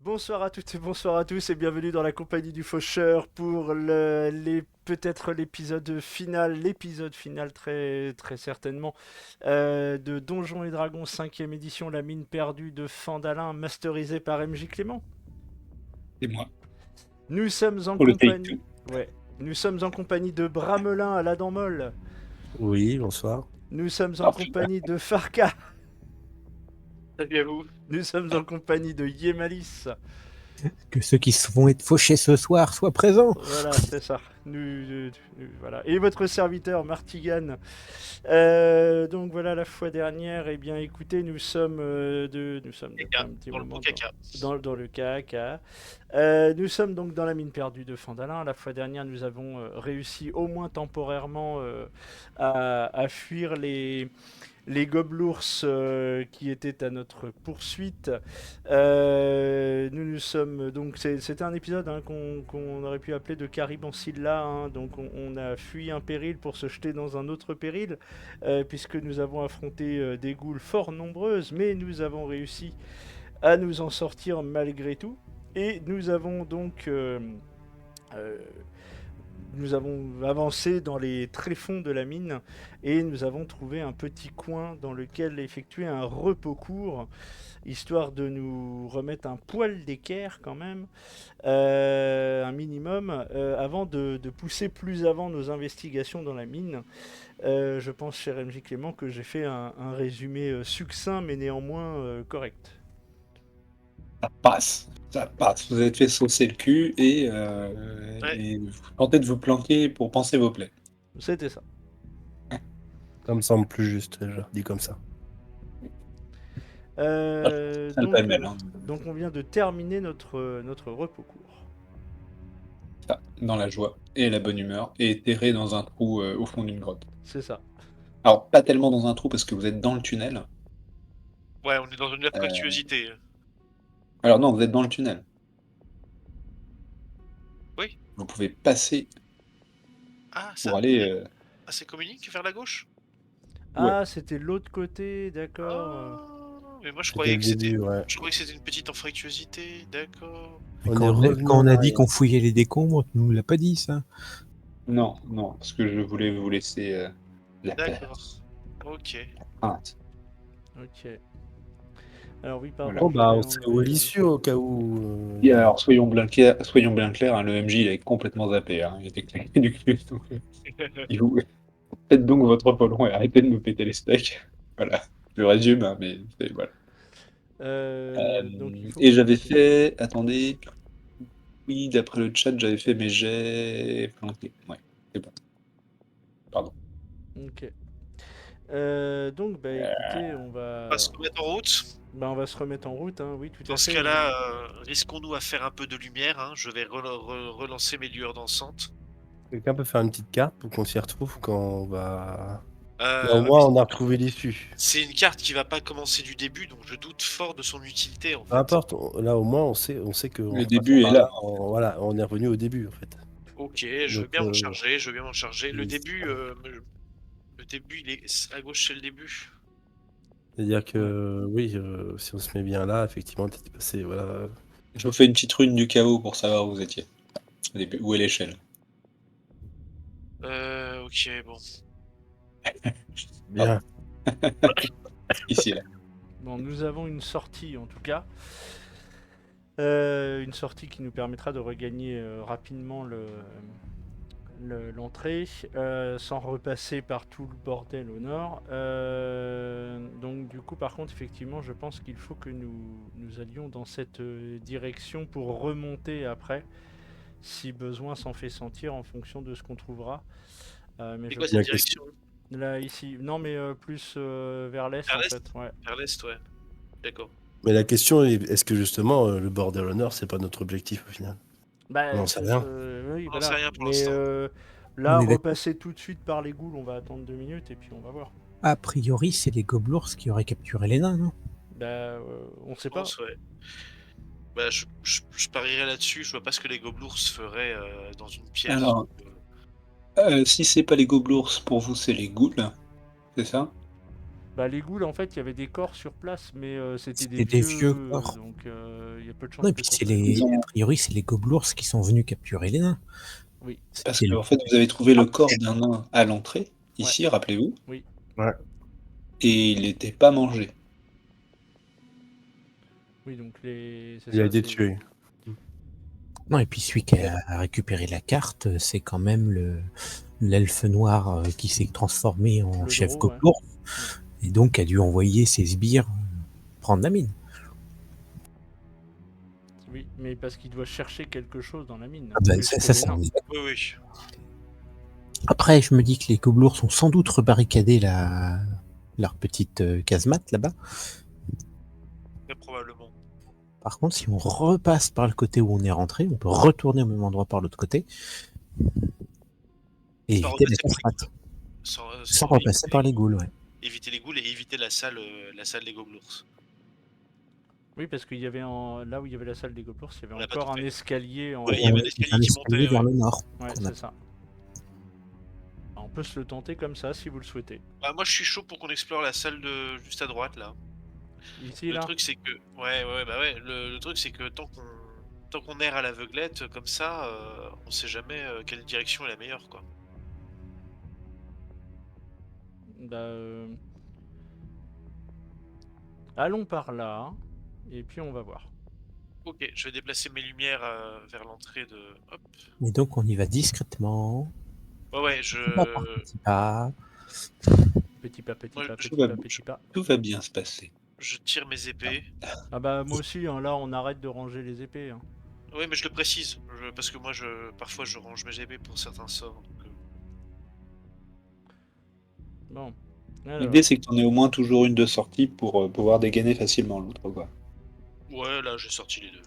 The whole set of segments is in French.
Bonsoir à toutes et bonsoir à tous et bienvenue dans la compagnie du Faucheur pour peut-être l'épisode final très, très certainement de Donjons et Dragons 5e édition, la mine perdue de Fandalin, masterisé par MJ Clément. C'est moi, Nous sommes en pour le take-two. compagnie, ouais, nous sommes en compagnie de Bramelin à la dent molle. Oui, bonsoir. Nous sommes en Parfait. compagnie de Farka. Salut à vous. Nous sommes en compagnie de Yemalis. Que ceux qui vont être fauchés ce soir soient présents. Voilà, c'est ça. Voilà. Et votre serviteur, Martigan. Donc voilà, la fois dernière, eh bien écoutez, nous sommes depuis Caca, un petit dans le moment bon caca. dans le caca. Nous sommes donc dans la mine perdue de Fandalin. La fois dernière, nous avons réussi au moins temporairement à fuir les gobelours qui étaient à notre poursuite. Nous sommes donc c'était un épisode qu'on aurait pu appeler de Caribancilla. Donc on a fui un péril pour se jeter dans un autre péril, puisque nous avons affronté des goules fort nombreuses, mais nous avons réussi à nous en sortir malgré tout. Et nous avons donc euh, nous avons avancé dans les tréfonds de la mine et nous avons trouvé un petit coin dans lequel effectuer un repos court, histoire de nous remettre un poil d'équerre quand même, un minimum, avant de pousser plus avant nos investigations dans la mine. Je pense, cher MJ Clément, que j'ai fait un résumé succinct mais néanmoins correct. Ça passe. Ça passe. Vous avez fait saucer le cul Ouais. et vous tentez de vous planquer pour penser vos plaies. C'était ça. Ça me semble plus juste, déjà, dit comme ça. Ça le fait belle, hein. Donc on vient de terminer notre repos court. Ça, dans la joie et la bonne humeur, et terré dans un trou au fond d'une grotte. C'est ça. Alors, pas tellement dans un trou parce que vous êtes dans le tunnel. Ouais, on est dans une virtuosité. Alors non, vous êtes dans le tunnel. Oui. Vous pouvez passer Ah, pour ça. aller... Ah, c'est communique vers la gauche. Ah, c'était l'autre côté, d'accord. Ah, mais moi je C'était croyais le que c'était. début, ouais. Je croyais que c'était une petite infructuosité, d'accord. Mais Quand, quand on, revenu quand on en a dit arrière. qu'on fouillait les décombres, tu nous l'as pas dit ça. Non, non, parce que je voulais vous laisser la D'accord. peur. Ok. Ah, Ok. Alors oui, pardon. Voilà. Bon, je bah, vais on sait enlever, où est l'issue au cas où. et alors, soyons bien clairs, hein, le MJ il est complètement zappé, hein, il était claqué du cul. Donc, faites donc votre polon et arrêtez de me péter les steaks. Voilà, je résume, hein, mais voilà. donc il faut Et qu'on j'avais continue. fait, attendez, oui, d'après le chat, j'avais fait mes jets plantés. Ouais, c'est bon. Pardon. Ok. Donc bah écoutez, On va se remettre en route. on va se remettre en route, hein. Oui, tout Dans à ce fait. cas-là, risquons-nous à faire un peu de lumière. Hein. Je vais relancer mes lueurs dansantes. Quelqu'un peut faire une petite carte pour qu'on s'y retrouve quand on va. Là, au Ouais, moins, mais on a retrouvé l'issue. c'est une carte qui va pas commencer du début, donc je doute fort de son utilité en Peu fait. importe, là, au moins, on sait que. Le début est là. Voilà, on est revenu au début, en fait. Ok, je veux Donc, bien m'en charger, je veux bien m'en charger. Le oui. début, le début, il est à gauche, c'est le début. C'est-à-dire que, oui, si on se met bien là, effectivement, t'es passé, voilà. Je vous fais une petite rune du chaos pour savoir où vous étiez. Au début. Où est l'échelle? Ok, bon. Bien. Ici, là. Bon, nous avons une sortie en tout cas. Une sortie qui nous permettra de regagner rapidement l'entrée, sans repasser par tout le bordel au nord. Donc du coup, par contre, effectivement, je pense qu'il faut que nous allions dans cette direction pour remonter après, si besoin s'en fait sentir en fonction de ce qu'on trouvera. Mais C'est je quoi pense cette direction? là ici, non mais plus vers l'est Vers en l'est? fait. Ouais. Vers l'est, ouais. D'accord. Mais la question est, est-ce que justement, le bordel au nord, c'est pas notre objectif au final? Bah, On n'en sait rien. oui, On n'en voilà. sait rien pour Mais l'instant. là, On est d'accord. repasser tout de suite par les ghouls, on va attendre 2 minutes et puis on va voir. A priori, c'est les gobelours qui auraient capturé les nains, non? Bah, on sait Je pas. pense, ouais. Bah, je parierais là-dessus, je vois pas ce que les gobelours feraient dans une pièce. Alors, si c'est pas les gobelours, pour vous, c'est les ghouls, c'est ça? Bah, les ghouls, en fait, il y avait des corps sur place, mais c'était C'était des vieux vieux, corps. donc il y a peu de chances Non, et que puis ça c'est soit. Ils les. ont- A priori, c'est les gobelours qui sont venus capturer les nains. Oui, Parce C'est que le- en fait, vous avez trouvé le corps d'un nain à l'entrée, Ouais. ici, rappelez-vous, oui. et il n'était pas mangé. Oui, donc c'est Il a ça. été tué. Non, et puis celui qui a récupéré la carte, c'est quand même l'elfe noir qui s'est transformé en Le chef drôle, ouais. gobelour. Et donc a dû envoyer ses sbires prendre la mine. Oui, mais parce qu'il doit chercher quelque chose dans la mine. Ah ben, plus ça, que ça, les ça, nains. on est d'accord. Oui, oui. Après, je me dis que les gobelours sont sans doute rebarricadés leur petite casemate là-bas. Très probablement. Par contre, si on repasse par le côté où on est rentré, on peut retourner au même endroit par l'autre côté et Sans éviter la repasser par les casemate. Sans, Sans repasser par les ghouls, ouais. éviter les ghouls et éviter la salle des gobelours. Oui, parce qu'il y avait là où il y avait la salle des gobelins, il y On avait l'a pas encore tout un fait. escalier en Ouais, il y avait un haut. escalier Un qui escalier montait. vers Ouais. le nord. Ouais, qu'on a- c'est ça. Alors, on peut se le tenter comme ça si vous le souhaitez. Bah, moi, je suis chaud pour qu'on explore la salle de juste à droite là. Ici, Le là. truc, c'est que bah ouais. Le truc, c'est que tant qu'on erre à l'aveuglette comme ça, on sait jamais quelle direction est la meilleure, quoi. Bah, allons par là, et puis on va voir. Ok, je vais déplacer mes lumières vers l'entrée de. Hop. Et donc on y va discrètement, Ouais, pas par petits pas. Petit pas, petit Moi, pas, Tout petit va, pas, petit pas. tout va bien se passer. je tire mes épées. Ah bah moi aussi, hein, là on arrête de ranger les épées. Hein. Ouais, mais je le précise, parce que moi, parfois, je range mes épées pour certains sorts. Donc, Bon. Alors, L'idée, c'est que tu en aies au moins toujours une de sortie pour pouvoir dégainer facilement l'autre, quoi. ouais, là, j'ai sorti les deux.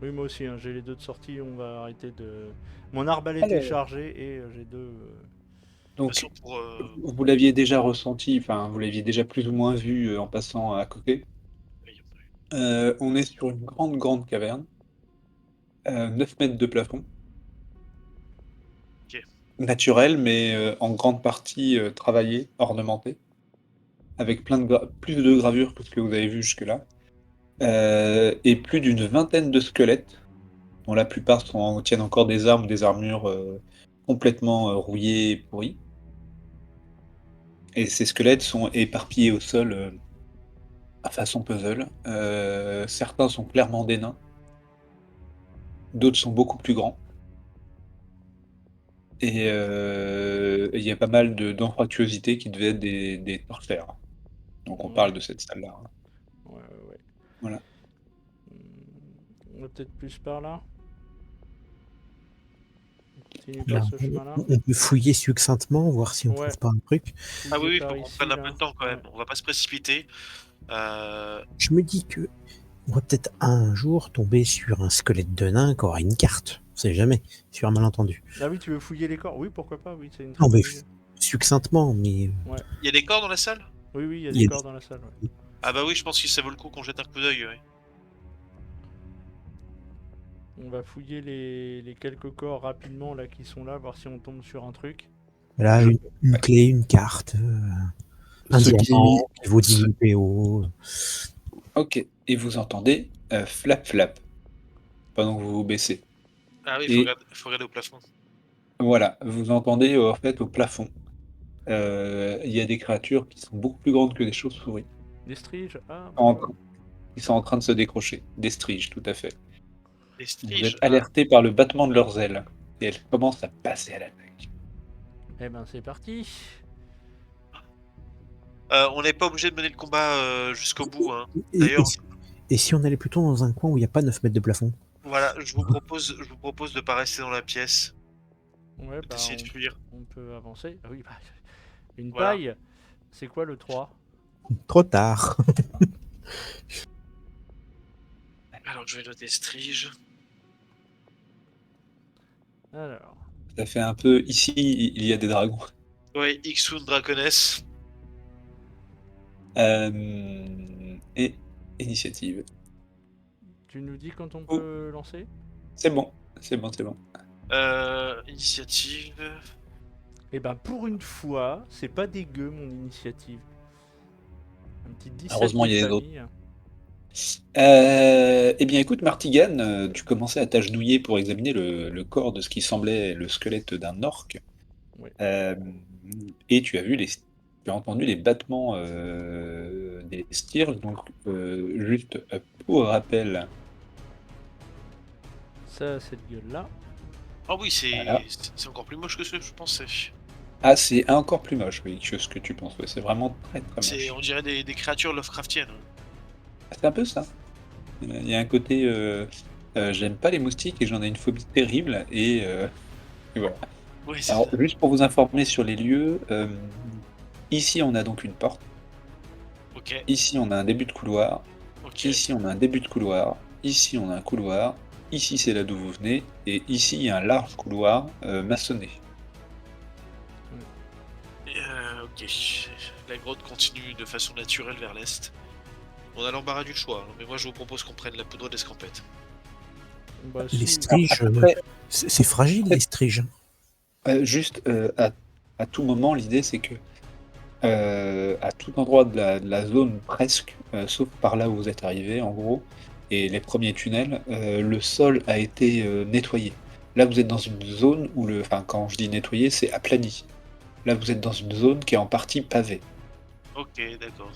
oui, moi aussi, hein, j'ai les deux de sortie, on va arrêter de... Mon arbalète est Alors. chargée et j'ai deux... De toute Donc, façon, pour. vous l'aviez déjà ressenti, enfin, vous l'aviez déjà plus ou moins vu en passant à côté. On est sur une grande caverne, 9 mètres de plafond. Ok. Naturel, mais en grande partie travaillé, ornementé, avec plus de gravures que ce que vous avez vu jusque-là, et plus d'une vingtaine de squelettes, dont la plupart tiennent encore des armes, des armures complètement rouillées et pourries. Et ces squelettes sont éparpillés au sol à façon puzzle. Certains sont clairement des nains, d'autres sont beaucoup plus grands. Et il y a pas mal d'anfractuosités qui devaient être des sorcières. Donc on parle Ouais. de cette salle-là. Hein. Ouais. Voilà. On va peut-être plus par là. On continue Ben, par ce chemin-là. on peut fouiller succinctement, voir si on Ouais. trouve pas un truc. Ah oui, Fouiller il par faut qu'on ici, prenne un là. peu de temps quand même. Ouais. On va pas se précipiter. Je me dis que on va peut-être un jour tomber sur un squelette de nain qui aura une carte. On sait jamais, sur un malentendu. Ah oui, tu veux fouiller les corps? Oui, pourquoi pas, oui, c'est une très Non, bonne mais idée. succinctement, mais Il y a des corps dans la salle? Oui, il y a il y des a corps dans la salle, ouais. Ah bah oui, je pense que ça vaut le coup qu'on jette un coup d'œil. Ouais. On va fouiller les quelques corps rapidement, là, qui sont là, voir si on tombe sur un truc. là, une clé, une carte, un Ce diamant qui vaut 10 000 PO. Ok. Et vous entendez flap flap pendant que vous vous baissez. Ah oui, Et faut regarder au plafond. voilà, vous entendez en fait au plafond. Il y a des créatures qui sont beaucoup plus grandes que des chauves-souris. Des striges? Ah, En- bah, Ils sont en train de se décrocher. Des striges, tout à fait. Les Vous striges. êtes alerté par le battement de leurs ailes. Et elles commencent à passer à l'attaque. Eh ben, c'est parti. On n'est pas obligé de mener le combat jusqu'au bout. Hein. Et D'ailleurs, si on allait plutôt dans un coin où il n'y a pas 9 mètres de plafond? voilà, je vous propose de pas rester dans la pièce, Ouais, bah, d'essayer de fuir. on peut avancer. Ah oui, bah, une Voilà. paille. C'est quoi le 3? Trop tard. Alors je vais noter striges. Alors, Ça fait un peu. Ici, il y a des dragons. Ouais, Ixoun Draconess. Et initiative. tu nous dis quand on peut lancer? C'est bon. Initiative. Eh ben, pour une fois, c'est pas dégueu mon initiative. Un petit 17 Heureusement, il y a de les autres. famille. Eh bien, écoute, Martigan, tu commençais à t'agenouiller pour examiner le corps de ce qui semblait le squelette d'un orc. Ouais. Et tu as entendu les battements des Stirls. Donc, juste pour rappel, Ça, cette gueule-là. Ah oui, Voilà. c'est encore plus moche que ce que je pensais. Ah, c'est encore plus moche, oui, que ce que tu penses. Ouais, c'est vraiment très très moche. On dirait des créatures Lovecraftiennes. C'est un peu ça. Il y a un côté, j'aime pas les moustiques et j'en ai une phobie terrible. Et voilà. Oui, c'est Alors, ça. juste pour vous informer sur les lieux, ici on a donc une porte. Ok, Ici on a un début de couloir. ok. Ici on a un début de couloir. Ici on a un couloir. Ici c'est là d'où vous venez. Et ici il y a un large couloir maçonné. Ok. La grotte continue de façon naturelle vers l'est. On a l'embarras du choix, hein, mais moi je vous propose qu'on prenne la poudre d'escampette. Bah, Les si. striges, Après, c'est fragile, les striges. juste à tout moment, l'idée c'est que à tout endroit de la zone presque, sauf par là où vous êtes arrivé en gros, et les premiers tunnels, le sol a été nettoyé. Là vous êtes dans une zone où enfin quand je dis nettoyé, c'est aplani. Là vous êtes dans une zone qui est en partie pavée. Ok, d'accord.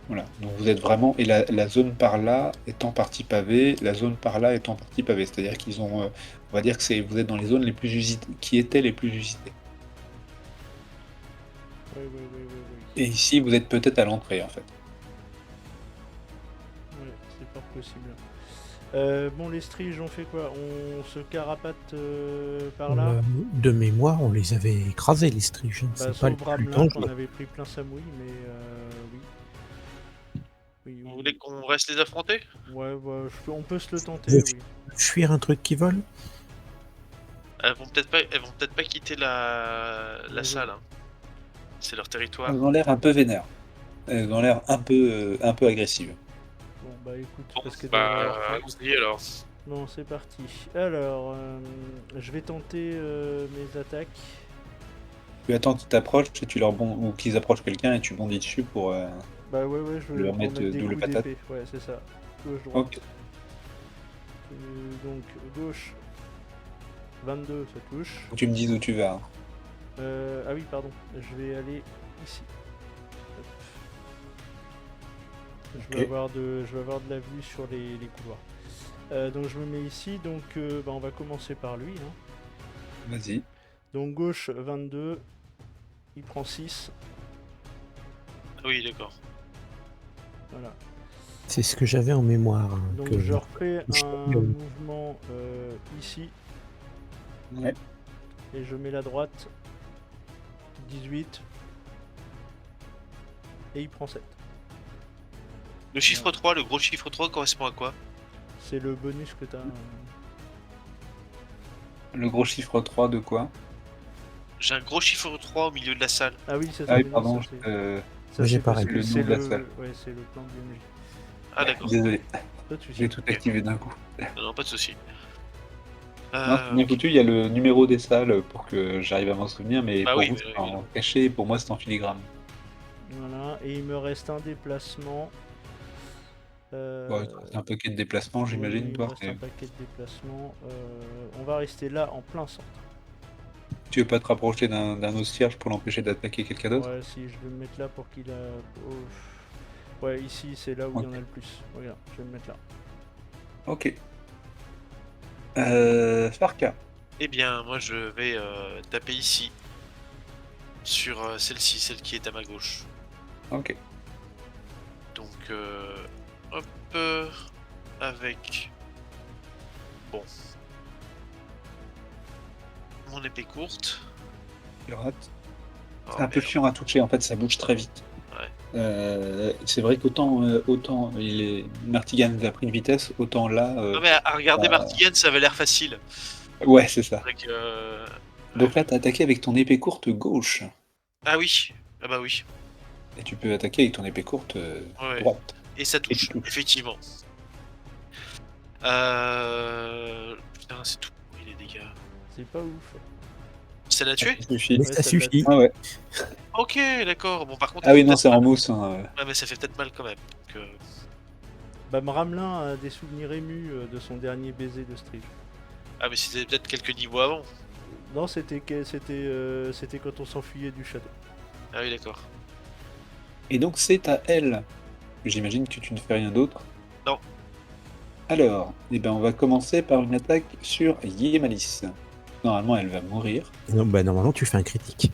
Voilà, donc vous êtes vraiment, et la zone par là est en partie pavée, la zone par là est en partie pavée, c'est-à-dire qu'ils ont, on va dire que vous êtes dans les zones les plus usitées, qui étaient les plus usitées. Oui. Et ici vous êtes peut-être à l'entrée en fait. Ouais, c'est fort possible. Bon, les striges, on fait quoi? On se carapate par là? De mémoire, on les avait écrasés, les striges. Bah, C'est pas le sauf plus Bramelin qu'on dangereux. avait pris plein samouille, mais oui. Vous voulez qu'on reste les affronter? Ouais, bah, on peut se le tenter, Vous oui. fuir un truc qui vole? Elles vont peut-être pas quitter la La salle. zone. Hein. C'est leur territoire. Elles ont l'air un peu vénères. Elles ont l'air un peu agressives. Bon, bah écoute, Bon, parce qu'elle doit avoir faim. allons-y alors. Bon, c'est parti. Alors, je vais tenter mes attaques. Tu attends qu'ils t'approchent et ou qu'ils approchent quelqu'un et tu bondis dessus pour Bah ouais, je veux leur pour mettre mettre des double coups patate. d'épée. Ouais, c'est ça. Gauche, droite. Ok. Donc, gauche. 22, ça touche. Faut que tu me dises où tu vas. Ah oui, pardon. Je vais aller ici. Hop. Je vais Ok. avoir de la vue sur les couloirs. Donc je me mets ici. Donc bah, on va commencer par lui. Hein. Vas-y. Donc gauche 22. Il prend 6. Oui, d'accord. Voilà. C'est ce que j'avais en mémoire. Hein, Donc que- je refais je- un mouvement ici. Ouais. Et je mets la droite. 18. Et il prend 7. Le chiffre 3, le gros chiffre 3 correspond à quoi? C'est le bonus que t'as. Le gros chiffre 3 de quoi? J'ai un gros chiffre 3 au milieu de la salle. Ah oui, ça Ah oui, c'est pardon. ça, Moi, j'ai c'est pareil. parce que Le c'est nom de la salle. Ouais, c'est le plan de MJ. Ah d'accord. Désolé, Pas de soucis. j'ai tout activé d'un coup. Non, pas de souci. Non, c'est bien Ok. foutu, il y a le numéro des salles pour que j'arrive à m'en souvenir, mais Bah pour oui, vous, oui, c'est en caché, pour moi, c'est en filigrane. Voilà, et il me reste un déplacement. Bon, c'est un paquet de déplacements, Oui, j'imagine, il me toi. reste un paquet de déplacements. On va rester là en plein centre. Tu veux pas te rapprocher d'un autre cierge pour l'empêcher d'attaquer quelqu'un d'autre? Ouais, si, je vais me mettre là pour qu'il a. Oh. Ouais, ici, c'est là où il y en a le plus. Regarde, je vais me mettre là. Ok. Farka. Eh bien, moi je vais taper ici. Sur celle-ci, celle qui est à ma gauche. Ok. Donc, hop, avec... Bon. Mon épée courte. Tu rates. Oh, C'est un peu merde. chiant à toucher, en fait, ça bouge très vite. Ouais. C'est vrai qu'autant Martigan a pris une vitesse, autant là. Non mais à regarder Martigan, ça avait l'air facile. Ouais, c'est ça. C'est vrai que, Donc là, t'as attaqué avec ton épée courte gauche. ah oui. Ah bah oui. Et tu peux attaquer avec ton épée courte Ouais. droite. Et ça Et tu touche, touches. effectivement. Putain, c'est tout pourri les dégâts. C'est pas ouf. Ça l'a tué? Ça suffit. Mais Ouais, ça ça suffit. Ah ouais. Ok, d'accord. Bon, par contre, Ah oui, ça fait non, peut-être c'est en mal. mousse. Hein. Ouais, mais ça fait peut-être mal quand même. Donc, Bah, Mramelin a des souvenirs émus de son dernier baiser de Strive. Ah, mais c'était peut-être quelques niveaux avant. Non, c'était quand on s'enfuyait du château. Ah oui, d'accord. Et donc, c'est à elle. J'imagine que tu ne fais rien d'autre. Non. Alors, eh ben, on va commencer par une attaque sur Yemalis. Normalement, elle va mourir. Non, bah, normalement, tu fais un critique.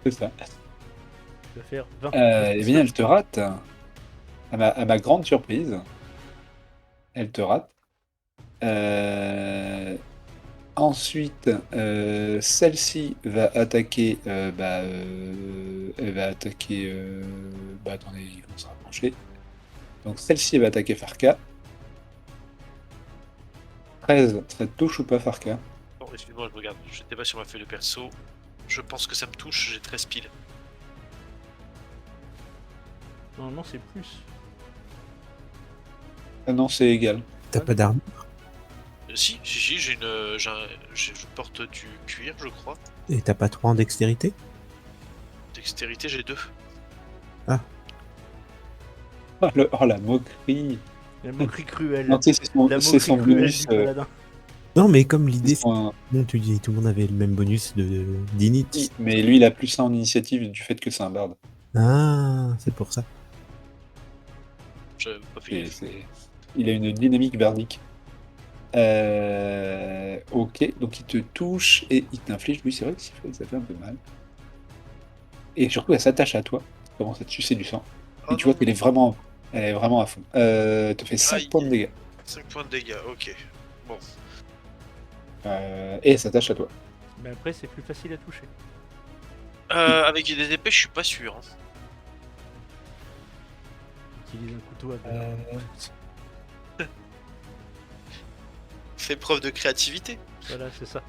C'est ça. Je vais faire 20. Eh bien, elle te rate. À ma grande surprise, elle te rate. Ensuite, celle-ci va attaquer. Elle va attaquer. Attendez, ils vont se rapprocher. Donc, celle-ci va attaquer Farka. 13, ça te touche ou pas, Farka? Bon, excuse-moi, je regarde. J'étais pas sur ma feuille de perso. Je pense que ça me touche, j'ai 13 piles. Normalement, c'est plus. Ah non, c'est égal. T'as pas d'arme. Si, j'ai une. Je porte du cuir, je crois. Et t'as pas 3 en dextérité. Dextérité, j'ai 2. Oh, la moquerie. La moquerie cruelle. Non, tu sais, La c'est son moquerie cruelle bonus. du paladin. Non, mais comme l'idée, c'est son- bon, tu dis, tout le monde avait le même bonus d'init. Mais lui, il a plus ça en initiative du fait que c'est un barde. Ah, c'est pour ça. J'avais pas fait Et gaffe. il a une dynamique bardique. Ok, donc il te touche et il t'inflige. Oui, c'est vrai que ça fait un peu mal. Et surtout, elle s'attache à toi. Elle commence à te sucer du sang. Oh Et tu non. vois qu'elle est vraiment à fond. Elle te fait 5 Aïe. points de dégâts. 5 points de dégâts, ok. Bon. Et elle s'attache à toi. Mais après, c'est plus facile à toucher. Avec des épées, je suis pas sûr. Hein. Utilise un couteau à deux. Fais preuve de créativité. Voilà, c'est ça.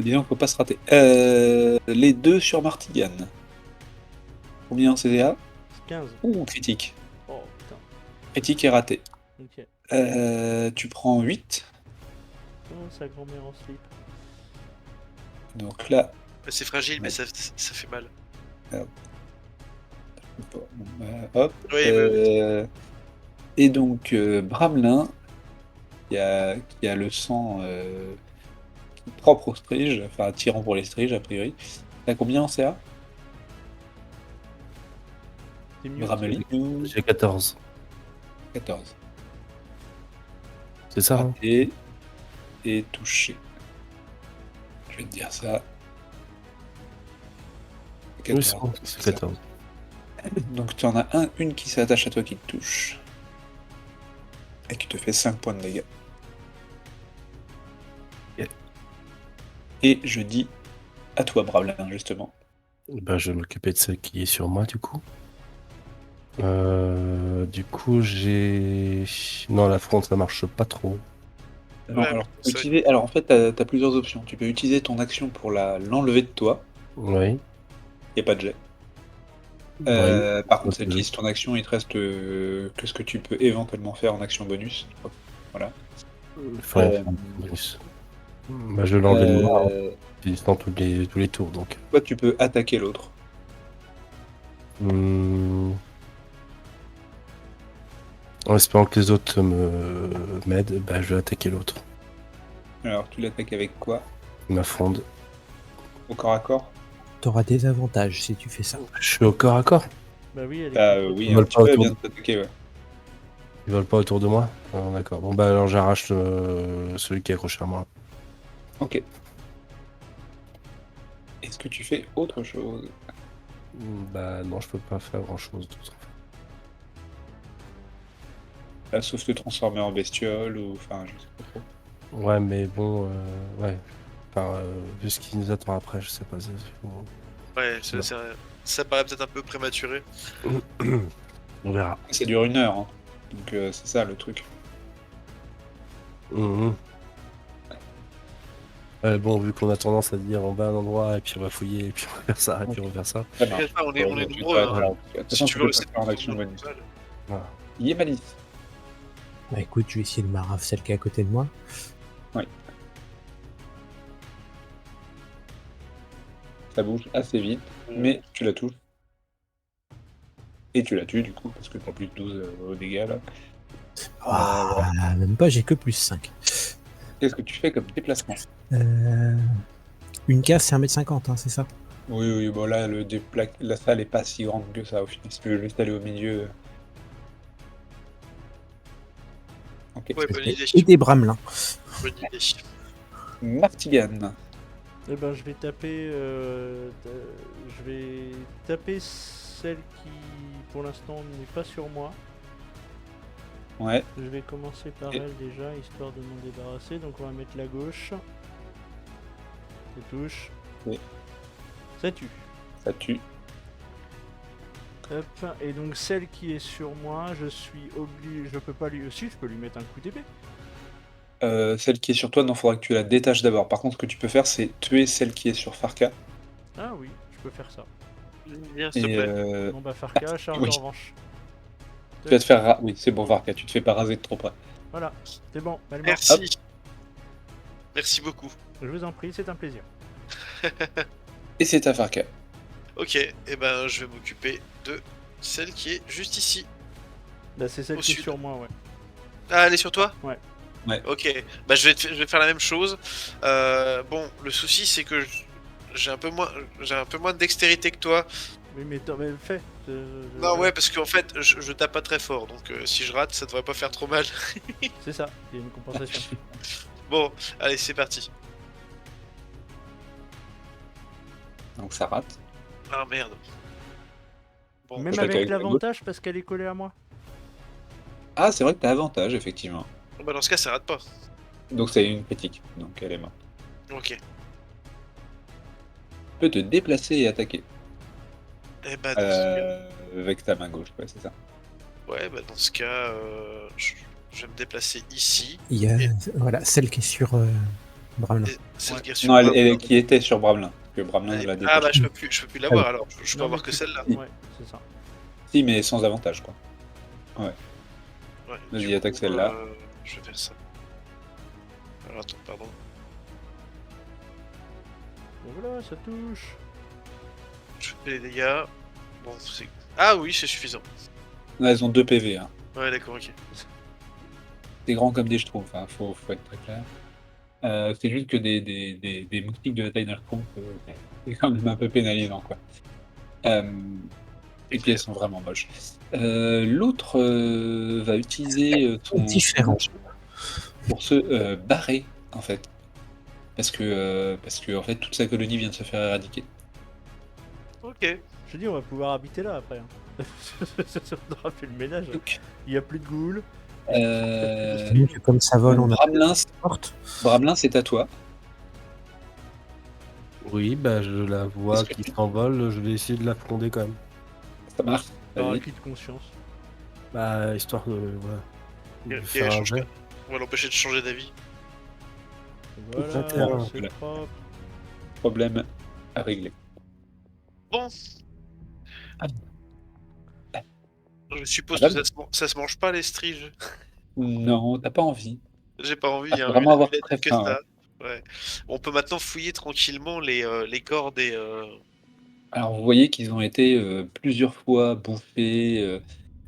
Disons qu'il faut pas se rater. Les deux sur Martigane. Combien en CDA? 15. Ouh, critique. Oh putain. Critique est raté. Ok. Tu prends 8. Oh, sa grand-mère en slip. Donc là, C'est fragile, mais Ouais. ça fait mal. hop. Oui, Et donc, Bramelin, qui a le sang propre aux striges, enfin attirant pour les striges a priori. T'as combien en CA? C'est mieux. Bramelin? J'ai 14. 14. C'est ça, hein? Raté et touché. Je vais te dire ça. Oui, c'est bon, c'est 14. Donc tu en as une qui s'attache à toi qui te touche. Et qui te fait 5 points de dégâts. Et je dis à toi, Bramelin, justement. Ben, je vais m'occuper de celle qui est sur moi, du coup. Du coup, j'ai... Non, la fronde, ça marche pas trop. Non, Ouais, alors, ça- alors en fait, t'as plusieurs options. Tu peux utiliser ton action pour l'enlever de toi. Oui. Il n'y a pas de jet. Par contre, si tu utilises ton action, il te reste que ce que tu peux éventuellement faire en action bonus. Voilà. Il faudrait faire un bonus. Bah, je vais l'enlever de moi, dans tous les tours, donc. Toi, tu peux attaquer l'autre. En espérant que les autres m'aident, bah, je vais attaquer l'autre. Alors, tu l'attaques avec quoi? Ma fronde. Au corps à corps? T'auras des avantages si tu fais ça. Je suis au corps à corps. Bah oui, elle est Bah contre oui, Ils un veulent petit pas peu, elle autour vient de t'attaquer, ouais. Ils veulent pas autour de moi. Ah, d'accord. Bon, bah alors j'arrache celui qui est accroché à moi. Ok. Est-ce que tu fais autre chose? Bah non, je peux pas faire grand chose d'autre. Là, sauf te transformer en bestiole ou... Enfin, je sais pas trop. Ouais, mais bon, ouais. Enfin, vu ce qui nous attend après, je sais pas. Ouais, Non. ça paraît peut-être un peu prématuré. On verra. Ça dure 1 heure, hein. Donc c'est ça le truc. Mhm. Bon, vu qu'on a tendance à dire on va à un endroit et puis on va fouiller et puis on va faire ça et puis on va faire ça. Ça marche. T'inquiète pas, on est Tu nombreux. te Hein. rates, de toute Si façon, tu tu veux peux rester pas faire en action bonus. Voilà. Yemalis. Bah écoute, je vais essayer de marave celle qui est à côté de moi. Ça bouge assez vite, mais tu la touches. Et tu la tues du coup, parce que t'as plus de 12 au dégâts là. Ah, même pas, j'ai que plus 5. Qu'est-ce que tu fais comme déplacement? Une case, c'est 1m50, hein, c'est ça? Oui, bon là, la salle est pas si grande que ça au final. Si tu veux juste aller au milieu. Ok. Ouais, bonne idée. Et des bramelins. Bonne idée. Martigan. Eh ben, je vais taper celle qui, pour l'instant, n'est pas sur moi. Ouais. Je vais commencer par Et- elle déjà, histoire de m'en débarrasser. Donc on va mettre la gauche. Ça touche. Oui. Ça tue. Ça tue. Hop. Et donc celle qui est sur moi, je suis obligé. Je peux pas lui. Si, je peux lui mettre un coup d'épée. Celle qui est sur toi, non, faudra que tu la détaches d'abord. Par contre, ce que tu peux faire, c'est tuer celle qui est sur Farka. Ah oui, je peux faire ça. Viens, s'il te Et plaît. Bon bah Farka, charge oui. de revanche. tu vas te faire. Oui, c'est bon, Farka, tu te fais pas raser de trop près. Voilà, c'est bon, elle est morte. Merci. Merci beaucoup. Je vous en prie, c'est un plaisir. Et c'est à Farka. Ok, et ben je vais m'occuper de celle qui est juste ici. Bah c'est celle Au qui est sud. sur moi, ouais. Ah, elle est sur toi? Ouais. Ouais. Ok, bah je vais faire la même chose. Bon, le souci c'est que j'ai un peu moins de dextérité que toi. Oui mais fais. Non, ouais, parce qu'en fait je tape pas très fort, donc si je rate, ça devrait pas faire trop mal. C'est ça, il y a une compensation. Bon, allez, c'est parti. Donc ça rate. Ah merde. Bon, Même je l'attaque avec avec la l'avantage parce qu'elle est collée à moi. Ah, c'est vrai que t'as avantage, effectivement. bah dans ce cas, ça rate pas. Donc c'est une critique. Donc elle est morte. Ok. Tu peux te déplacer et attaquer. Et bah dans ce cas, Avec ta main gauche, ouais, c'est ça. ouais, bah dans ce cas, je vais me déplacer ici. Il y a voilà, celle qui est sur Bramelin. Et celle Ouais. qui est sur Non, moi. elle qui était sur Bramelin. Que Bramelin l'a Ah détaché. bah je peux plus l'avoir alors. Je peux Non, avoir mais que tu- celle-là. Ouais, c'est ça. Si, mais sans avantage, quoi. Ouais, Vas-y, du attaque coup, celle-là. Je vais faire ça. Alors attends, pardon. Bon, voilà, ça touche. Je fais les dégâts. Bon, c'est. Ah oui, c'est suffisant. Là, elles ont 2 PV. Hein. Ouais, d'accord, ok. C'est grand comme des schtroumpfs, hein. Faut être très clair. C'est juste que des moustiques de la taille d'un schtroumpf, c'est quand même un peu pénalisant, quoi. Et puis elles sont vraiment moches. L'autre va utiliser son Différent. pour se barrer, en fait. Parce que en fait, toute sa colonie vient de se faire éradiquer. Ok. Je dis, on va pouvoir habiter là après. Hein. On aura fait le ménage. Donc, Il y a plus de ghouls. Comme ça vole, on a Bramelin, porte. Bramelin, c'est à toi. Oui, bah je la vois Est-ce que qui tu- s'envole, je vais essayer de la fonder quand même. Ça marche. Par Vas-y. acquis de conscience. Bah, histoire de, voilà, de Ok, faire un change jet. pas. On va l'empêcher de changer d'avis. Voilà, 21. c'est Voilà. propre. Problème à régler. Bon. Je suppose Madame que ça se mange pas les striges. Non, t'as pas envie. J'ai pas envie, Ah, faut hein, vraiment avoir vu la très tête que faim, ça. Ouais. On peut maintenant fouiller tranquillement les corps des. Alors, vous voyez qu'ils ont été plusieurs fois bouffés,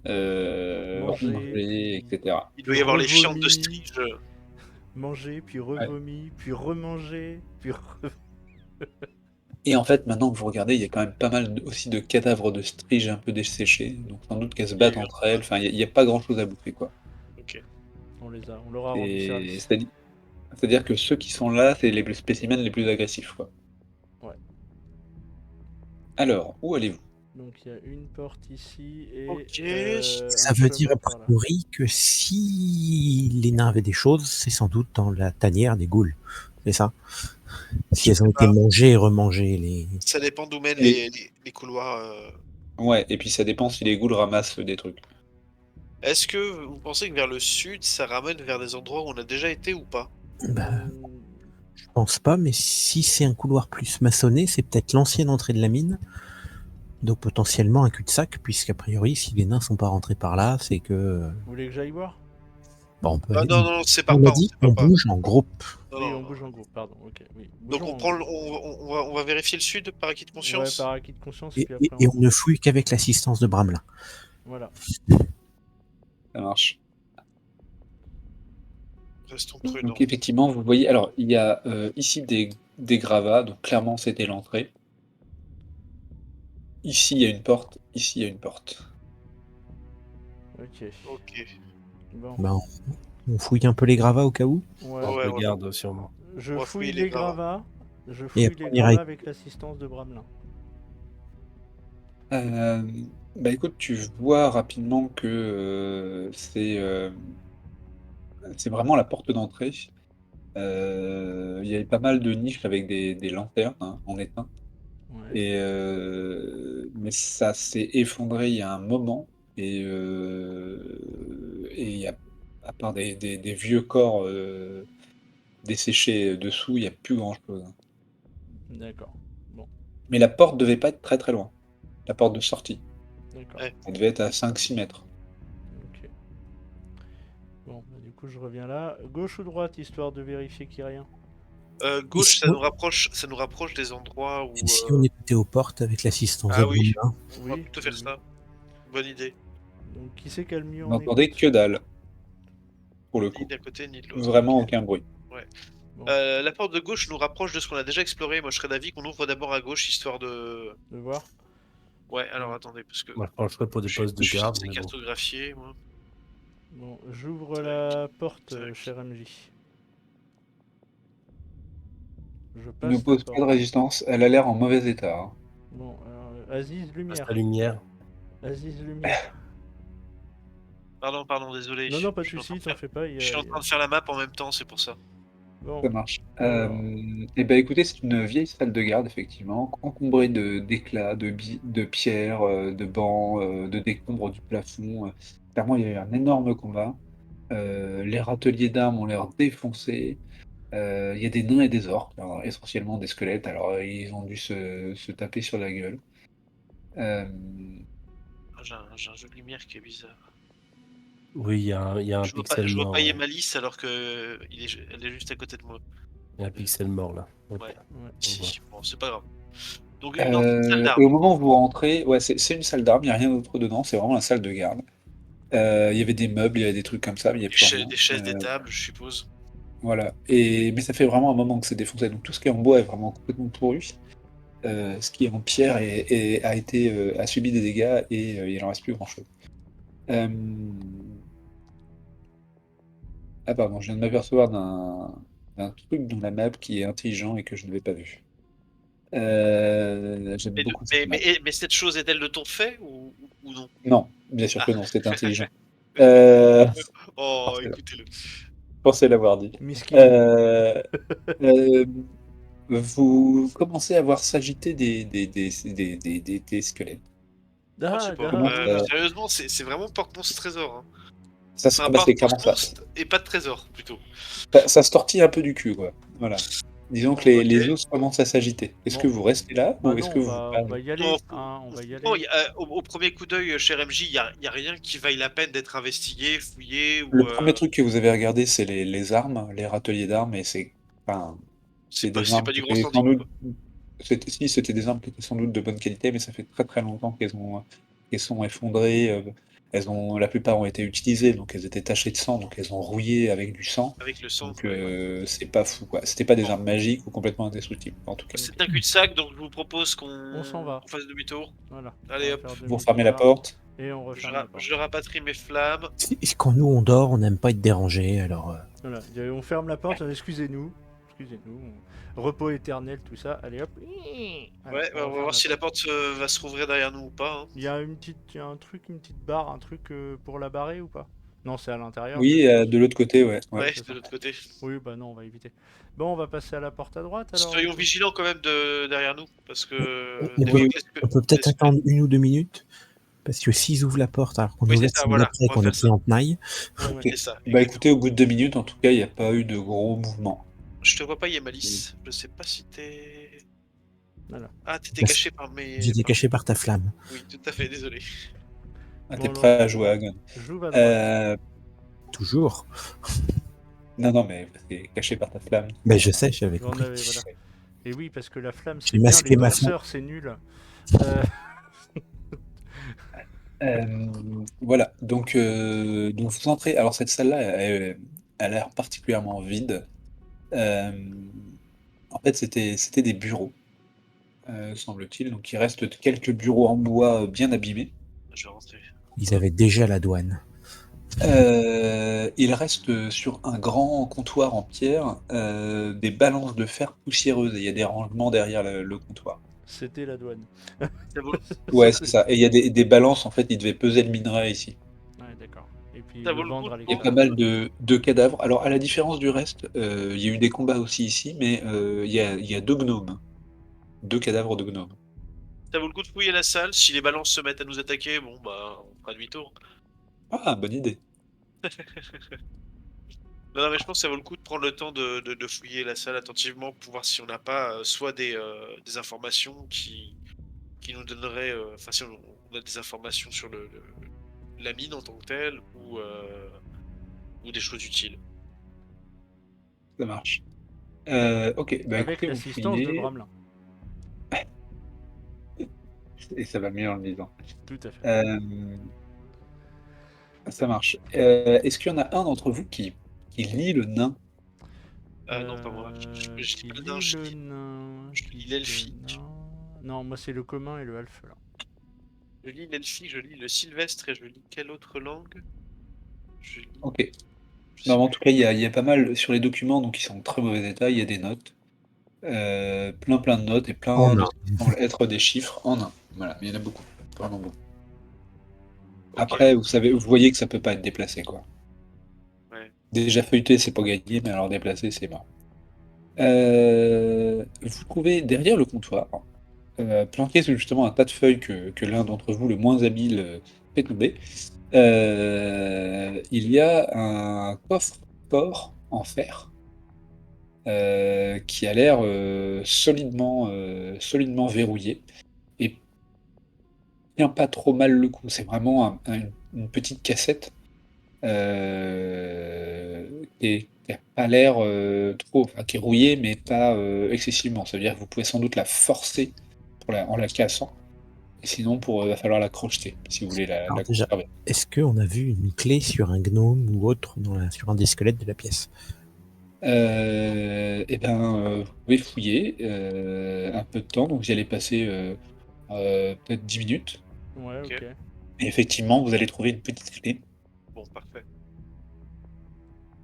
Manger, rongés, etc. Il doit y avoir les chiantes de revomi. striges. Manger, puis revomi, puis remanger, puis Et en fait, maintenant que vous regardez, il y a quand même pas mal aussi de cadavres de striges un peu desséchés, donc sans doute qu'elles se battent entre elles. Enfin, il y a pas grand-chose à bouffer, quoi. Ok. on leur a rendu Et service. c'est-à-dire que ceux qui sont là, c'est les spécimens les plus agressifs, quoi. Ouais. Alors, où allez-vous? Donc il y a une porte ici et. Ok. Ça un veut chemin dire, a par là. priori, que si les nains avaient des choses, c'est sans doute dans la tanière des ghouls. C'est ça? Si elles ont été mangées et remangées, les. Ça dépend d'où mènent Et- les couloirs. Ouais, et puis ça dépend si les ghouls ramassent des trucs. Est-ce que vous pensez que vers le sud, ça ramène vers des endroits où on a déjà été ou pas? Bah, je pense pas, mais si c'est un couloir plus maçonné, c'est peut-être l'ancienne entrée de la mine. Donc potentiellement un cul-de-sac, puisqu'a priori, si les nains sont pas rentrés par là, c'est que. Vous voulez que j'aille voir? Bon, on peut Ah aller. non, non, c'est pas On a dit, on bouge en groupe. Non, Oui, non, on non. bouge en groupe, pardon. Ok, oui. Donc Bougeons on en prend, groupe. on va vérifier le sud par acquis de Ouais, conscience. par acquis de conscience, Et, puis et- après et on ne fouille qu'avec l'assistance de Bramelin. Voilà. Ça marche. Restons prudents. Donc effectivement, vous voyez, alors il y a ici des gravats, donc clairement c'était l'entrée. Ici il y a une porte, ici il y a une porte. Ok. Ok. Bon. Ben, on fouille un peu les gravats au cas où. Ouais. Porte Ouais, de ouais. garde, sûrement. Je On va fouille fouiller les les gravats. gravats. Je Et fouille après, les on ira gravats avec l'assistance de Bramelin. Euh, Bah écoute, tu vois rapidement que c'est vraiment la porte d'entrée. Il y avait pas mal de niches avec des lanternes hein, en étain. Ouais. Mais ça s'est effondré il y a un moment. Et il y a, à part des vieux corps desséchés dessous, il n'y a plus grand-chose. D'accord. Bon, Mais la porte devait pas être très très loin. La porte de sortie. d'accord. Ouais. Elle devait être à 5-6 mètres. Ok. Bon, bah, du coup, je reviens là. Gauche ou droite, histoire de vérifier qu'il n'y a rien. Gauche, Ici, ça nous rapproche des endroits où. Si on écoutait aux portes avec l'assistance de Ah oui, Bramelin. on va plutôt faire oui. ça. Bonne idée. Donc, qui c'est qu'a le mieux Vous en n'entendez écoute que dalle, pour le Ni coup. d'un côté ni de l'autre. Vraiment Ok. aucun bruit. Bon, La porte de gauche nous rapproche de ce qu'on a déjà exploré. Moi, je serais d'avis qu'on ouvre d'abord à gauche, histoire de. de voir. Ouais, alors attendez, parce que Moi, je pencherais pour des postes de je suis garde, censé mais bon. cartographier, moi. Bon, j'ouvre Tac, la porte, tac. cher MJ. Je Il passe la n'oppose pas de porte. résistance, elle a l'air en mauvais état. Hein. Bon, alors, Aziz, Passe lumière. la lumière. Aziz, lumière. Pardon, désolé. Non, non, pas de Je suis en train soucis, de t'en faire- fais pas. Je suis en train de faire la map en même temps, c'est pour ça. Bon, Ça marche. alors, Et ben écoutez, c'est une vieille salle de garde, effectivement, encombrée d'éclats, de pierres, de bancs, de décombres du plafond. Clairement, il y a eu un énorme combat. Les râteliers d'armes ont l'air défoncés. Il y a des nains et des orques, alors, essentiellement des squelettes, alors ils ont dû se taper sur la gueule. Euh, Ah, j'ai un jeu de lumière qui est bizarre. Oui, il y a un Je vois pixel pas mort. Yemalis alors que elle est juste à côté de moi. Il y a un pixel mort là. Ok. Ouais. ouais. Si, bon, c'est pas grave. Donc une ancienne salle et d'armes. au moment où vous rentrez, ouais, c'est une salle d'armes, il n'y a rien d'autre dedans, c'est vraiment la salle de garde. Il y avait des meubles, il y avait des trucs comme ça, mais il n'y a plus rien. Des chaises, des tables, je suppose. Voilà. Mais ça fait vraiment un moment que c'est défoncé. Donc tout ce qui est en bois est vraiment complètement pourru. Ce qui est en pierre a subi des dégâts et il n'en reste plus grand-chose. Ah pardon, je viens de m'apercevoir d'un truc dans la map qui est intelligent et que je n'avais pas vu. J'aime beaucoup cette map. Mais cette chose est-elle de ton fait ou non? Non, bien sûr Ah. que non, c'est intelligent. Je Oh, pensais écoutez-le. pensais l'avoir dit. Miskin. Euh, euh, Vous commencez à voir s'agiter des squelettes. Oh, je sais Ah, pas. Comment ça, Sérieusement, c'est vraiment porte-monstre trésor. Hein. Enfin, c'est clairement ça. porte-monstre et pas de trésor, plutôt. Ça se tortille un peu du cul, quoi. Voilà. Disons que Ok. les os commencent à s'agiter. Est-ce Bon. que vous restez là Bah ou est-ce non, que vous on va y aller. Non, Hein, on va y franchement, aller. au premier coup d'œil, cher MJ, il y a rien qui vaille la peine d'être investigué, fouillé Le ou. premier truc que vous avez regardé, c'est les armes, les râteliers d'armes, et enfin, c'est des C'est armes pas qui du grand étaient sans standing, doute. quoi. C'était des armes qui étaient sans doute de bonne qualité, mais ça fait très très longtemps qu'elles sont effondrées. La plupart ont été utilisées, donc elles étaient tachées de sang, donc elles ont rouillé avec du sang. Avec le sang. Donc Ouais. c'est pas fou, quoi. C'était pas des Bon. armes magiques ou complètement indestructibles, en tout cas. C'est un cul-de-sac, donc je vous propose On s'en va. qu'on fasse demi-tour. Voilà. Allez, On va hop. faire Vous refermez la demi-tour là, porte. et on referme la porte. Je rapatrie mes flammes. Quand nous on dort, on n'aime pas être dérangé, alors. Voilà. On ferme la porte. Excusez-nous. Excusez-nous. Repos éternel, tout ça. Allez hop. Allez, Ouais, on va referme voir si la porte. porte va se rouvrir derrière nous ou pas. Hein. Il y a une petite barre, un truc pour la barrer ou pas? Non, c'est à l'intérieur. Oui, je suppose. de l'autre côté, ouais. Ouais, c'est de ça. l'autre côté. Oui, bah non, on va éviter. Bon, on va passer à la porte à droite alors. Soyons vigilants quand même derrière nous, parce que On des peut, fois oui, que on peut peut-être attendre 1 ou 2 minutes, parce que s'ils ouvrent la porte alors qu'on Oui, nous c'est laisse ça, une voilà, après on va qu'on est faire pris ça. en tenaille. Ouais. C'est ça. bah exactement. écoutez, au bout de 2 minutes, en tout cas, il n'y a pas eu de gros mouvements. Je te vois pas, Yemalis. Je sais pas si t'es. Voilà. Ah, t'étais Parce- caché par mes. J'étais caché par ta flamme. Oui, tout à fait, désolé. Ah, Bon, t'es alors, prêt à jouer à Gun. J'ouvre à droite. toujours. Non, mais c'est caché par ta flamme. Mais je sais, j'avais On compris. avait, voilà. Et oui, parce que la flamme, J'ai c'est bien, masqué les ma danseurs, c'est nul. Voilà, donc vous entrez. Alors cette salle-là, elle a l'air particulièrement vide. Euh, En fait, c'était des bureaux, semble-t-il. Donc il reste quelques bureaux en bois bien abîmés. Je vais rentrer. Ils avaient déjà la douane. Il reste sur un grand comptoir en pierre des balances de fer poussiéreuses. Et il y a des rangements derrière le comptoir. C'était la douane. Ça vaut, Ouais, c'est ça. Et il y a des balances, en fait, ils devaient peser le minerai ici. Ouais, d'accord. Et puis Ça le vaut le vendre coup à de Il y a l'extérieur. pas mal de cadavres. Alors, à la différence du reste, il y a eu des combats aussi ici, mais il y a deux gnomes. Deux cadavres de gnomes. ça vaut le coup de fouiller la salle. Si les balances se mettent à nous attaquer, bon bah on fera demi-tour. Ah, bonne idée. Non, mais je pense que ça vaut le coup de prendre le temps de fouiller la salle attentivement pour voir si on n'a pas soit des informations qui nous donneraient. Enfin, si on a des informations sur la mine en tant que telle ou des choses utiles. Ça marche. Ok, bah Avec écoutez, vous l'assistance de fouillez, Bramelin. et ça va mieux en le disant. Tout à fait. Ça marche. Est-ce qu'il y en a un d'entre vous qui lit le nain? Non, pas moi. Je dis Qui pas le lit nain, le nain. je Qui lis lit l'elfique. le nain. Non, moi c'est le commun et le elfe là. Je lis l'elfique, je lis le sylvestre et je lis quelle autre langue? Je lis. Ok. Je sais Non, en plus. tout cas, il y a pas mal sur les documents, donc ils sont en très mauvais état. Il y a des notes. Plein de notes et Oh plein de non. ce qui semble être des chiffres en un. Voilà, mais il y en a beaucoup. Vraiment beaucoup. Ok, Après, vous voyez que ça peut pas être déplacé, quoi. ouais. Déjà feuilleté, c'est pas gagné, mais alors déplacé, c'est mort. Vous trouvez derrière le comptoir, planqué sous justement un tas de feuilles que l'un d'entre vous, le moins habile, fait tomber, il y a un coffre-fort en fer qui a l'air solidement verrouillé et tient pas trop mal le coup. C'est vraiment une petite cassette qui a pas l'air trop, enfin, qui est rouillée, mais pas excessivement. Ça veut dire que vous pouvez sans doute la forcer en la cassant. Et sinon, va falloir la crocheter si vous voulez Alors la déjà, conserver. est-ce qu'on a vu une clé sur un gnome ou autre sur un des squelettes de la pièce? Eh ben, vous pouvez fouiller un peu de temps, donc vous y allez passer peut-être 10 minutes. Ouais, Ok. ok. Et effectivement, vous allez trouver une petite clé. Bon, parfait.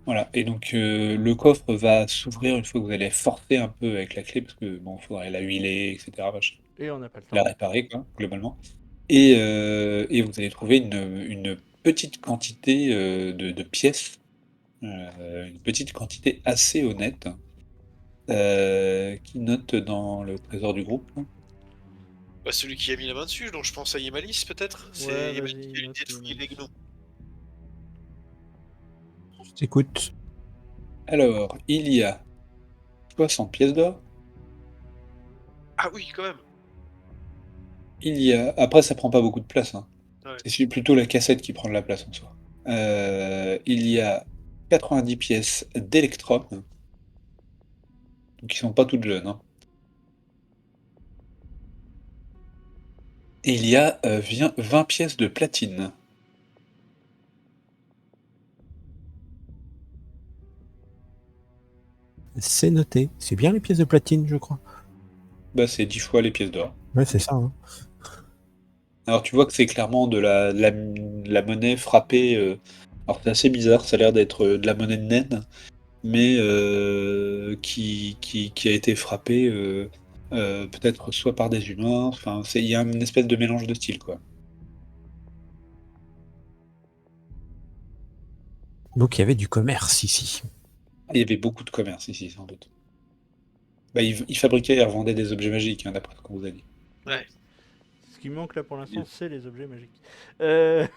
Voilà. Et donc, le coffre va s'ouvrir une fois que vous allez forcer un peu avec la clé, parce que bon, il faudrait la huiler, etc. machin. Et on n'a pas le La temps. réparer, quoi, globalement. Et vous allez trouver une petite quantité de pièces, une petite quantité assez honnête, qui note dans le trésor du groupe. Bah, celui qui a mis la main dessus, donc je pense à Yemalis peut-être. C'est Yemalis vas-y, qui a eu note l'idée de fouiller les Yemalis. gnomes. Je t'écoute. Alors, il y a 60 pièces d'or. Ah oui, quand même. Il y a... Après, ça prend pas beaucoup de place, hein. Ouais. C'est plutôt la cassette qui prend de la place en soi. Il y a 90 pièces d'électrum. Donc, ils sont pas toutes jeunes, hein. Et il y a 20 pièces de platine. C'est noté. C'est bien les pièces de platine, je crois. Bah, c'est 10 fois les pièces d'or. Ouais, c'est ça. Hein. Alors, tu vois que c'est clairement de la monnaie frappée. Alors, c'est assez bizarre, ça a l'air d'être de la monnaie de naine, mais qui a été frappée peut-être soit par des humains. Enfin, il y a une espèce de mélange de styles, quoi. Donc il y avait du commerce ici. Il y avait beaucoup de commerce ici, sans doute. Bah, ils fabriquaient et revendaient des objets magiques, hein, d'après ce qu'on vous a dit. Ouais. Ce qui manque là pour l'instant, Yes. c'est les objets magiques. Ce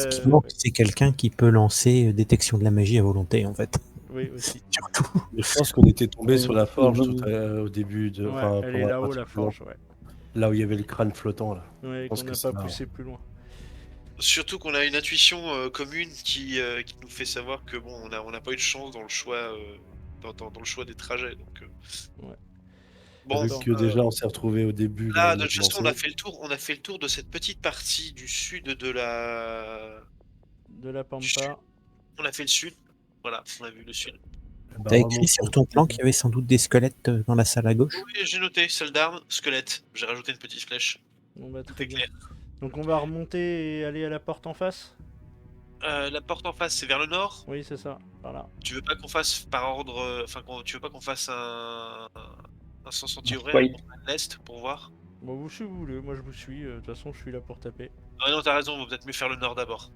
qui manque, c'est quelqu'un qui peut lancer détection de la magie à volonté, en fait. Oui, aussi. Surtout. Je pense qu'on était tombé sur la forge au début de. Ouais, elle est là-haut, la pratiquement, forge, ouais. Là où il y avait le crâne flottant, là. Ouais, pense qu'on que n'a c'est pas là. poussé plus loin. Surtout qu'on a une intuition commune qui nous fait savoir que bon, on n'a pas eu de chance dans le choix, dans le choix des trajets. Donc, Ouais. bon, Vu que déjà on s'est retrouvés au début, là là, où on de a toute façon, on a commencé. fait le tour. On a fait le tour de cette petite partie du sud de la. De la Du sud. Pampa. On a fait le sud. Voilà, on a vu le sud. Bah, T'as écrit remonte sur au ton plan début. qu'il y avait sans doute des squelettes dans la salle à gauche. Oui, j'ai noté salle d'armes, squelette. J'ai rajouté une petite flèche. Bon, bah, Tout très est bien. clair. Donc on va remonter et aller à la porte en face. La porte en face, c'est vers le nord. Oui, c'est ça. Par là. Tu veux pas qu'on fasse par ordre, enfin, tu veux pas qu'on fasse un sens anti-horaire Oui. et qu'on fasse l'est pour voir? Bon, vous, si vous voulez, moi je vous suis. De toute façon, je suis là pour taper. Ah non, t'as raison, on va peut-être mieux faire le nord d'abord.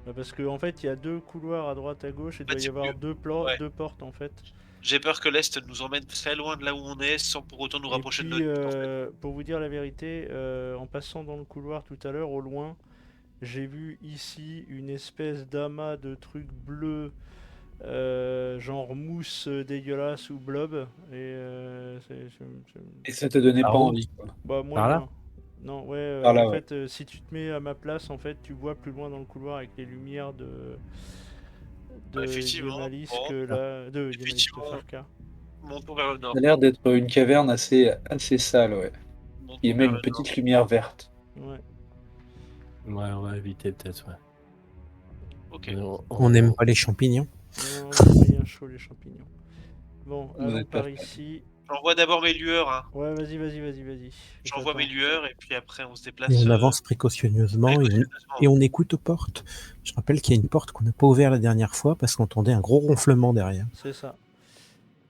Bah, parce qu'en fait, il y a 2 couloirs à droite, à gauche. Il En fait, doit y c'est avoir mieux. 2 Ouais. portes en fait. J'ai peur que l'est nous emmène très loin de là où on est sans pour autant nous Et rapprocher de puis, notre but, en fait. pour vous dire la vérité, en passant dans le couloir tout à l'heure, au loin, j'ai vu ici une espèce d'amas de trucs bleus, genre mousse dégueulasse ou blob. Et Et ça te donnait Par pas où? envie, quoi. bah, Par là? moyen. Non, ouais, Par là, en ouais. fait, si tu te mets à ma place, en fait, tu vois plus loin dans le couloir avec les lumières de Effectivement, Ionalis bon, que là, de Ionalis de effectivement, Farka. montons vers le nord. Ça a l'air d'être une caverne assez sale, ouais. Il Montons émet vers une le nord. petite lumière verte. Ouais. Ouais, on va éviter peut-être, ouais. Ok. On n'aime pas les champignons. Non, c'est moyen chaud les champignons. Bon, Vous allons êtes pas par fan. ici. J'envoie d'abord mes lueurs, hein. Ouais, vas-y. J'envoie mes J'attends. lueurs et puis après on se Et déplace. on avance précautionneusement et précautionneusement. on écoute aux portes. Je rappelle qu'il y a une porte qu'on n'a pas ouverte la dernière fois parce qu'on entendait un gros ronflement derrière. C'est ça.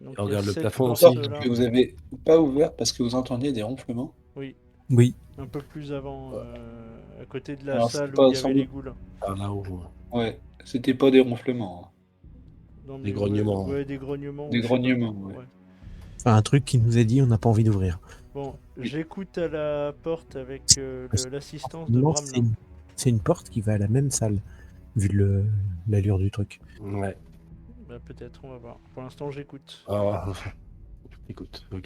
Donc Et il y a regarde le cette plafond porte aussi. là. Que vous avez pas ouvert parce que vous entendiez des ronflements. Oui, Oui, un peu plus avant, à côté de la Alors, salle c'est où il pas y sans avait les doute. ghouls. Par là où. Ouais, c'était pas des ronflements, hein. Non, Des mais grognements. ouais, des grognements. Des ou je sais pas grognements, quoi. ouais. Ouais. enfin un truc qui nous a dit on n'a pas envie d'ouvrir. Bon, j'écoute à la porte avec l'assistance de Non, Bramelin. c'est une porte qui va à la même salle, vu l'allure du truc. Ouais. Bah, peut-être, on va voir. Pour l'instant, j'écoute. Alors, écoute, ok.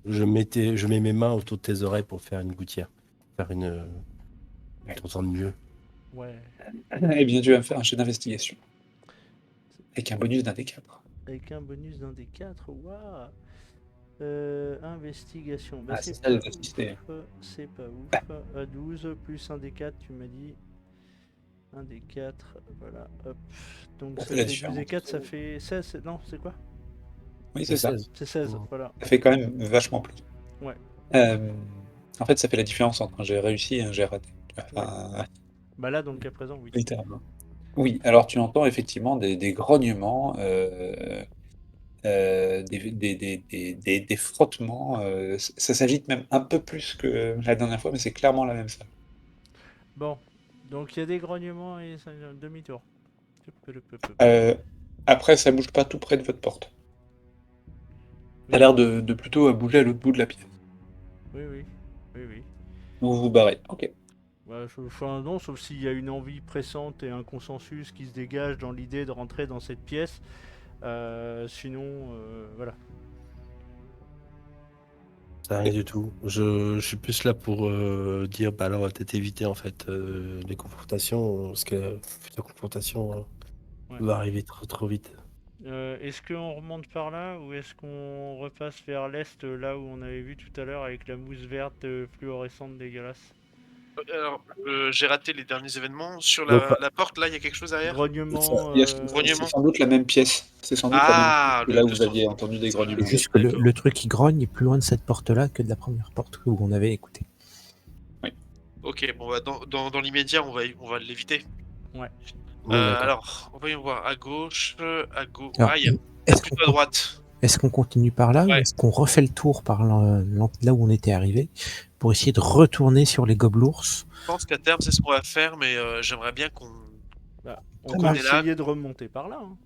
Je mets mes mains autour de tes oreilles pour faire une gouttière. Faire une. T'entendre mieux. Ouais. Eh bien, tu vas me faire un jet d'investigation. Avec un bonus d'un des 4. Avec un bonus d'un des 4, waouh. Investigation. Bah, Ah, c'est c'est ça, pas les assister. ouf. C'est pas ouf. À 12 plus un des 4, tu m'as dit. Un des 4, voilà. Hop. Donc Ça ça fait la fait 12 différence. et 4, ça fait 16. Non, c'est quoi? Oui, c'est ça. 16. C'est 16, Ouais. voilà. Ça fait quand même vachement plus. Ouais. En fait, ça fait la différence entre un j'ai réussi et un j'ai raté. Enfin, Bah là, dans le cas présent, oui. littéralement. Oui, alors tu entends effectivement des grognements, des frottements. Ça s'agite même un peu plus que la dernière fois, mais c'est clairement la même salle. Bon. Donc il y a des grognements et ça demi-tour. Après, ça bouge pas tout près de votre porte. Ça a l'air de plutôt bouger à l'autre bout de la pièce. Oui. Vous vous barrez. Ok. Bah, enfin, non, sauf s'il y a une envie pressante et un consensus qui se dégage dans l'idée de rentrer dans cette pièce. Sinon, voilà. Ça rien du tout. Je suis plus là pour dire, bah alors on va peut-être éviter en fait les confrontations, parce que la future confrontation Ouais. va arriver trop vite. Est-ce qu'on remonte par là ou est-ce qu'on repasse vers l'est, là où on avait vu tout à l'heure avec la mousse verte fluorescente dégueulasse? Alors, j'ai raté les derniers événements. Sur Donc, la porte, là, il y a quelque chose derrière? Grognement. Grognement. C'est sans doute la même pièce. C'est sans doute la même Ah, pièce que là où le vous aviez sens. entendu des C'est grognements. juste que D'accord. le truc qui grogne est plus loin de cette porte-là que de la première porte où on avait écouté. Ok, bon, bah, dans l'immédiat, on va l'éviter. Ouais. oui, d'accord. Alors, on va y voir à gauche, Alors, Ah, il y a est-ce plutôt à droite. qu'on continue par là ou Ouais. est-ce qu'on refait le tour par là où on était arrivé pour essayer de retourner sur les gobelours? Je pense qu'à terme, c'est ce qu'on va faire, mais j'aimerais bien qu'on. Bah, on Ça peut marche. essayer de remonter par là. Hein.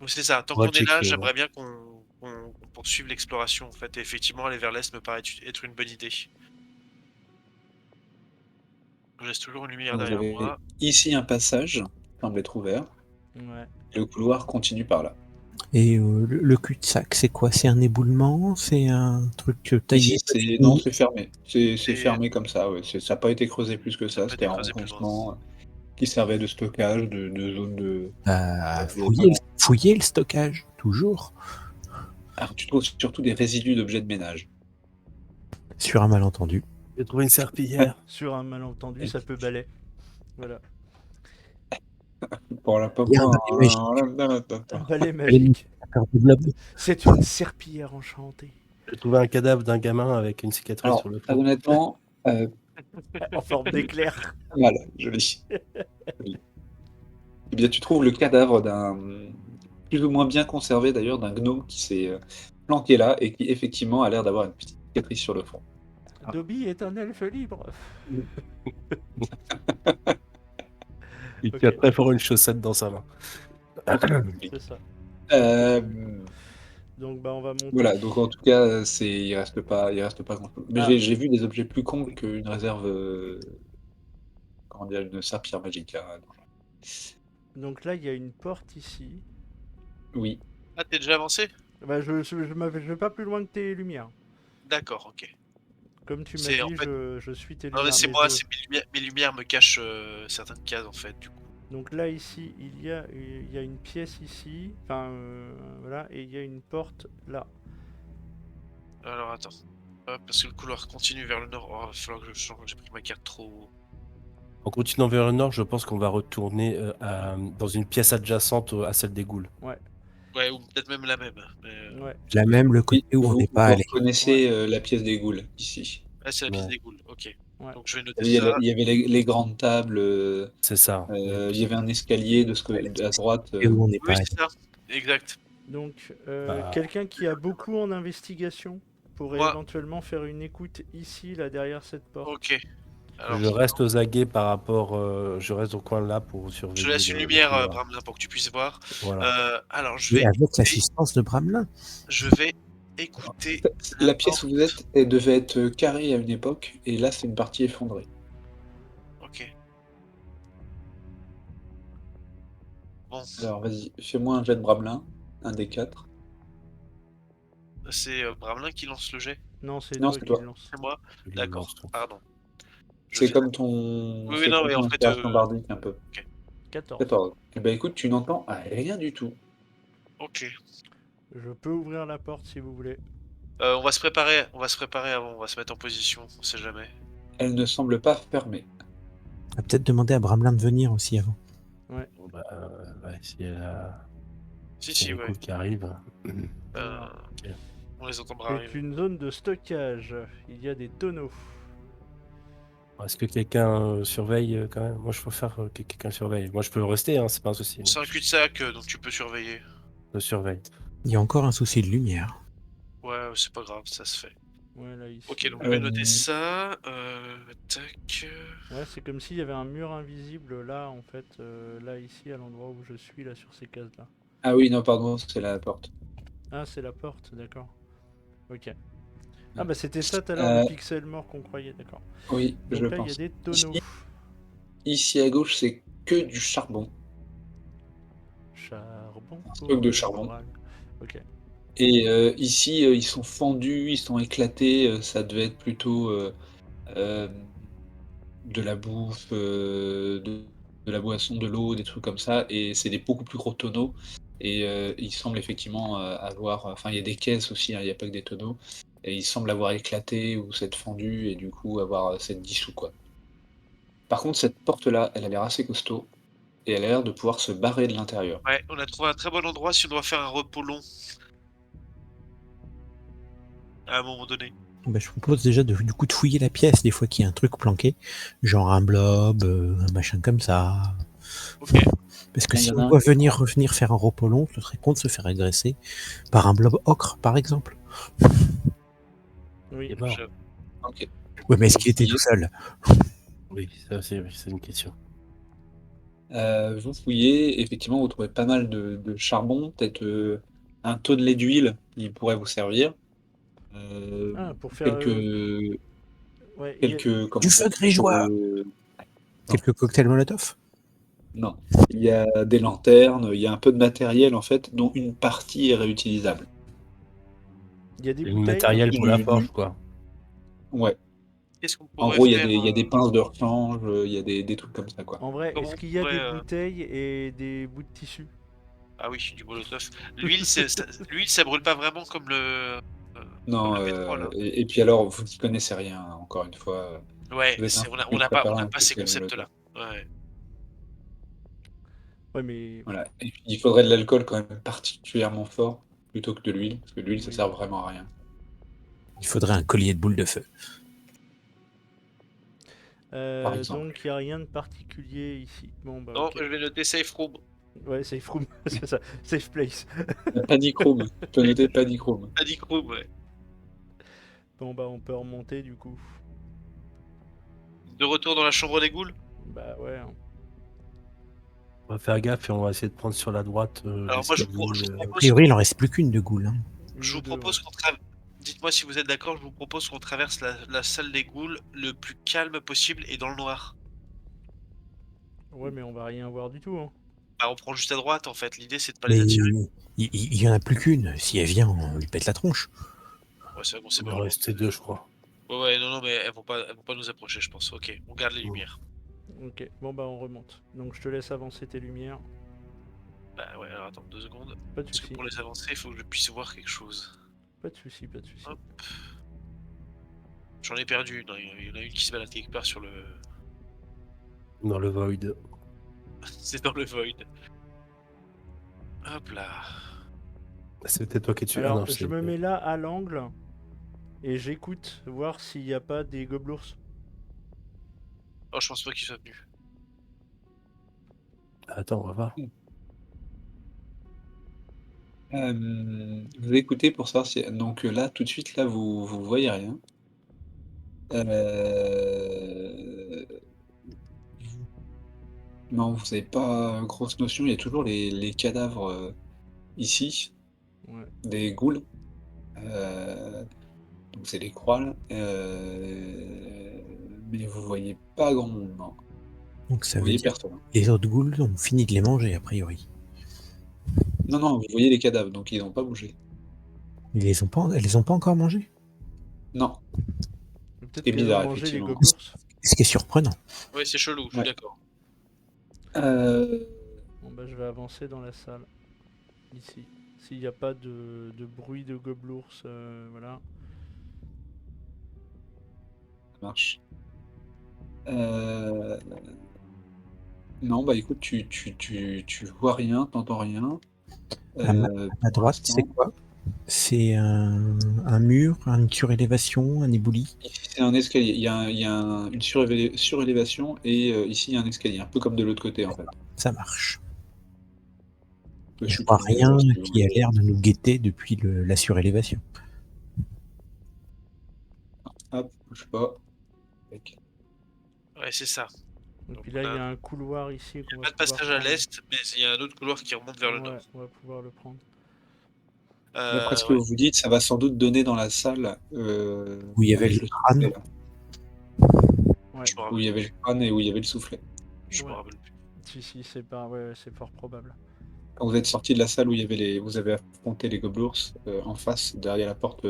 C'est ça, tant On va qu'on est là, checker, j'aimerais bien qu'on poursuive l'exploration, en fait. Et effectivement, aller vers l'est me paraît être une bonne idée. Je laisse toujours une lumière Vous derrière avez moi. ici un passage qui semble être ouvert. Ouais. Et le couloir continue par là. Et le cul-de-sac, c'est quoi? C'est un éboulement? C'est un truc taillé? Ici, non, c'est fermé. C'est fermé comme ça, ouais. Ça n'a pas été creusé plus que ça. Pas C'était un décreuser plus loin. enfoncement qui servait de stockage, de zone de. Fouiller le stockage, toujours. Alors, tu trouves surtout des résidus d'objets de ménage. Sur un malentendu. J'ai trouvé une serpillière. Sur un malentendu, ça peut balayer. Voilà. Pour la pop. Il y a un balai Un balai magique. magique. C'est une serpillière enchantée. J'ai trouvé un cadavre d'un gamin avec une cicatrice Alors, sur le très front. honnêtement, En forme d'éclair. pas mal, joli. Joli. Eh bien, tu trouves le cadavre d'un plus ou moins bien conservé d'ailleurs d'un gnome qui s'est planqué là et qui effectivement a l'air d'avoir une petite cicatrice sur le front. Dobby est un elfe libre. Il Ok. tient très fort une chaussette dans sa main. C'est ça. Euh, Donc on va monter. Voilà, donc en tout cas, il reste pas grand-chose. Mais Ah. j'ai vu des objets plus cons qu'une réserve, comment dire, une serpillière magique là. Donc là, il y a une porte ici. Oui. Ah, t'es déjà avancé? Bah, je vais pas plus loin que tes lumières. D'accord, ok. Comme tu m'as C'est, dit, en fait- je suis tes Non, lumières. mais c'est mais moi, je- mes lumières me cachent certaines cases en fait, du coup. Donc là, ici, il y a une pièce ici. Enfin, voilà. Et il y a une porte là. Alors attends. Hop, parce que le couloir continue vers le nord. Oh, il va falloir que je change, j'ai pris ma carte trop. En continuant vers le nord, je pense qu'on va retourner dans une pièce adjacente à celle des ghouls. Ouais, ou peut-être même la même. Mais, Ouais. La même, le côté où on n'est pas allé. Vous connaissez la pièce des ghouls ici. Ah, c'est la pièce Ouais. des ghouls, ok. Ouais. Donc je vais Il noter y ça. avait les grandes tables, C'est ça. il y avait un escalier à droite. Et où on n'est Oui, pas allé. c'est ça. Exact. Donc, Bah. quelqu'un qui a beaucoup en investigation pourrait Moi. éventuellement faire une écoute ici, là, derrière cette porte. Ok. Alors, Je reste aux aguets par rapport. Je reste au coin là pour surveiller. je laisse une le lumière, couloir. Bramelin, pour que tu puisses voir. Voilà. Alors, je Et vais, avec l'assistance de Bramelin. je vais écouter. La pièce où vous êtes, elle devait être carrée à une époque, et là c'est une partie effondrée. Ok. Bon, Alors vas-y, fais-moi un jet de Bramelin, un des 4. c'est Bramelin qui lance le jet. Non, c'est Non, toi c'est qui toi. le lance. C'est moi. Je D'accord. lance tout. Pardon. Je C'est viens- comme ton. Oui, c'est non, comme mais ton en fait, inspiration bardique un peu. 14. 14. Eh ben écoute, tu n'entends rien du tout. Ok. Je peux ouvrir la porte si vous voulez. On va se préparer. On va se préparer avant. On va se mettre en position. On sait jamais. Elle ne semble pas fermée. On va peut-être demander à Bramelin de venir aussi avant. Bon, bah, ouais, si elle a. Si, les ouais. ghouls qui arrivent. Ok. On les entendra C'est arriver. une zone de stockage. Il y a des tonneaux. Est-ce que quelqu'un surveille quand même? Moi, je préfère que quelqu'un surveille. Moi, je peux rester, hein, c'est pas un souci. C'est un cul-de-sac, donc tu peux surveiller. Je surveille. Il y a encore un souci de lumière. Ouais, c'est pas grave, ça se fait. Ouais, là, ici. Ok, donc je vais noter ça. Tac. Ouais, c'est comme s'il y avait un mur invisible là, en fait. Là, ici, à l'endroit où je suis, là, sur ces cases-là. Ah oui, non, pardon, c'est la porte. Ah, c'est la porte, d'accord. Ok. Ah, bah c'était ça tout à l'heure, le pixel mort qu'on croyait, d'accord. Oui, Donc je là, il y a pense. des tonneaux. Ici à gauche, c'est que du charbon. Charbon. Un stock pour de le charbon. moral. Ok. Et ici, ils sont fendus, ils sont éclatés. Ça devait être plutôt de la bouffe, de la boisson, de l'eau, des trucs comme ça. Et c'est des beaucoup plus gros tonneaux. Et il semble effectivement avoir. Enfin, il y a des caisses aussi, hein, il n'y a pas que des tonneaux. Et il semble avoir éclaté ou s'être fendu et du coup avoir s'être dissous, quoi. Par contre, cette porte-là, elle a l'air assez costaud. Et elle a l'air de pouvoir se barrer de l'intérieur. Ouais, on a trouvé un très bon endroit si on doit faire un repos long. À un moment donné. Bah, je propose déjà du coup de fouiller la pièce des fois qu'il y a un truc planqué, genre un blob, un machin comme ça. Ok. Parce que Il y si en a on un. doit revenir faire un repos long, ce serait con de se faire agresser par un blob ocre, par exemple. Oui. Il est mort. Ok. Ouais, mais est-ce qu'il était tout seul? Oui, ça, c'est une question. Vous fouillez, effectivement, vous trouvez pas mal de charbon, peut-être un tonnelet d'huile qui pourrait vous servir. Ah, pour faire. Ouais, Quelques comment Du dire, feu grégeois. Quelques cocktails Molotov? Non. Il y a des lanternes, il y a un peu de matériel en fait, dont une partie est réutilisable. Il y a des Du bouteilles. matériel pour la Du- forge, quoi. Ouais. Qu'est-ce qu'on En pourrait gros, faire il y a des pinces de rechange, il y a des trucs comme ça, quoi. En vrai, Comment est-ce on qu'il y a des pourrait, bouteilles et des bouts de tissu? Ah oui, du molotov. L'huile, l'huile, ça brûle pas vraiment comme comme Non, le pétrole, hein. et puis alors, vous n'y connaissez rien, hein, encore une fois. Ouais, Vous êtes un peu on plus on préparé n'a hein, pas que ce ces qu'est le molotov. concepts-là. Ouais. Ouais, mais Voilà. Et puis, il faudrait de l'alcool quand même particulièrement fort, plutôt que de l'huile, parce que l'huile, ça Oui. sert vraiment à rien. Il faudrait un collier de boules de feu. Par exemple. donc il n'y a rien de particulier ici. Bon, bah Non, ok. je vais noter safe room. Ouais, safe room, c'est ça. Safe place. Panic room. Tu peux noter panic room. Panic room, ouais. Bon, bah on peut remonter du coup. De retour dans la chambre des ghouls. Bah ouais. Hein. On va faire gaffe et on va essayer de prendre sur la droite Alors moi, je l'escalier. vous A propose priori, il en reste plus qu'une de goule. Hein. Une Je ou vous deux, propose ouais. qu'on traverse. Dites-moi si vous êtes d'accord, je vous propose qu'on traverse la salle des ghouls le plus calme possible et dans le noir. Ouais, mais on va rien voir du tout. Hein. Bah, on prend juste à droite en fait, l'idée c'est de pas Mais les attirer. il y en a plus qu'une. Si elle vient, on lui pète la tronche. Ouais, c'est bon, c'est Il pas en vraiment. restait 2, je crois. Ouais, non, mais elles vont pas nous approcher, je pense. Ok, on garde les Mm. lumières. Ok, bon bah on remonte. Donc je te laisse avancer tes lumières. Bah ouais, alors attends 2 secondes. Pas de Parce que soucis. pour les avancer, il faut que je puisse voir quelque chose. Pas de soucis, pas de soucis. Hop. J'en ai perdu une, hein. Il y en a une qui se balade quelque part sur le. Dans le void. C'est dans le void. Hop là. C'était toi qui es dessus. Ah Alors non, je c'est- me mets là à l'angle et j'écoute voir s'il n'y a pas des gobelours. Oh, je pense pas qu'il soit venu. Attends, on va voir. Vous écoutez pour savoir si... Donc là, tout de suite, là, vous voyez rien. Non, vous n'avez pas grosse notion. Il y a toujours les cadavres ici, Ouais. des ghouls. Donc c'est les croix là. Mais vous voyez pas grand monde, non. Donc ça Vous veut voyez dire personne. que les autres ghouls ont fini de les manger, a priori. Non, non, vous voyez les cadavres, donc ils n'ont pas bougé. Elles les ont pas encore mangés. Non. Peut-être C'est qu'elles ont bizarre, mangé les effectivement. gobelours. Ce qui est surprenant. Ouais, c'est chelou, je suis Ouais. d'accord. Bon bah je vais avancer dans la salle. Ici. S'il n'y a pas de bruit de gobelours, voilà. Ça marche. Non, bah écoute, tu vois rien, t'entends rien. À droite, c'est quoi? C'est un mur, une surélévation, un éboulis. Ici, c'est un escalier. Il y a une surélévation et ici, il y a un escalier, un peu comme de l'autre côté en fait. Ça marche. Je Je suis vois supprimer, rien si vous qui a voulez. l'air de nous guetter depuis la surélévation. Hop, bouge pas. Tac. Ouais, c'est ça. Et Donc puis là il y là, a un couloir ici qu'on va pas de pouvoir passage à prendre. l'est, mais il y a un autre couloir qui remonte vers le Ouais, nord. on va pouvoir le prendre. D'après ce que Ouais. vous dites, ça va sans doute donner dans la salle Où il y avait avec le le crâne. soufflet, là. Ouais, Je me Où rappelle il y avait le plus. crâne et où il y avait le soufflet. Je me Ouais. rappelle plus. Si, c'est pas. Ouais, c'est fort probable. Quand vous êtes sorti de la salle où il y avait vous avez affronté les gobelours, en face, derrière la porte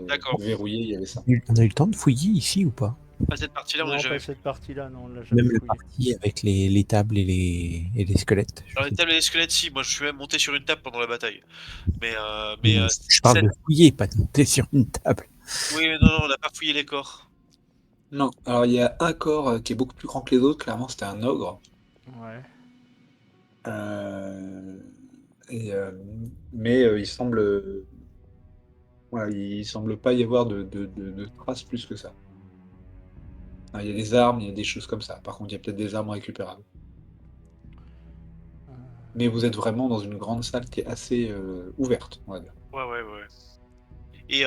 D'accord. verrouillée, il y avait ça. On a eu le temps de fouiller ici ou pas? Pas cette partie-là, on Non, n'a pas jamais fait. cette partie-là, non, on l'a jamais Même la fouillé. partie avec les tables et les squelettes. Alors les tables et les squelettes, si, moi je suis même monté sur une table pendant la bataille. Mais Je parle de fouiller, pas de monter sur une table. oui, mais non, on n'a pas fouillé les corps. Non, alors il y a un corps qui est beaucoup plus grand que les autres, clairement c'était un ogre. Ouais. Mais il semble. Voilà, il semble pas y avoir de traces plus que ça. Il y a des armes, il y a des choses comme ça. Par contre, il y a peut-être des armes récupérables. Euh, Mais vous êtes vraiment dans une grande salle qui est assez ouverte, on va dire. Ouais. Et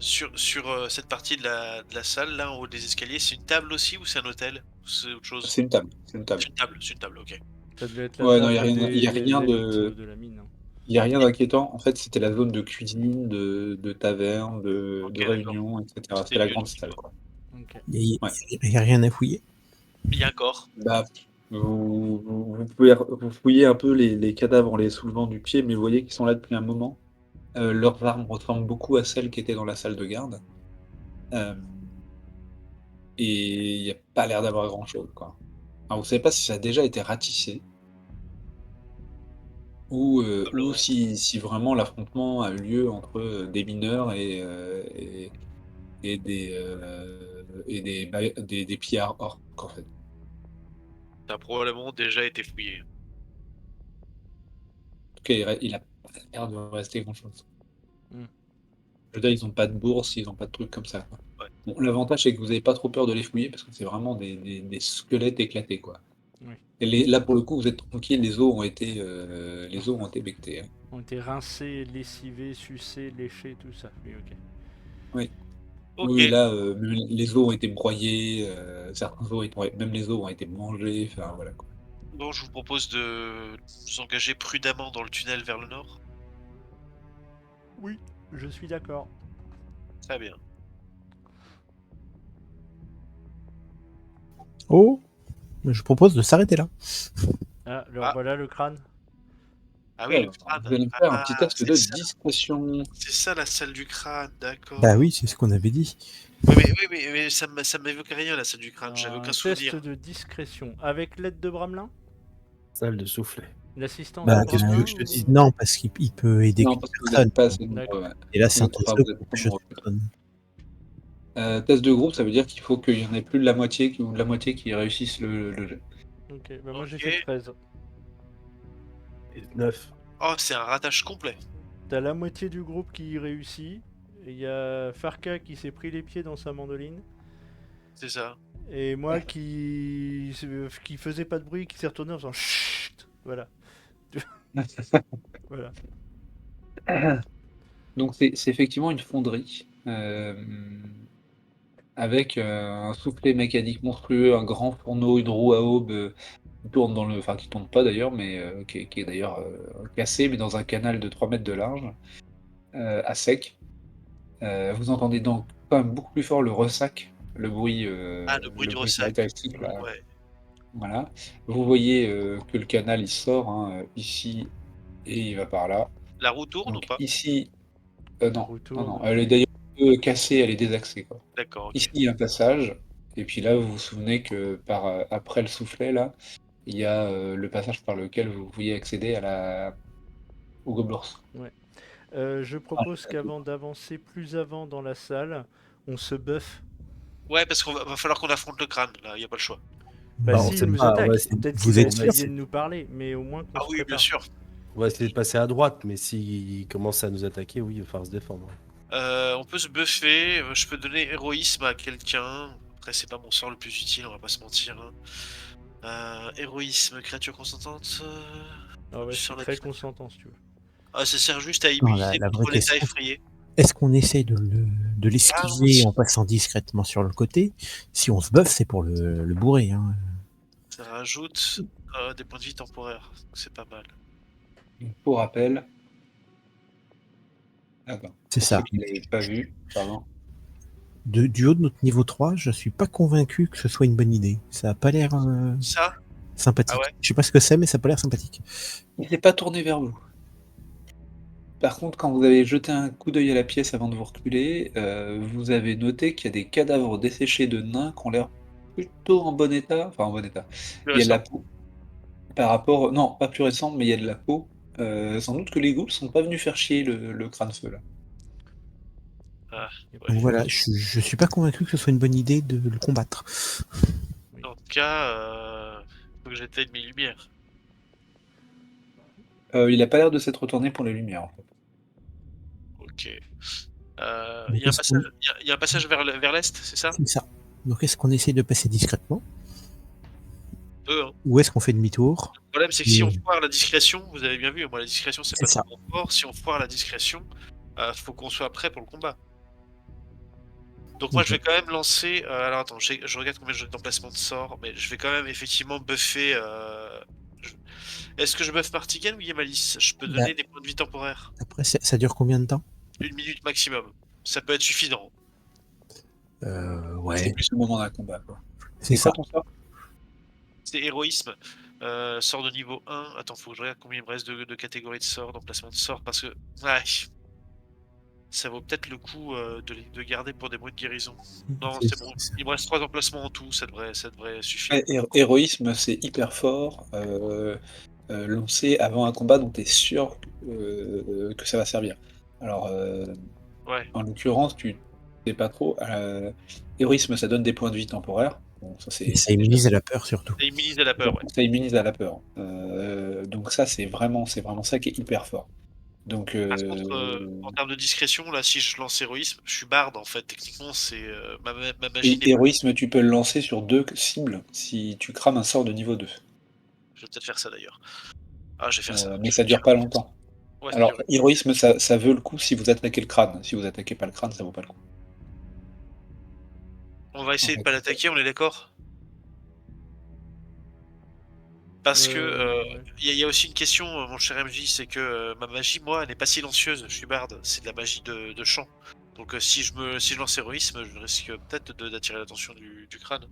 sur cette partie de la salle, là, en haut des escaliers, c'est une table aussi ou c'est un hôtel? Ou c'est autre chose? C'est une table. C'est une table. C'est une table, ok. Ça devait être la Ouais, non, table il y a rien élites de. de la mine. Hein. Il n'y a rien d'inquiétant. En fait, c'était la zone de cuisine, de taverne, de Ok, réunion, etc. C'était C'était la mieux, grande donc, salle, quoi. Ok. Il Ouais. n'y a rien à fouiller. Il y a un corps. Bah, Vous fouillez un peu les cadavres en les soulevant du pied, mais vous voyez qu'ils sont là depuis un moment. Leurs armes ressemblent beaucoup à celles qui étaient dans la salle de garde. Euh, et il n'y a pas l'air d'avoir grand-chose, quoi. Alors, vous savez pas si ça a déjà été ratissé ou Alors, si vraiment l'affrontement a eu lieu entre des mineurs et des pillards orques, en fait. ça a probablement déjà été fouillé. En tout cas, il a pas l'air de rester grand-chose. Hmm. Je veux dire, ils ont pas de bourse, ils ont pas de trucs comme ça, quoi. Ouais. Bon, l'avantage, c'est que vous avez pas trop peur de les fouiller parce que c'est vraiment des squelettes éclatés, quoi. Oui. Et là, pour le coup, vous êtes tranquille, les os ont été bectés, hein. On était rincés, lessivés, sucés, léchés, tout ça. Oui, ok. Oui. Ok, Oui, là, même les os ont été broyés, certains os même les os ont été mangés, enfin voilà, quoi. bon, je vous propose de vous engager prudemment dans le tunnel vers le nord. Oui, je suis d'accord. Très bien. Oh, je propose de s'arrêter là. Ah, alors Ah. voilà le crâne. Ah oui, le Alors, crâne. vous allez me faire un Ah, petit test c'est de ça, discrétion. c'est ça la salle du crâne, d'accord. Bah oui, c'est ce qu'on avait dit. Oui, mais ça m'évoque rien la salle du crâne, j'avais aucun Un souvenir. test de discrétion avec l'aide de Bramelin. Salle de soufflet. L'assistance Bah, de qu'est-ce que tu Bramelin veux que je te ou- dise? non, parce qu'il peut aider Non, qu'une parce que vous personne. n'êtes pas assez nombreux, D'accord. ouais. Et là, Vous c'est un êtes test pas- de vous êtes groupe, pas je nombreux. t'étonne. Test de groupe, ça veut dire qu'il faut qu'il y en ait plus de la moitié ou de la moitié qui réussissent le jet. Ok, bah moi j'ai Ok. fait 13. 9. Oh, c'est un ratage complet. T'as la moitié du groupe qui réussit. Il y a Farka qui s'est pris les pieds dans sa mandoline. C'est ça. Et moi qui faisait pas de bruit, qui s'est retourné en faisant chut. Voilà. Voilà. Donc c'est effectivement une fonderie avec un soufflet mécanique monstrueux, un grand fourneau, une roue à aube qui tourne enfin qui tourne pas d'ailleurs, mais qui est d'ailleurs cassé, mais dans un canal de 3 mètres de large, à sec. Vous entendez donc quand même beaucoup plus fort le ressac, Ah, le bruit le du bruit ressac. caractéristique là. Ouais. Voilà. Vous voyez que le canal il sort hein, ici et il va par là. La roue tourne ou Donc pas? ici, non, Retourne. non, elle est d'ailleurs un peu cassée, elle est désaxée, quoi. D'accord, ok. Ici, il y a un passage, et puis là, vous vous souvenez que après le soufflet, là, il y a le passage par lequel vous pouviez accéder au Goblors. Je propose qu'avant d'avancer plus avant dans la salle, on se buffe. Ouais, parce va falloir qu'on affronte le crâne, là, y a pas le choix. Bah, on s'il sait nous pas, attaque, on va essayer, peut-être vous qu'il va êtes sûr essayer de nous parler, mais au moins qu'on Ah se oui, bien prépare. sûr. on va essayer de passer à droite, mais s'il commence à nous attaquer, oui, il va falloir se défendre. On peut se buffer, je peux donner héroïsme à quelqu'un. Après, c'est pas mon sort le plus utile, on va pas se mentir. Hein. Héroïsme, créature consentante. Ah ouais, je suis Sur la très créature. consentant si tu veux. Ah, ça sert juste à Non, immuniser la contre vraie l'état question, effrayé. est-ce qu'on essaie de Ah, l'esquiver oui. en passant discrètement sur le côté? Si on se buffe, c'est pour le bourrer. Hein. Ça rajoute des points de vie temporaires, donc c'est pas mal. Pour rappel, attends, C'est pour ça. ceux qui ne l'avaient pas vu, pardon. Du haut de notre niveau 3, je suis pas convaincu que ce soit une bonne idée. Ça a pas l'air Ça? sympathique. Ah ouais? Je sais pas ce que c'est, mais ça a pas l'air sympathique. Il s'est pas tourné vers vous. Par contre, quand vous avez jeté un coup d'œil à la pièce avant de vous reculer, vous avez noté qu'il y a des cadavres desséchés de nains qui ont l'air plutôt en bon état. Enfin, en bon état. Plus Il y a de la récent. peau. Par rapport. Non, pas plus récent, mais il y a de la peau. Sans doute que les ghouls sont pas venus faire chier le crâne-feu, là. Ah, Y a pas Donc de voilà, chance. je suis pas convaincu que ce soit une bonne idée de le combattre. dans ce cas, faut que j'éteigne mes lumières. Il a pas l'air de s'être retourné pour les lumières, en fait. Ok. Donc, Il y a un est-ce passage, qu'on- il y a un passage vers l'est, c'est ça? C'est ça. Donc est-ce qu'on essaie de passer discrètement Hein. ou est-ce qu'on fait demi-tour? Le problème, c'est que si on Et- foire la discrétion, vous avez bien vu, moi la discrétion c'est C'est pas ça. trop mon fort. Si on foire la discrétion, faut qu'on soit prêt pour le combat. Donc moi Ok. je vais quand même lancer. Alors attends, je regarde combien j'ai d'emplacement de sort, mais je vais quand même effectivement buffer. je- Est-ce que je buffe Martigan ou Yemalis? Je peux donner des points de vie temporaires. Après, ça dure combien de temps? 1 minute maximum. Ça peut être suffisant. C'est Ouais, plus le moment d'un combat, quoi. c'est C'est quoi ça. ton sort? c'est héroïsme. Sort de niveau 1. Attends, faut que je regarde combien il me reste de catégories de sorts, d'emplacement de sorts, parce que ouais, ça vaut peut-être le coup de garder pour des mots de guérison. Non, c'est bon. Il me reste 3 emplacements en tout, ça devrait suffire. Héroïsme, c'est hyper fort. Lancer avant un combat dont tu es sûr que ça va servir. Alors, Ouais. en l'occurrence, tu sais pas trop. Héroïsme, ça donne des points de vie temporaires. Bon, ça, Et ça immunise à la peur surtout. Ça immunise à la peur, ouais. Ça immunise à la peur. Donc ça, c'est vraiment ça qui est hyper fort. Donc, Par contre, en termes de discrétion, là, si je lance héroïsme, je suis barde en fait. Techniquement, c'est ma magie et n'est pas. héroïsme, tu peux le lancer sur 2 cibles si tu crames un sort de niveau 2. Je vais peut-être faire ça d'ailleurs. Ah, je vais faire ça. Mais ça dure pas longtemps. Ouais, ça Alors, dure. héroïsme, ça veut le coup si vous attaquez le crâne. Si vous attaquez pas le crâne, ça vaut pas le coup. On va essayer de pas l'attaquer, on est d'accord? Parce que ouais. il y a aussi une question, mon cher MJ, c'est que ma magie, moi, elle n'est pas silencieuse. Je suis barde, c'est de la magie de chant. Donc si je lance héroïsme, je risque peut-être d'attirer l'attention du crâne.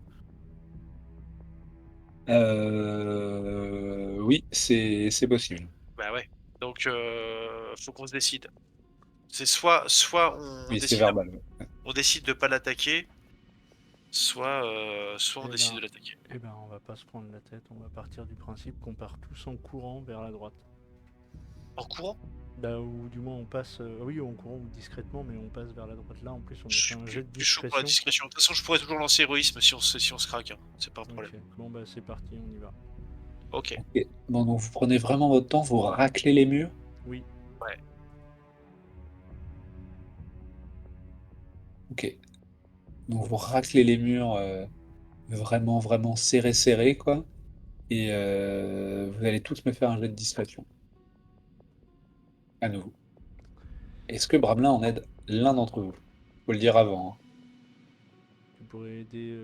Oui, c'est possible. Bah ouais. Donc faut qu'on se décide. C'est soit on Oui, c'est décide verbal. Ouais. on décide de pas l'attaquer, soit on Eh décide ben. de l'attaquer. Eh ben, on va pas se prendre la tête, on va partir du principe qu'on part tous en courant vers la droite. En courant? Bah, ou du moins on passe, oui, en courant ou discrètement, mais on passe vers la droite là. En plus, on a Je fait suis un jet de plus chaud pour la discrétion. discrétion. De toute façon, je pourrais toujours lancer héroïsme si on se craque. Hein. C'est pas un problème. Ok, bon bah c'est parti, on y va. Ok. Ok. Bon, donc vous prenez vraiment votre temps, vous raclez les murs. Oui, Ok. Donc vous raclez les murs vraiment, vraiment serrés, quoi. Et vous allez tous me faire un jet de discrétion. À nouveau. Est-ce que Bramelin en aide l'un d'entre vous? Faut le dire avant. Hein. tu pourrais aider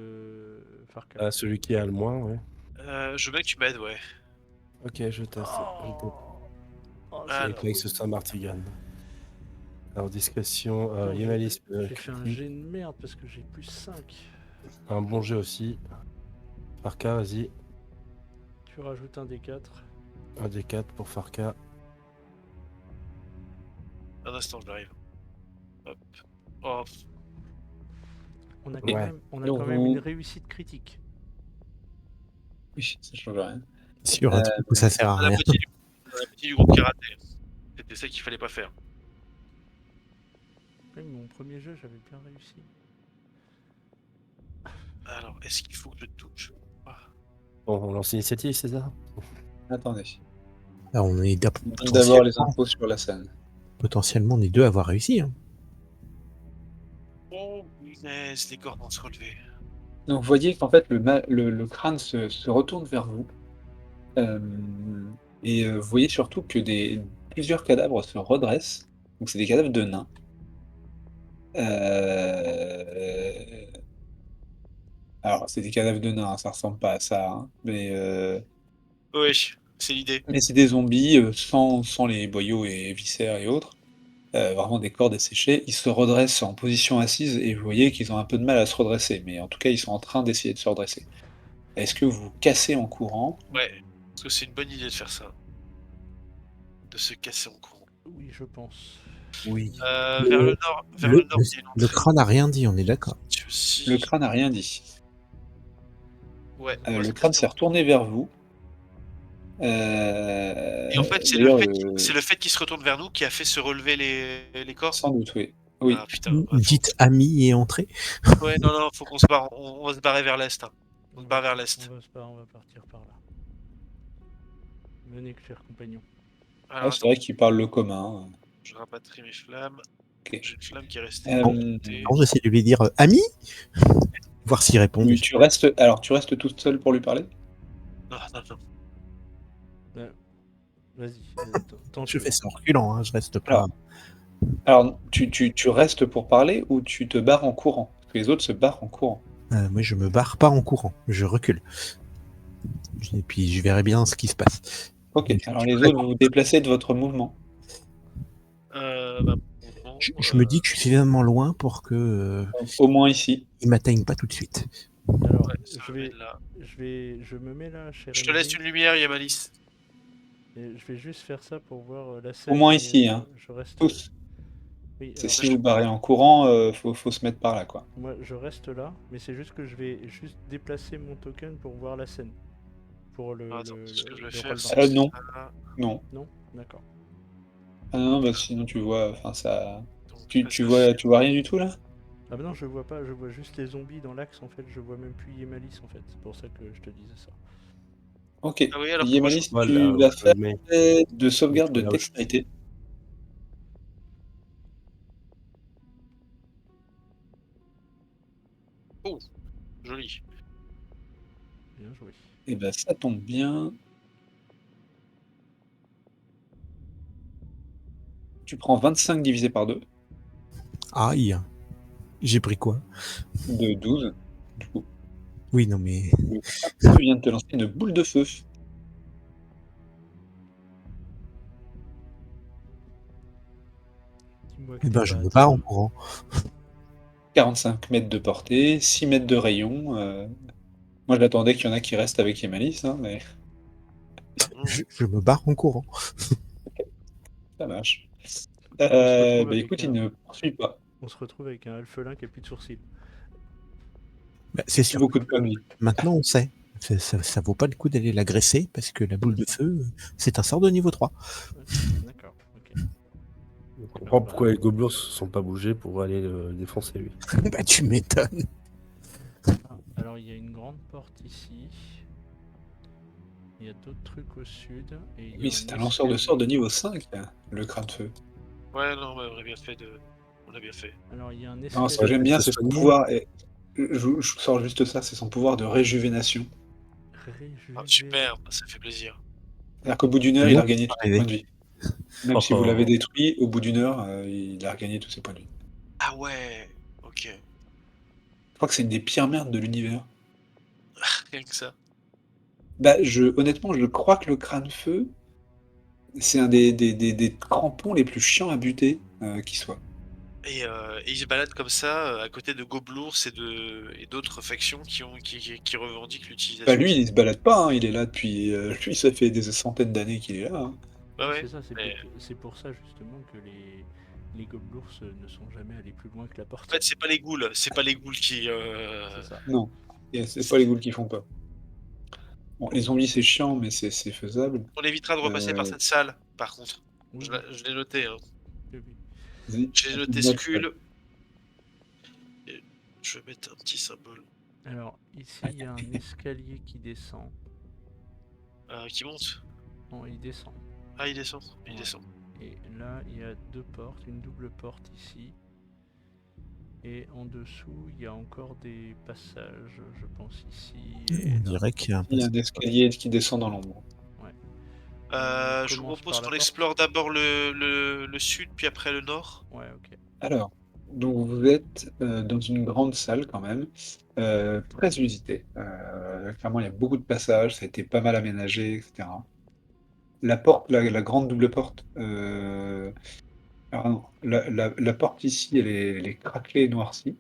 Farka. Ah, celui qui a le moins, ouais. Je veux bien que tu m'aides, ouais. Ok, je teste. Oh, Ah, Avec alors. ce Saint-Martigan. Alors, discrétion, Attends, Yémalisme, j'ai fait un jet de merde parce que j'ai plus 5. un bon jet aussi. Farka, vas-y. Tu rajoutes un des 4. Un des 4 pour Farka. Un instant, j'arrive. Hop. Oh, On a Ouais. quand même une réussite critique. Oui, ça change rien. Sur un truc où ça sert à à la rien. moitié du groupe karaté. C'était ça qu'il fallait pas faire. Oui, mon premier jeu, j'avais bien réussi. Alors, est-ce qu'il faut que je touche? Bon, on lance l'initiative, c'est ça? Attendez. Là, on est On donne d'abord les infos sur la scène. potentiellement on est deux à avoir réussi. Hein. Oh, punaise, les corps vont se relever. Donc vous voyez qu'en fait le crâne se retourne vers vous. Et vous voyez surtout que plusieurs cadavres se redressent. Donc c'est des cadavres de nains. Alors c'est des cadavres de nains, hein, ça ressemble pas à ça. Hein, Ouais, c'est l'idée. mais c'est des zombies sans les boyaux et viscères et autres. Vraiment des corps desséchés. Ils se redressent en position assise et vous voyez qu'ils ont un peu de mal à se redresser. Mais en tout cas, ils sont en train d'essayer de se redresser. Est-ce que vous vous cassez en courant? Ouais, parce que c'est une bonne idée de faire ça. De se casser en courant. Oui, je pense. Oui. Vers le nord, il y a une Le entrée. crâne n'a rien dit, on est d'accord. Aussi. Le crâne n'a rien dit. Ouais, on va Le se crâne casser s'est en retourné vers vous. Et en fait, c'est d'ailleurs, le fait qu'il se retourne vers nous qui a fait se relever les corps. sans doute, oui. Oui. Ah putain. Dites ami et entrée. Ouais, non, faut qu'on se barre. On va se barrer vers l'est. Hein. On se barre vers l'est. On va partir par là. Venez, chers compagnons. Alors, C'est vrai qu'il parle le commun. je rapatrie mes flammes. Ok. J'ai une flamme qui est restée. Quand j'essaie de lui dire ami, voir s'il répond. Tu restes toute seule pour lui parler? Non. Vas-y. Tente. Je fais ça en reculant, hein, je reste pas. Alors, tu restes pour parler ou tu te barres en courant? Parce que les autres se barrent en courant. Moi, je me barre pas en courant, je recule. Et puis, je verrai bien ce qui se passe. Ok, alors les autres, vous vous déplacez de votre mouvement. Je me dis que je suis suffisamment loin pour que Au moins ici. il m'atteigne pas tout de suite. Alors, Ouais, ça je m'amène vais, là. je me mets là, cher Je te laisse MJ, une lumière, Yamalis. et je vais juste faire ça pour voir la Au scène, moins mais ici, hein. je reste. Tous. Oui, C'est alors si vous barrez en courant, faut se mettre par là, quoi. moi je reste là, mais c'est juste que je vais juste déplacer mon token pour voir la scène, pour Alors, attends, ce que je vais le faire, roll 20. c'est Non, ça. non. Non? D'accord. Ah non, bah sinon tu vois, enfin ça. Donc, Tu, là, tu ça vois, fait... tu vois rien du tout là? Ah bah non, je vois pas, je vois juste les zombies dans l'axe en fait, je vois même plus Yemalis en fait, c'est pour ça que je te disais ça. Ok. Ah oui, alors que moi, je... Yemalis, Voilà, tu vas je faire le mets. de sauvegarde de Voilà où je- dextérité. Oh, joli. Bien joué. Et bah ça tombe bien. Tu prends 25 divisé par 2, Aïe. J'ai pris quoi? de 12. Du coup, Oui, non, mais. le feu vient de te lancer une boule de feu. Dis-moi que Eh t'es ben, je pas à me barre en terre. courant. 45 mètres de portée, 6 mètres de rayon. Moi j'attendais qu'il y en a qui restent avec Yemalis, hein, mais Je me barre en courant. ça marche. On se retrouve Bah avec écoute, il ne poursuit pas. on se retrouve avec un alphelin qui a plus de sourcils. Bah, c'est Plus sûr. beaucoup de points de vie. Maintenant, on sait. Ça vaut pas le coup d'aller l'agresser parce que la boule de feu, c'est un sort de niveau 3. D'accord, ok. Je comprends pourquoi les gobelins se sont pas bougés pour aller le défoncer lui. Bah, tu m'étonnes. Ah, alors il y a une grande porte ici. Il y a d'autres trucs au sud. Et il y a Oui, c'est un lanceur de sort de niveau 5, hein, le crâne-feu. Ouais, non, mais on a bien fait de... On a bien fait. Alors il y a un Non, ce que escalier. j'aime bien, Se c'est son soigner. pouvoir. Je sors juste ça, c'est son pouvoir de réjuvénation. Ah, super, ça fait plaisir. C'est-à-dire qu'au bout d'une heure, il a regagné tous ses points de vie. Même si vous l'avez détruit, au bout d'une heure, il a regagné tous ses points de vie. Ah ouais, ok. Je crois que c'est une des pires merdes de l'univers. Rien que ça. Bah, honnêtement, je crois que le crâne-feu, c'est un des crampons les plus chiants à buter qui soit. Et ils se baladent comme ça, à côté de Goblours et d'autres factions qui revendiquent Bah, l'utilisation de lui, ça. il se balade pas, hein, il est là depuis. Lui, ça fait des centaines d'années qu'il est là, hein. Bah ouais, C'est ça, mais c'est pour ça justement que les gobelours ne sont jamais allés plus loin que la en porte. fait, c'est pas les ghouls qui... C'est ça. Non, et c'est pas les ghouls qui font peur. Bon, les zombies, c'est chiant, mais c'est faisable. On évitera de repasser par Euh, cette salle, par contre. Oui, Je l'ai noté, hein. oui, oui. vas-y, J'ai noté note. Skull. Et je vais mettre un petit symbole Alors ici il y a un escalier qui descend. qui monte. Non, il descend. Ah, il descend, il Ouais. descend. Et là il y a deux portes, une double porte ici. Et en dessous il y a encore des passages, je pense ici. Et On là. dirait qu'il y a un Il y a un passage. escalier qui descend dans l'ombre. Je vous commence propose par la qu'on porte. explore d'abord le sud, puis après le nord. Ouais, ok. Alors, donc vous êtes dans une grande salle quand même, très usitée. Clairement, il y a beaucoup de passages, ça a été pas mal aménagé, etc. La porte, la grande double porte, alors non, la porte ici, elle est craquelée et noircie.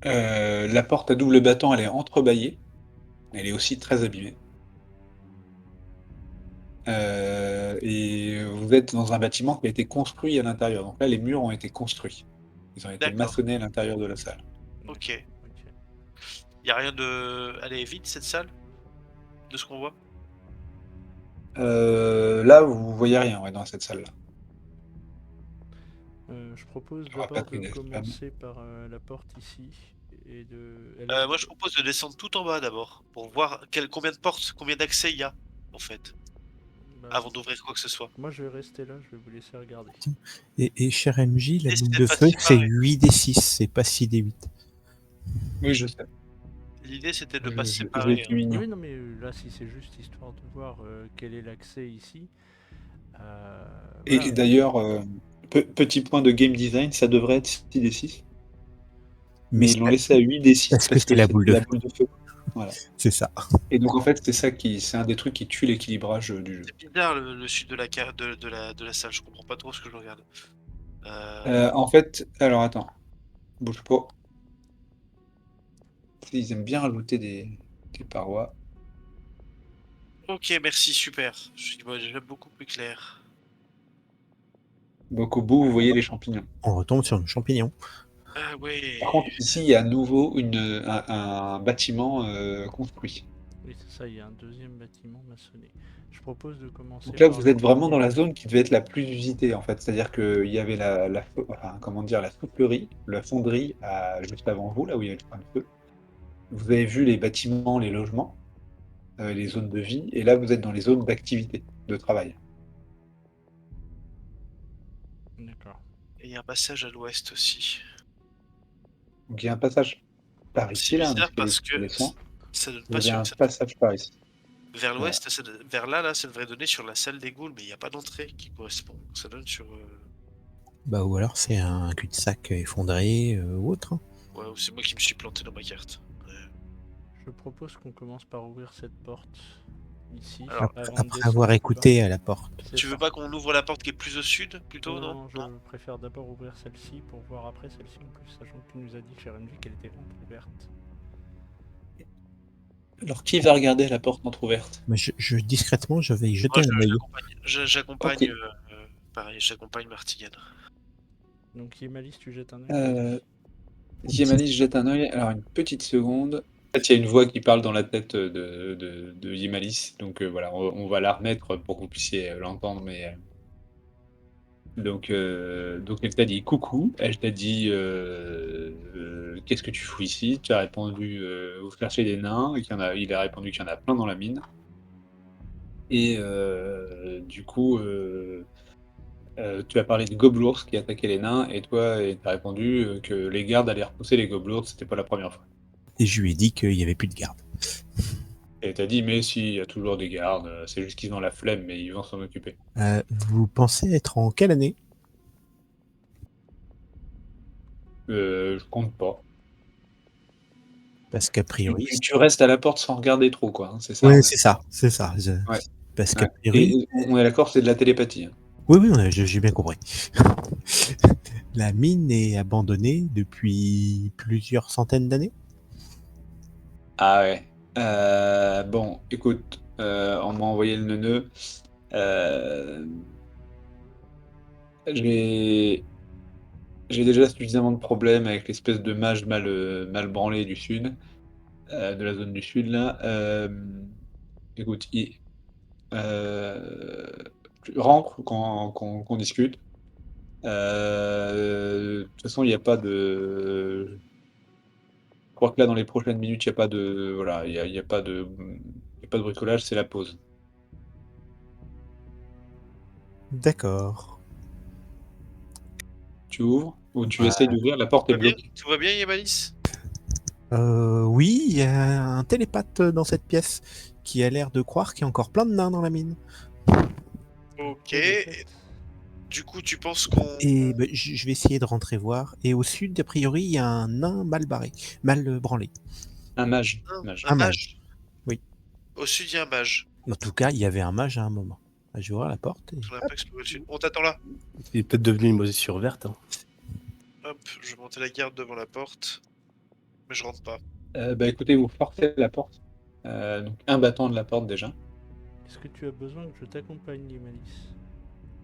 La porte à double battant, elle est entrebâillée. Elle est aussi très abîmée. Et vous êtes dans un bâtiment qui a été construit à l'intérieur. Donc là, les murs ont été construits. Ils ont été D'accord. maçonnés à l'intérieur de la salle. Ok. Ok. Y a rien de... Elle est vide, cette salle? De ce qu'on voit? Là, vous voyez rien, ouais, dans cette salle-là. Je propose Il y aura d'abord pas de de flammes. commencer par la porte ici. Et de. Moi, je propose de descendre tout en bas d'abord, pour voir combien de portes, combien d'accès il y a, en fait, Bah, avant d'ouvrir quoi que ce soit. moi je vais rester là, je vais vous laisser regarder. Et cher MJ, la Et boule c'est de pas feu, c'est séparé. 8d6, c'est pas 6d8. Oui, je sais. L'idée, c'était de Je- pas se je- J'ai séparer. été mignon. Oui, non, mais là, si c'est juste histoire de voir quel est l'accès ici. Et Voilà. d'ailleurs, petit point de game design, ça devrait être 6d6. Mais ils l'ont laissé à 8d6 parce que parce que c'est la c'était boule de la feu. boule de feu. Voilà. C'est ça. Et donc en fait, c'est un des trucs qui tue l'équilibrage du jeu. C'est bizarre le sud de la carte de la salle, je comprends pas trop ce que je regarde. En fait, alors attends, bouge pas. Ils aiment bien rajouter des parois. Ok, merci, super. Je suis déjà beaucoup plus clair. Donc au bout, vous voyez les champignons. On retombe sur le champignon. Ah ouais. Par contre, ici, il y a à nouveau un bâtiment construit. Oui, c'est ça, il y a un deuxième bâtiment maçonné. Je propose de commencer Donc là, par vous le êtes vraiment dans premier. la zone qui devait être la plus usitée, en fait. C'est-à-dire qu'il y avait comment dire, la soufflerie, la fonderie juste avant vous, là où il y avait le point de feu. Vous avez vu les bâtiments, les logements, les zones de vie, et là, vous êtes dans les zones d'activité, de travail. D'accord. Et il y a un passage à l'ouest aussi. Donc il y a un passage par C'est ici, là, un bizarre escalier parce qui que descend. ça donne Vous pas avez sur. un passage par ici. Vers Voilà. l'ouest, vers là, ça devrait donner sur la salle des ghouls, mais il n'y a pas d'entrée qui correspond. Ça donne sur. Bah, ou alors c'est un cul-de-sac effondré ou autre. Hein. Ouais, ou c'est moi qui me suis planté dans ma carte. Je propose qu'on commence par ouvrir cette porte ici. Alors, avant de Après descendre avoir plus écouté à la porte. bas. C'est Tu veux ça. pas qu'on ouvre la porte qui est plus au sud, plutôt, non? Non, je préfère d'abord ouvrir celle-ci pour voir après celle-ci en plus, sachant que tu nous as dit, cher Envy, qu'elle était ouverte. Alors, qui va regarder la porte entrouverte? Mais discrètement, je vais y jeter Moi, un œil. j'accompagne. Ok. Pareil, j'accompagne Martigan. Donc, Yemalis, tu jettes un œil. Yemalis jette un œil. Alors, une petite seconde. En fait, il y a une voix qui parle dans la tête de Yemalis. Donc, voilà, on va la remettre pour que vous puissiez l'entendre. Mais donc elle t'a dit coucou. Elle t'a dit qu'est-ce que tu fous ici? Tu as répondu vous cherchez des nains. Et il a répondu qu'il y en a plein dans la mine. Et du coup, tu as parlé de Goblours qui attaquait les nains, et toi, tu as répondu que les gardes allaient repousser les Goblours, c'était pas la première fois. Et je lui ai dit qu'il n'y avait plus de garde. Et t'as dit, mais si, il y a toujours des gardes, c'est juste qu'ils ont la flemme, mais ils vont s'en occuper. Vous pensez être en quelle année? Je compte pas. Parce qu'a priori. Tu restes à la porte sans regarder trop, quoi, hein, c'est ça? Oui, c'est ça. C'est ça. Ouais. Parce qu'a Ouais. priori. Et on est d'accord, c'est de la télépathie. Hein. Oui, j'ai bien compris. La mine est abandonnée depuis plusieurs centaines d'années. Ah ouais. Bon, écoute, on m'a envoyé le neuneu. J'ai déjà suffisamment de problèmes avec l'espèce de mage mal branlé du sud, de la zone du sud là. Écoute, rentre qu'on discute. De toute façon, il n'y a pas de. Je crois que là, dans les prochaines minutes, il n'y a pas de. Voilà, il y a pas de. Il y a pas de bricolage, c'est la pause. D'accord. Tu ouvres ou tu Ouais. essayes d'ouvrir, la porte est bloquée. Tout va bien, Yemalis? Oui, il y a un télépathe dans cette pièce qui a l'air de croire qu'il y a encore plein de nains dans la mine. Ok. Et de fait, Du coup, tu penses qu'on. Et ben, je vais essayer de rentrer voir. Et au sud, a priori, il y a un nain mal barré, mal branlé. Un mage. Un mage. Oui. Au sud, il y a un mage. En tout cas, il y avait un mage à un moment. Je vais ouvrir la porte. Et... On n'a pas exploré le sud. On t'attend là. Il est peut-être devenu une moisissure verte. Hein. Hop, je vais monter la garde devant la porte. Mais je rentre pas. Bah écoutez, vous forcez la porte. Donc un battant de la porte déjà. est-ce que tu as besoin que je t'accompagne, Yemalis?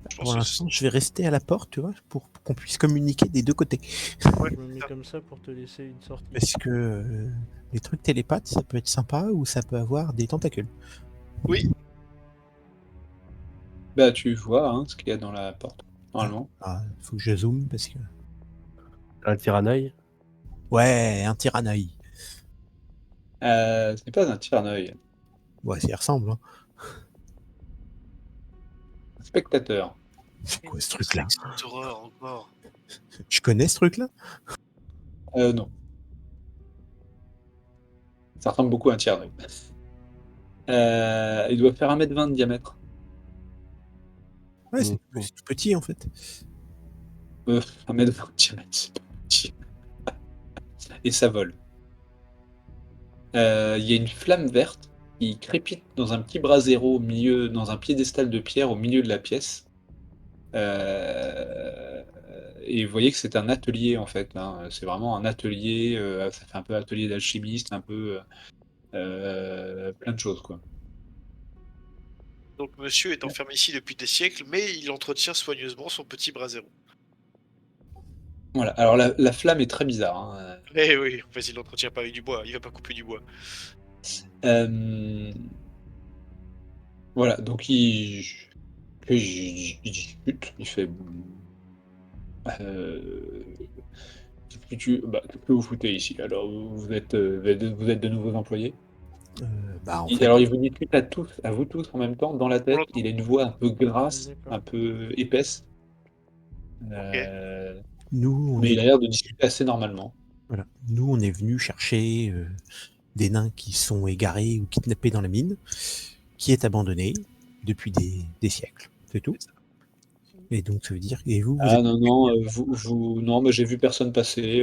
Je pense Pour que l'instant, je vais rester à la porte, tu vois, pour qu'on puisse communiquer des deux côtés. Ouais, Je me mets comme ça pour te laisser une sortie. Parce que les trucs télépathes, ça peut être sympa ou ça peut avoir des tentacules. Oui. Bah tu vois hein, ce qu'il y a dans la porte, normalement. Faut que je zoome parce que. Un tir à œil. Ouais, un tyrannoïde. Ce n'est pas un tire-œil. Ouais, ça y ressemble. Hein. Un spectateur. C'est quoi ce truc-là? Cette horreur encore. Je connais ce truc-là? Non. Ça ressemble beaucoup à un tire-œil. Il doit faire 1m20 de diamètre. Ouais, c'est tout petit en fait. 1m20 de diamètre, c'est pas petit. Et ça vole. Il y a une flamme verte qui crépite dans un petit brasero au milieu, dans un piédestal de pierre au milieu de la pièce. et vous voyez que c'est un atelier en fait, hein. C'est vraiment un atelier, ça fait un peu atelier d'alchimiste, un peu, plein de choses, quoi. Donc monsieur est enfermé ici depuis des siècles, mais il entretient soigneusement son petit brasero. Voilà, alors la flamme est très bizarre, hein, Eh oui, en fait, il l'entretient pas avec du bois, il va pas couper du bois. voilà, donc il discute, il fait: qu'est-ce que vous foutez ici? Alors vous êtes de nouveaux employés?» Bah, en Et fait, alors il vous discute à vous tous en même temps dans la On tête, l'entend. il a une voix un peu grasse, D'accord. un peu épaisse, Ok. nous, on mais est, il a l'air de discuter assez normalement. voilà. Nous, on est venu chercher des nains qui sont égarés ou kidnappés dans la mine, qui est abandonnée depuis des siècles. C'est tout. Et donc, ça veut dire, et vous Ah êtes. non, non, non, mais j'ai vu personne passer,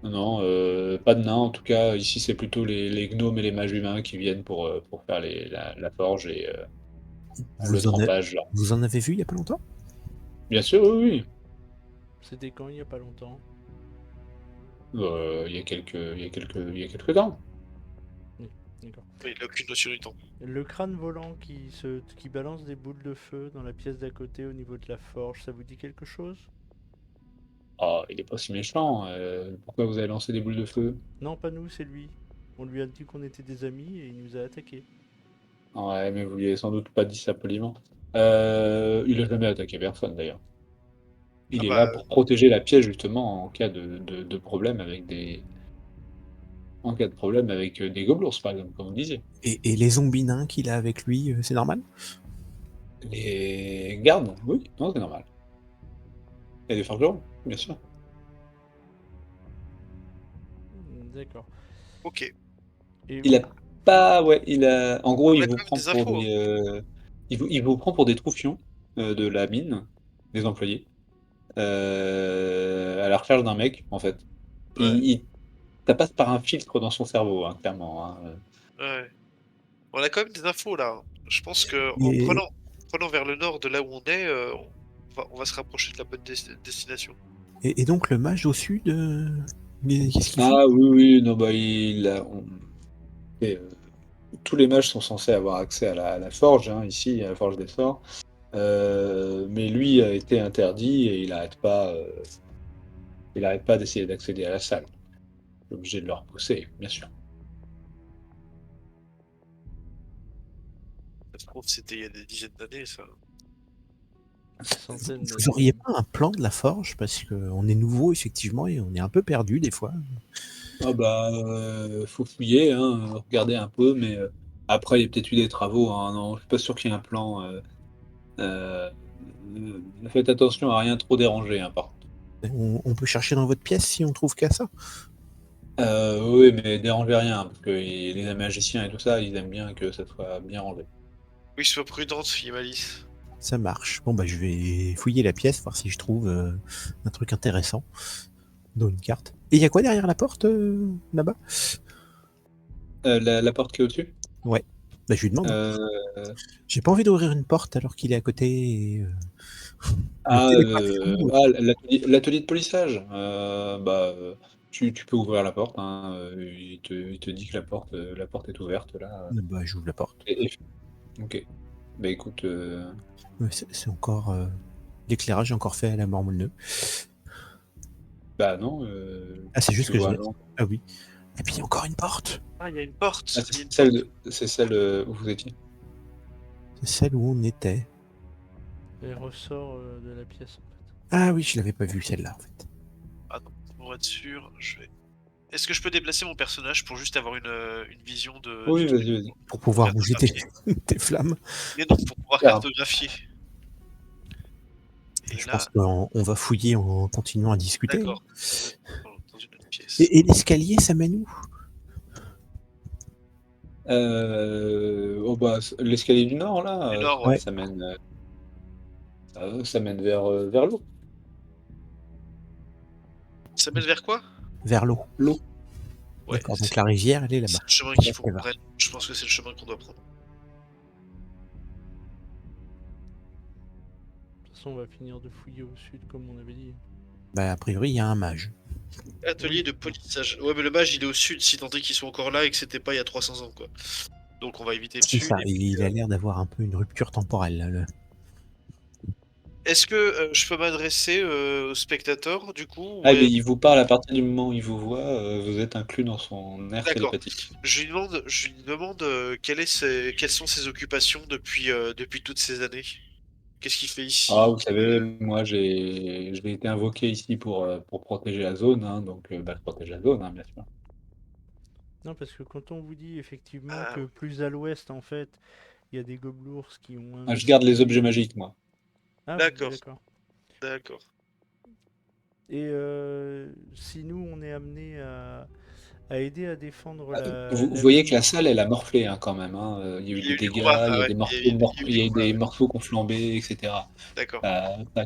non, non, pas de nains en tout cas. Ici, c'est plutôt les gnomes et les mages humains qui viennent pour faire la forge et le Vous en, trempage là. vous en avez vu il y a pas longtemps? Bien sûr, oui, oui. C'était quand, il y a pas longtemps? Il y a quelques temps. D'accord. Oui, il a aucune notion du temps. Le crâne volant qui balance des boules de feu dans la pièce d'à côté au niveau de la forge, ça vous dit quelque chose? Oh, il est pas si méchant, pourquoi vous avez lancé des boules de feu? Non, pas nous, c'est lui. On lui a dit qu'on était des amis et il nous a attaqués. Ouais, mais vous lui avez sans doute pas dit ça poliment. Il a jamais attaqué personne d'ailleurs. Ah Il est là bah, pour protéger la pièce justement en cas de problème avec des gobelours par exemple, comme vous disiez. Et les zombies nains qu'il a avec lui, c'est normal? Les gardes, oui, non, c'est normal. Il y a des forgerons, bien sûr. D'accord. ok. Et Il a vous... pas, ouais, en gros, On il a vous quand même prend des pour infos, hein. il vous prend pour des troufions de la mine, des employés, à la recherche d'un mec, en fait. Ouais, Ça passe par un filtre dans son cerveau, hein, clairement, hein. ouais. On a quand même des infos là, hein. Je pense que en Et, prenant vers le nord de là où on est, on va se rapprocher de la bonne destination. et donc le mage au sud, qu'est-ce qu'il fait? Ah oui, oui, non, bah, et, tous les mages sont censés avoir accès à la forge, hein, ici, à la forge des sorts. Mais lui a été interdit et il arrête pas d'essayer d'accéder à la salle. Je suis obligé de le repousser, bien sûr. Ça se trouve, c'était il y a des dizaines d'années, ça. Centaines Vous d'années auriez même. pas un plan de la forge? Parce qu'on est nouveau, effectivement, et on est un peu perdu des fois. Ah bah, faut fouiller, hein, regarder un peu, mais après il y a peut-être eu des travaux, hein, non, je suis pas sûr qu'il y ait un plan, heu, faites attention à rien trop déranger, hein, par contre. On peut chercher dans votre pièce si on trouve qu'à ça. Oui, mais dérangez rien, parce que les magiciens et tout ça, ils aiment bien que ça soit bien rangé. Oui, sois prudente, fille Malice. Ça marche. Bon, bah, je vais fouiller la pièce, voir si je trouve un truc intéressant dans une carte. Et il y a quoi derrière la porte, là-bas? La porte qui est au-dessus? Ouais. Bah, je lui demande. Heu, J'ai pas envie d'ouvrir une porte alors qu'il est à côté. Et, le ah, télégraphie. l'atelier de polissage? Bah, tu peux ouvrir la porte, hein, il te dit que la porte est ouverte là, Bah, j'ouvre la porte. et OK. Bah, écoute, Ouais, c'est encore l'éclairage est encore fait à la mormonneuse. bah, non, Ah, c'est juste tu que je vois, l'ai. non. Ah oui. Et puis il y a encore une porte. Ah, il y a une porte. Ah, Il y a une porte. c'est celle où vous étiez? C'est celle où on était. Elle ressort de la pièce en fait. Ah oui, je l'avais pas vue celle-là en fait. Ah non, pour être sûr, je vais. Est-ce que je peux déplacer mon personnage pour juste avoir une vision du Oui, truc vas-y, vas-y. Pour pour pouvoir bouger tes, cartographier? tes flammes. Mais non, pour pouvoir Faire un cartographier. Et Je pense là, qu'on va fouiller en continuant à discuter. d'accord. On est dans une autre pièce. Et l'escalier, ça mène où? Oh bah, l'escalier du Nord là, Du nord, ouais. Ouais. ça mène vers l'eau. Ça mène vers quoi? Vers l'eau. L'eau. Ouais, D'accord, donc la rivière, elle est c'est là-bas. le chemin C'est qu'il là faut qu'elle qu'on va. prenne. Je pense que c'est le chemin qu'on doit prendre. façon, on va finir de fouiller au sud, comme on avait dit. Bah, a priori, il y a un mage. Atelier de polissage. Ouais, mais le mage, il est au sud, si tant est qu'ils sont encore là et que c'était pas il y a 300 ans, quoi. Donc on va éviter le C'est sud. ça, Et puis, il a l'air d'avoir un peu une rupture temporelle, là, est-ce que je peux m'adresser au spectateur, du coup Ah, mais il vous parle à partir du moment où il vous voit, vous êtes inclus dans son aire D'accord. télépathique. Je lui demande quelles sont ses occupations depuis toutes ces années. Qu'est-ce qu'il fait ici? Ah, vous savez, moi j'ai été invoqué ici pour protéger la zone, hein, donc je protège la zone, hein, bien sûr. Non, parce que quand on vous dit effectivement Ah, que plus à l'ouest, en fait, il y a des gobelours qui ont Ah, je garde les investi. objets magiques, moi. Ah oui, d'accord, d'accord. d'accord. Et si nous, on est amené à aider à défendre Ah, la, vous la voyez que mine. la salle, elle a morflé, hein, quand même, hein, il y a eu Il y a des eu du dégâts, combat, il y ah a ouais, des il y a morceaux, eu, il y a eu il du y a eu combat, des ouais. morceaux qui ont flambé, etc. D'accord.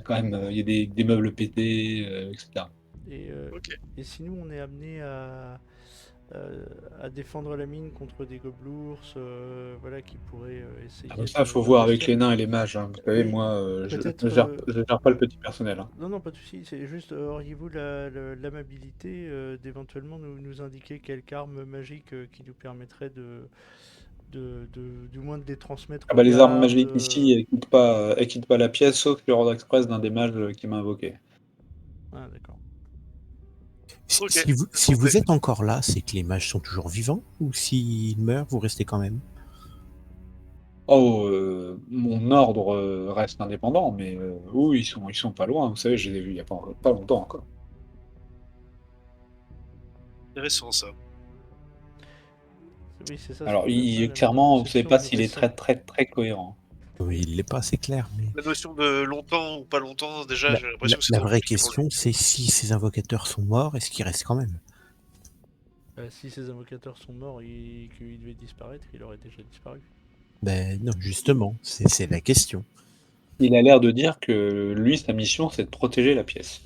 Quand même, il y a des meubles pétés, etc. Et, Ok. et si nous, on est amené à défendre la mine contre des gobelours, voilà, qui pourraient essayer Comme ça, il faut voir avec d'investir. les nains et les mages, hein. Vous savez, Oui, moi, peut-être. je gère pas le petit personnel, hein. Non, non, pas de souci. C'est juste, auriez-vous l'amabilité d'éventuellement nous indiquer quelque arme magique qui nous permettrait du moins de les transmettre Ah aux bah, les armes gardes. magiques ici, elles quittent pas la pièce, sauf sur ordre express d'un des mages qui m'a invoqué. Ah, d'accord. Ok. Si vous êtes encore là, c'est que les mages sont toujours vivants, ou s'ils meurent, vous restez quand même? Oh, mon ordre reste indépendant, mais oui, ils sont pas loin. Vous savez, je les ai vus il y a pas longtemps encore. Intéressant ça. Oui, c'est ça, c'est Alors, peut-être ça, la clairement, vous savez conception pas du s'il est récent. très cohérent. Oui, il n'est pas assez clair, mais La notion de longtemps ou pas longtemps, déjà, j'ai l'impression que c'est la trop vraie compliqué pour lui. question, c'est si ces invocateurs sont morts, est-ce qu'ils restent quand même? Si ces invocateurs sont morts et qu'ils devaient disparaître, il aurait déjà disparu. Ben non, justement, c'est la question. Il a l'air de dire que lui, sa mission, c'est de protéger la pièce.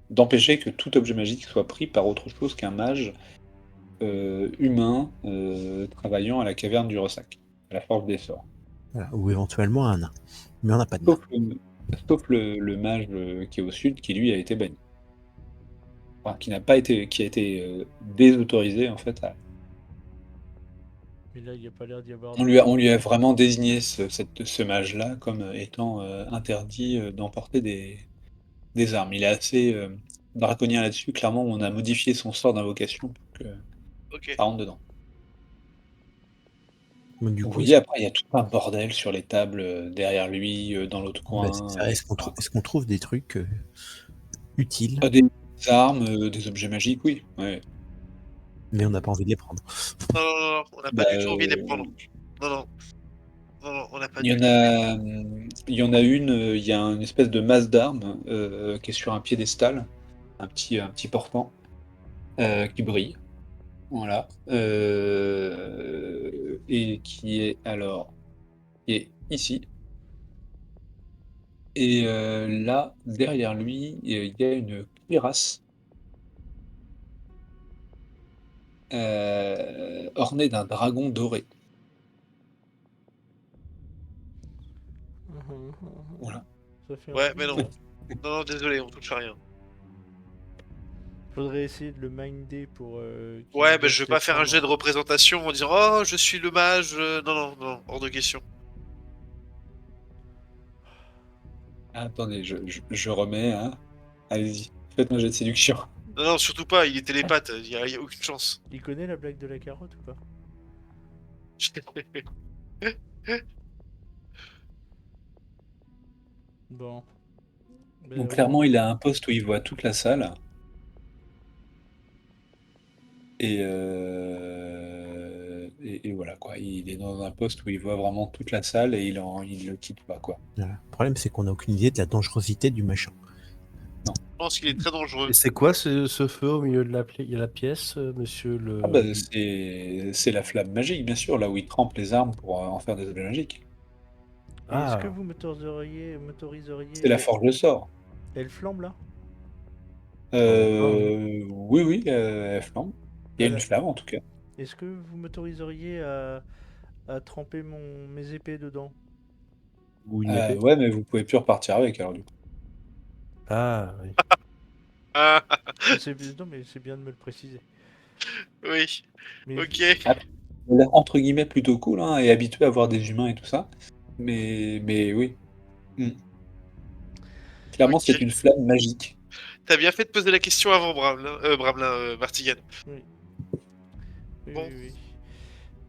D'empêcher que tout objet magique soit pris par autre chose qu'un mage humain travaillant à la caverne du Ressac, à la forge des sorts. Voilà. Ou éventuellement un nain. Mais on n'a pas de nain. Sauf le mage qui est au sud, qui lui a été banni. Enfin, qui n'a pas été, qui a été désautorisé en fait. Mais là, il n'y a pas l'air d'y avoir On lui a vraiment désigné ce mage-là comme étant interdit d'emporter des armes. Il est assez draconien là-dessus. Clairement, on a modifié son sort d'invocation pour que Ok. ça rentre dedans. Donc, du Vous coup, voyez, après, il y a tout un bordel sur les tables derrière lui, dans l'autre ben, c'est coin, ça. Est-ce qu'on trouve des trucs utiles, des armes, des objets magiques, oui. Ouais. mais on n'a pas envie de les prendre? Non, non, non, non, on n'a pas Bah, du tout envie de les prendre. Non, non, non, non, on n'a pas il y du en tout envie. a, il y en a une, il y a une espèce de masse d'armes qui est sur un piédestal, un petit portant qui brille, voilà, et qui est qui est ici. Et là, derrière lui, il y a une cuirasse ornée d'un dragon doré. Voilà. Ça fait Ouais, envie. mais non. Non, non, désolé, on touche à rien. Faudrait essayer de le minder pour qu'il Ouais, bah laisse je vais les pas faire un jet de prendre. représentation en disant oh, je suis le mage. Non, non, non, hors de question. Ah, attendez, je remets, hein. Allez-y, faites un jet de séduction. Non, non, surtout pas, il est télépathe, y a aucune chance. Il connaît la blague de la carotte ou pas? Bon. Ben, Donc clairement, il a un poste où il voit toute la salle. Et voilà quoi, il est dans un poste où il voit vraiment toute la salle et il le quitte pas quoi. Voilà. Le problème, c'est qu'on n'a aucune idée de la dangerosité du machin. Je pense qu'il est très dangereux. Et c'est quoi ce feu au milieu de la pièce, monsieur le... Ah bah c'est la flamme magique bien sûr, là où il trempe les armes pour en faire des objets magiques. Et est-ce Ah, que vous m'autoriseriez C'est la forge de sort. Elle flambe là? Oui, elle flambe. Il y a une Voilà. flamme en tout cas. Est-ce que vous m'autoriseriez à tremper mes épées dedans? Ou une épée. Ouais, mais vous pouvez plus repartir avec alors du coup. Ah, oui. Ah, Non, mais c'est bien de me le préciser. oui, Mais ok. Après, il a l'air entre guillemets plutôt cool hein, et habitué à voir des humains et tout ça. Mais oui. Mm. Clairement, Ok. c'est une flamme magique. T'as bien fait de poser la question avant Bramelin, Martigan. oui, oui, Bon, oui, oui.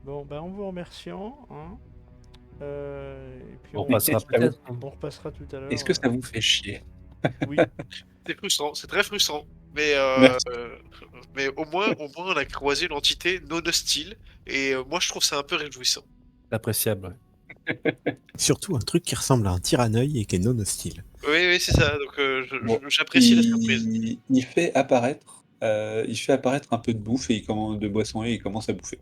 Bon, bah en vous remerciant, hein. Et puis On passera Est-ce que ça vous- peut-être. Hein. on repassera tout à l'heure. Est-ce que ça vous fait chier? Oui, c'est frustrant, c'est très frustrant. Merci. Mais au moins, on a croisé une entité non hostile. Et moi, je trouve ça un peu réjouissant. Appréciable. Surtout un truc qui ressemble à un tyranneuil et qui est non hostile. Oui, oui, c'est ça. Donc, Bon, j'apprécie la surprise. il fait apparaître un peu de bouffe et il commence de boisson et il commence à bouffer.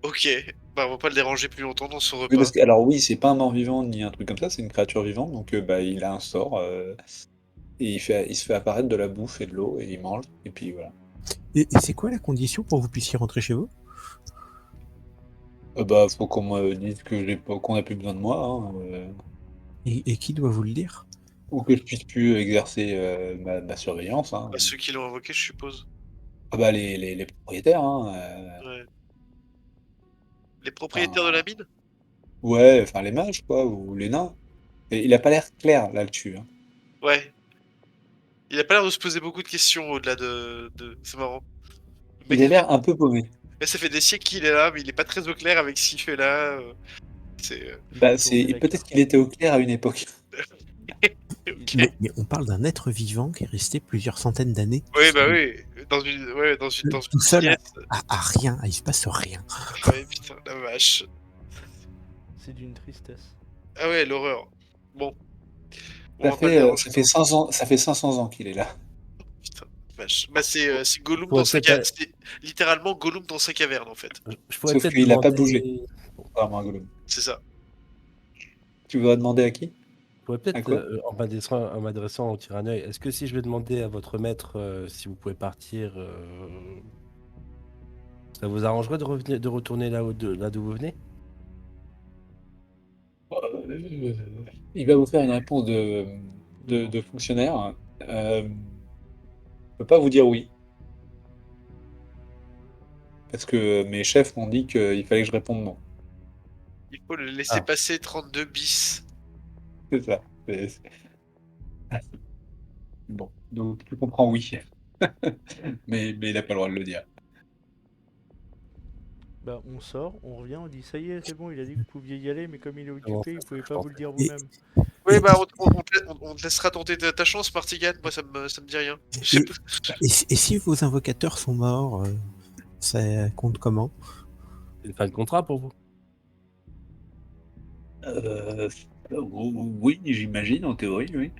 Ok. Bah, on va pas le déranger plus longtemps dans son Oui, repas. alors oui, c'est pas un mort-vivant ni un truc comme ça, c'est une créature vivante, donc bah, il a un sort et il se fait apparaître de la bouffe et de l'eau et il mange et puis voilà. Et c'est quoi la condition pour que vous puissiez rentrer chez vous? Bah, faut qu'on me dise que qu'on a plus besoin de moi, hein, Et qui doit vous le dire? ou que je puisse plus exercer ma surveillance. Hein. Bah, ceux qui l'ont invoqué, je suppose. Ah bah les propriétaires, hein, Ouais. Les propriétaires de enfin, la mine? ouais, enfin les mages quoi, ou les nains. Et il a pas l'air clair là-dessus. Hein. Ouais. Il a pas l'air de se poser beaucoup de questions au-delà de... C'est marrant. Le mec, Il a l'air un peu paumé. ça fait des siècles qu'il est là, mais il est pas très au clair avec ce qu'il fait là. C'est... il Bah, fait tourner la peut-être carte. qu'il était au clair à une époque. Ok. Mais on parle d'un être vivant qui est resté plusieurs centaines d'années. Oui, bah oui. Dans Tout une seul pièce. à rien, il se passe rien. Ouais, putain, la vache. C'est d'une tristesse. Ah ouais, l'horreur. Bon. On Ça va pas le fait, déranger. ça fait 500 ans, ça fait 500 ans qu'il est là. Putain, vache. Bah c'est Gollum Faut dans sa peut-être, caverne. C'est littéralement Gollum dans sa caverne en fait. je pourrais Sauf peut-être qu'il a pas bougé, demander. contrairement à Gollum. C'est ça. Tu voudrais demander à qui? Je pourrais À peut-être, quoi? en m'adressant au Tyranneuil, est-ce que si je vais demander à votre maître si vous pouvez partir, ça vous arrangerait de retourner là d'où vous venez? Euh, il va vous faire une réponse de fonctionnaire. Je peux pas vous dire oui, parce que mes chefs m'ont dit qu'il fallait que je réponde non. Il faut le laisser Ah. passer 32 bis. C'est ça. Bon, donc tu comprends oui, mais il a pas le droit de le dire. Bah, on sort, on revient, on dit ça y est, c'est bon, il a dit que vous pouviez y aller, mais comme il est Comment occupé, il ça, pouvait je pas vous le pensais. dire Et, vous-même. Oui, et- bah on te laissera tenter ta chance, Martigan. Moi, ça me dit rien. Je sais et- pas. et si vos invocateurs sont morts, ça compte comment? C'est une fin de contrat pour vous? Euh, oui, j'imagine, en théorie, oui.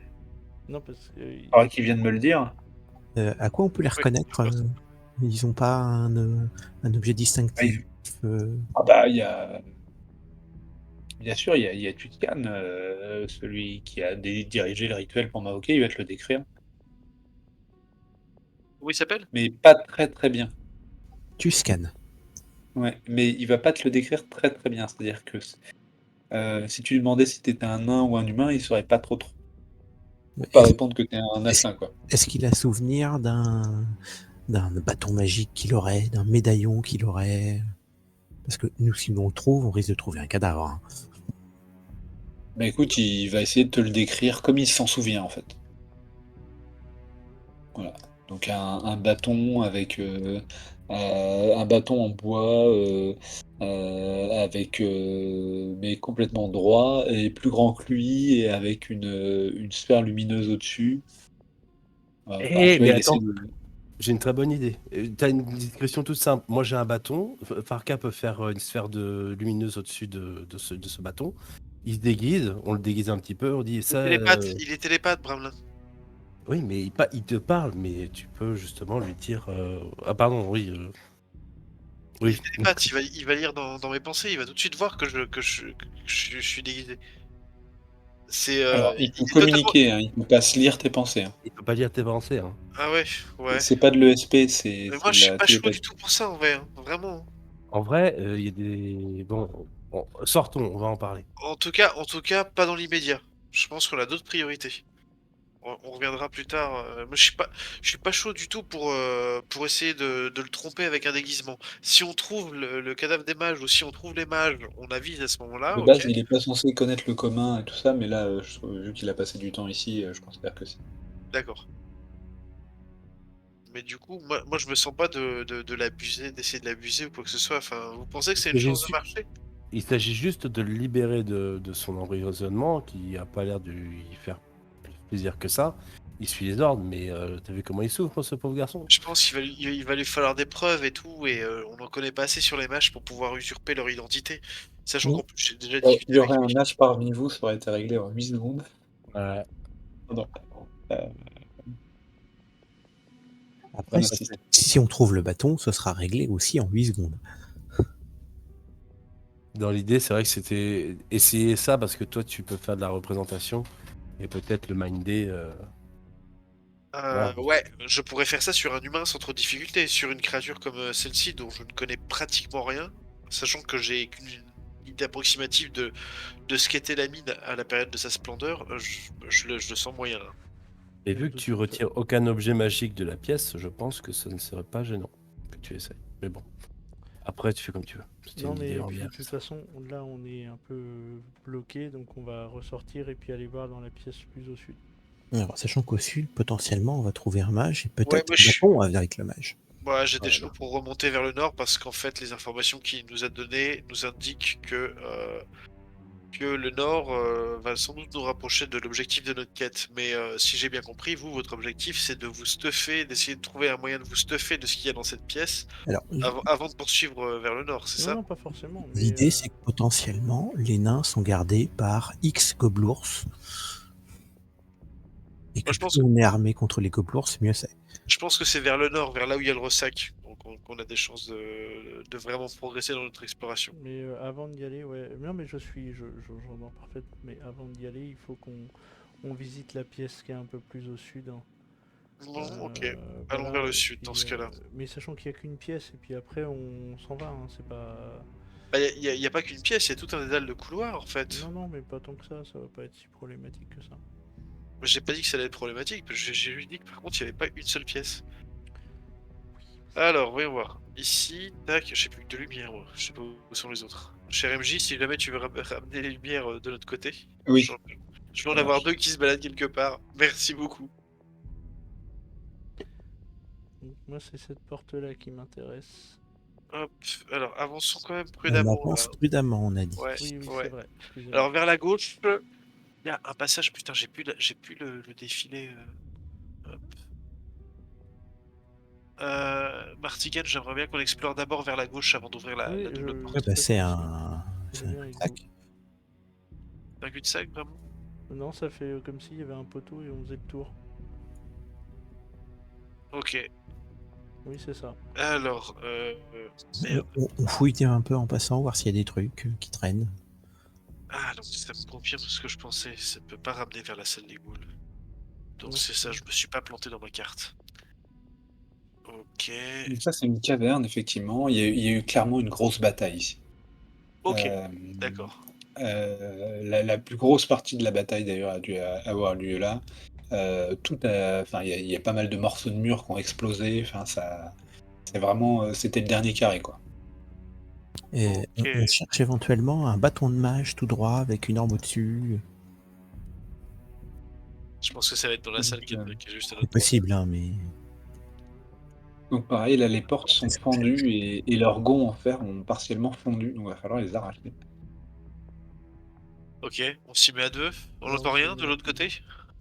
Non, parce que. Alors qu'ils viennent me le dire. À quoi on peut les Ouais, reconnaître? Ils ont pas un objet distinctif. Ah bah, bien sûr, il y a Tutkan, celui qui a dirigé le rituel pour m'invoquer, il va te le décrire. Comment il s'appelle? Mais pas très très bien. Tu scannes. Ouais, mais il va pas te le décrire très très bien. C'est-à-dire que si tu lui demandais si t'étais un nain ou un humain, il saurait pas trop trop. Faut pas répondre que t'es un nain, quoi. Est-ce qu'il a souvenir d'un bâton magique qu'il aurait, d'un médaillon qu'il aurait? Parce que nous, si on le trouve, on risque de trouver un cadavre. Hein. Bah écoute, il va essayer de te le décrire comme il s'en souvient en fait. Voilà. Donc un bâton avec un bâton en bois avec mais complètement droit et plus grand que lui et avec une sphère lumineuse au-dessus. Enfin, tu vois, Mais il essaie attends, de. j'ai une très bonne idée. T'as une description toute simple. Moi, j'ai un bâton. Farka peut faire une sphère lumineuse au-dessus de ce bâton. Il se déguise, on le déguise un petit peu, on dit ça. Il est télépathe, Bramelin. Oui, mais il te parle, mais tu peux justement lui dire. Ah, pardon, oui. Il Oui. est télépathe, il va lire dans mes pensées, il va tout de suite voir que je suis déguisé. C'est Alors, il il peut est totalement. communiquer, hein, il peut pas se lire tes pensées. Hein. Il peut pas lire tes pensées. Hein. Ah ouais, ouais. C'est pas de l'ESP, c'est Mais c'est moi, de je suis la pas chaud du télépathie. tout pour ça, en vrai, hein. Vraiment. En vrai, il y a des... Bon, sortons, on va en parler. En tout cas, pas dans l'immédiat. Je pense qu'on a d'autres priorités. On reviendra plus tard. Moi, je suis pas chaud du tout pour essayer de le tromper avec un déguisement. Si on trouve le cadavre des mages ou si on trouve les mages, on avise à ce moment-là, De ok, base, il est pas censé connaître le commun et tout ça, mais là, vu qu'il a passé du temps ici, je considère que si. d'accord. Mais du coup, moi je me sens pas de l'abuser, d'essayer de l'abuser ou quoi que ce soit. Enfin, vous pensez que c'est une Mais j'ai chance de su- marché? Il s'agit juste de le libérer de son emprisonnement, qui a pas l'air de lui faire plus plaisir que ça. Il suit les ordres, mais t'as vu comment il souffre, ce pauvre garçon? Je pense il va lui falloir des preuves et tout, et on n'en connaît pas assez sur les mages pour pouvoir usurper leur identité. Sachant Oui. qu'en plus, j'ai déjà Il discuté y avec aurait un lui. match parmi vous, ça aurait été réglé en 8 secondes. Ouais. Pardon. Euh, Après, bon si, assist. si on trouve le bâton, ce sera réglé aussi en 8 secondes. Dans l'idée, c'est vrai que c'était essayer ça parce que toi, tu peux faire de la représentation et peut-être le minder. Voilà. Ouais, je pourrais faire ça sur un humain sans trop de difficulté. Sur une créature comme celle-ci, dont je ne connais pratiquement rien, sachant que j'ai qu'une idée approximative de ce qu'était la mine à la période de sa splendeur, je le sens moyen, hein. Et vu que tu retires aucun objet magique de la pièce, je pense que ça ne serait pas gênant que tu essayes. Mais bon, après, tu fais comme tu veux. C'était Non, une mais idée puis, en de bien. toute façon, là, on est un peu bloqué, donc on va ressortir et puis aller voir dans la pièce plus au sud. Alors, sachant qu'au sud, potentiellement, on va trouver un mage et Ouais, peut-être moi un bâton avec le mage. Moi, j'ai des Ouais, chevaux pour remonter vers le nord parce qu'en fait, les informations qu'il nous a données nous indiquent que le nord va sans doute nous rapprocher de l'objectif de notre quête. Mais si j'ai bien compris, vous, votre objectif, c'est de vous stuffer, d'essayer de trouver un moyen de vous stuffer de ce qu'il y a dans cette pièce Alors, avant de poursuivre vers le nord, c'est Non, ça? non, pas forcément, mais l'idée, c'est que potentiellement, les nains sont gardés par X gobelours. Et que Moi, je plus pense, on est armé contre les gobelours, mieux c'est. je pense que c'est vers le nord, vers là où il y a le ressac, qu'on a des chances de vraiment progresser dans notre exploration. mais avant d'y aller, ouais. Non, mais j'entends parfaitement. Mais avant d'y aller, il faut qu'on visite la pièce qui est un peu plus au sud, hein. Bon, ok. Allons Voilà, vers le et sud puis, dans ce cas-là. mais sachant qu'il n'y a qu'une pièce, et puis après on s'en va, hein, c'est pas... Bah, y a pas qu'une pièce, il y a tout un dédale de couloirs en fait. Non, non, mais pas tant que ça va pas être si problématique que ça. J'ai pas dit que ça allait être problématique, j'ai juste dit que par contre il n'y avait pas une seule pièce. Alors, voyons voir. Ici, tac, j'ai plus que de lumière, moi. Je sais pas où sont les autres. Cher MJ, si jamais tu veux ramener les lumières de notre côté, Oui, je vais en ça avoir marche. deux qui se baladent quelque part. Merci beaucoup. Donc, moi c'est cette porte-là qui m'intéresse. Hop, alors avançons quand même On prudemment avance là. prudemment, on a dit. Ouais, Oui, oui, ouais. c'est vrai, excusez-moi. Alors vers la gauche, il y a un passage. Putain, j'ai plus le défilé. Hop. Martigan, j'aimerais bien qu'on explore d'abord vers la gauche avant d'ouvrir Oui, la double porte. Ouais, bah, c'est pas de un souci. Je viens avec cul-de-sac. Un cul-de-sac, vraiment? Non, ça fait comme s'il y avait un poteau et on faisait le tour. Ok. Oui, c'est ça. Alors, merde. On fouille un peu en passant, voir s'il y a des trucs qui traînent. Ah, donc ça me confirme ce que je pensais. Ça peut pas ramener vers la salle des ghouls. Donc Non, c'est ça, c'est je me suis pas planté dans ma carte. Ok. Donc ça, c'est une caverne, effectivement. Il y a eu clairement une grosse bataille ici. Ok, Euh, d'accord. la plus grosse partie de la bataille, d'ailleurs, a dû avoir lieu là. Enfin, il y a pas mal de morceaux de murs qui ont explosé. Enfin, c'est vraiment, c'était le dernier carré, quoi. Et Ok. on cherche éventuellement un bâton de mage tout droit avec une orbe au-dessus. Je pense que ça va être dans la salle qui est juste à C'est notre droite. possible, hein, mais Donc pareil, là, les portes sont fendues et leurs gonds en fer ont partiellement fondu, donc il va falloir les arracher. Ok, on s'y met à deux. On Ouais, n'entend on s'y rien met de à l'autre deux. côté?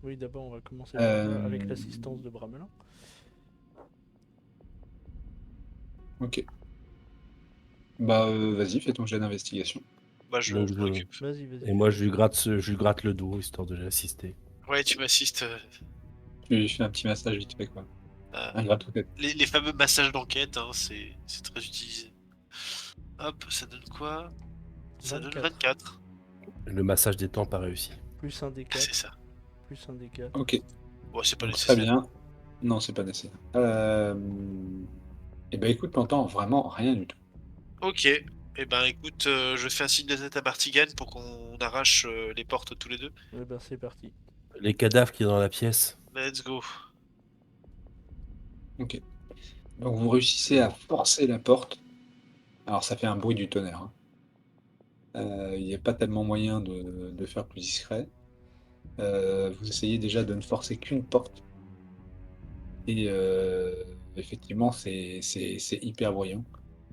Oui, d'abord on va commencer par là, avec Euh, l'assistance de Bramelin. Ok. Bah, vas-y, fais ton jet d'investigation. Bah je Donc, m'en occupe. Vas-y, vas-y. Et moi, je lui gratte le dos, histoire de l'assister. Ouais, tu m'assistes. Tu fais un petit massage vite fait, quoi. Euh, Un gratte-tête. les fameux massages d'enquête, hein, c'est très utilisé. Hop, ça donne quoi? Ça donne 24. 24. Le massage des tempes a réussi. Plus un des Ah, c'est 4. ça. Plus un des 4. Ok, Bon, c'est pas donc très nécessaire. bien. Non, c'est pas nécessaire. Et ben écoute, t'entends vraiment rien du tout. Ok. Eh ben écoute, je fais un signe de tête à Martigan pour qu'on arrache les portes tous les deux. Eh ben, c'est parti. Les cadavres qui sont dans la pièce. Let's go. Ok. Donc vous réussissez à forcer la porte. Alors ça fait un bruit du tonnerre, hein. Il n'y a pas tellement moyen de faire plus discret. Vous essayez déjà de ne forcer qu'une porte. Et effectivement, c'est hyper bruyant.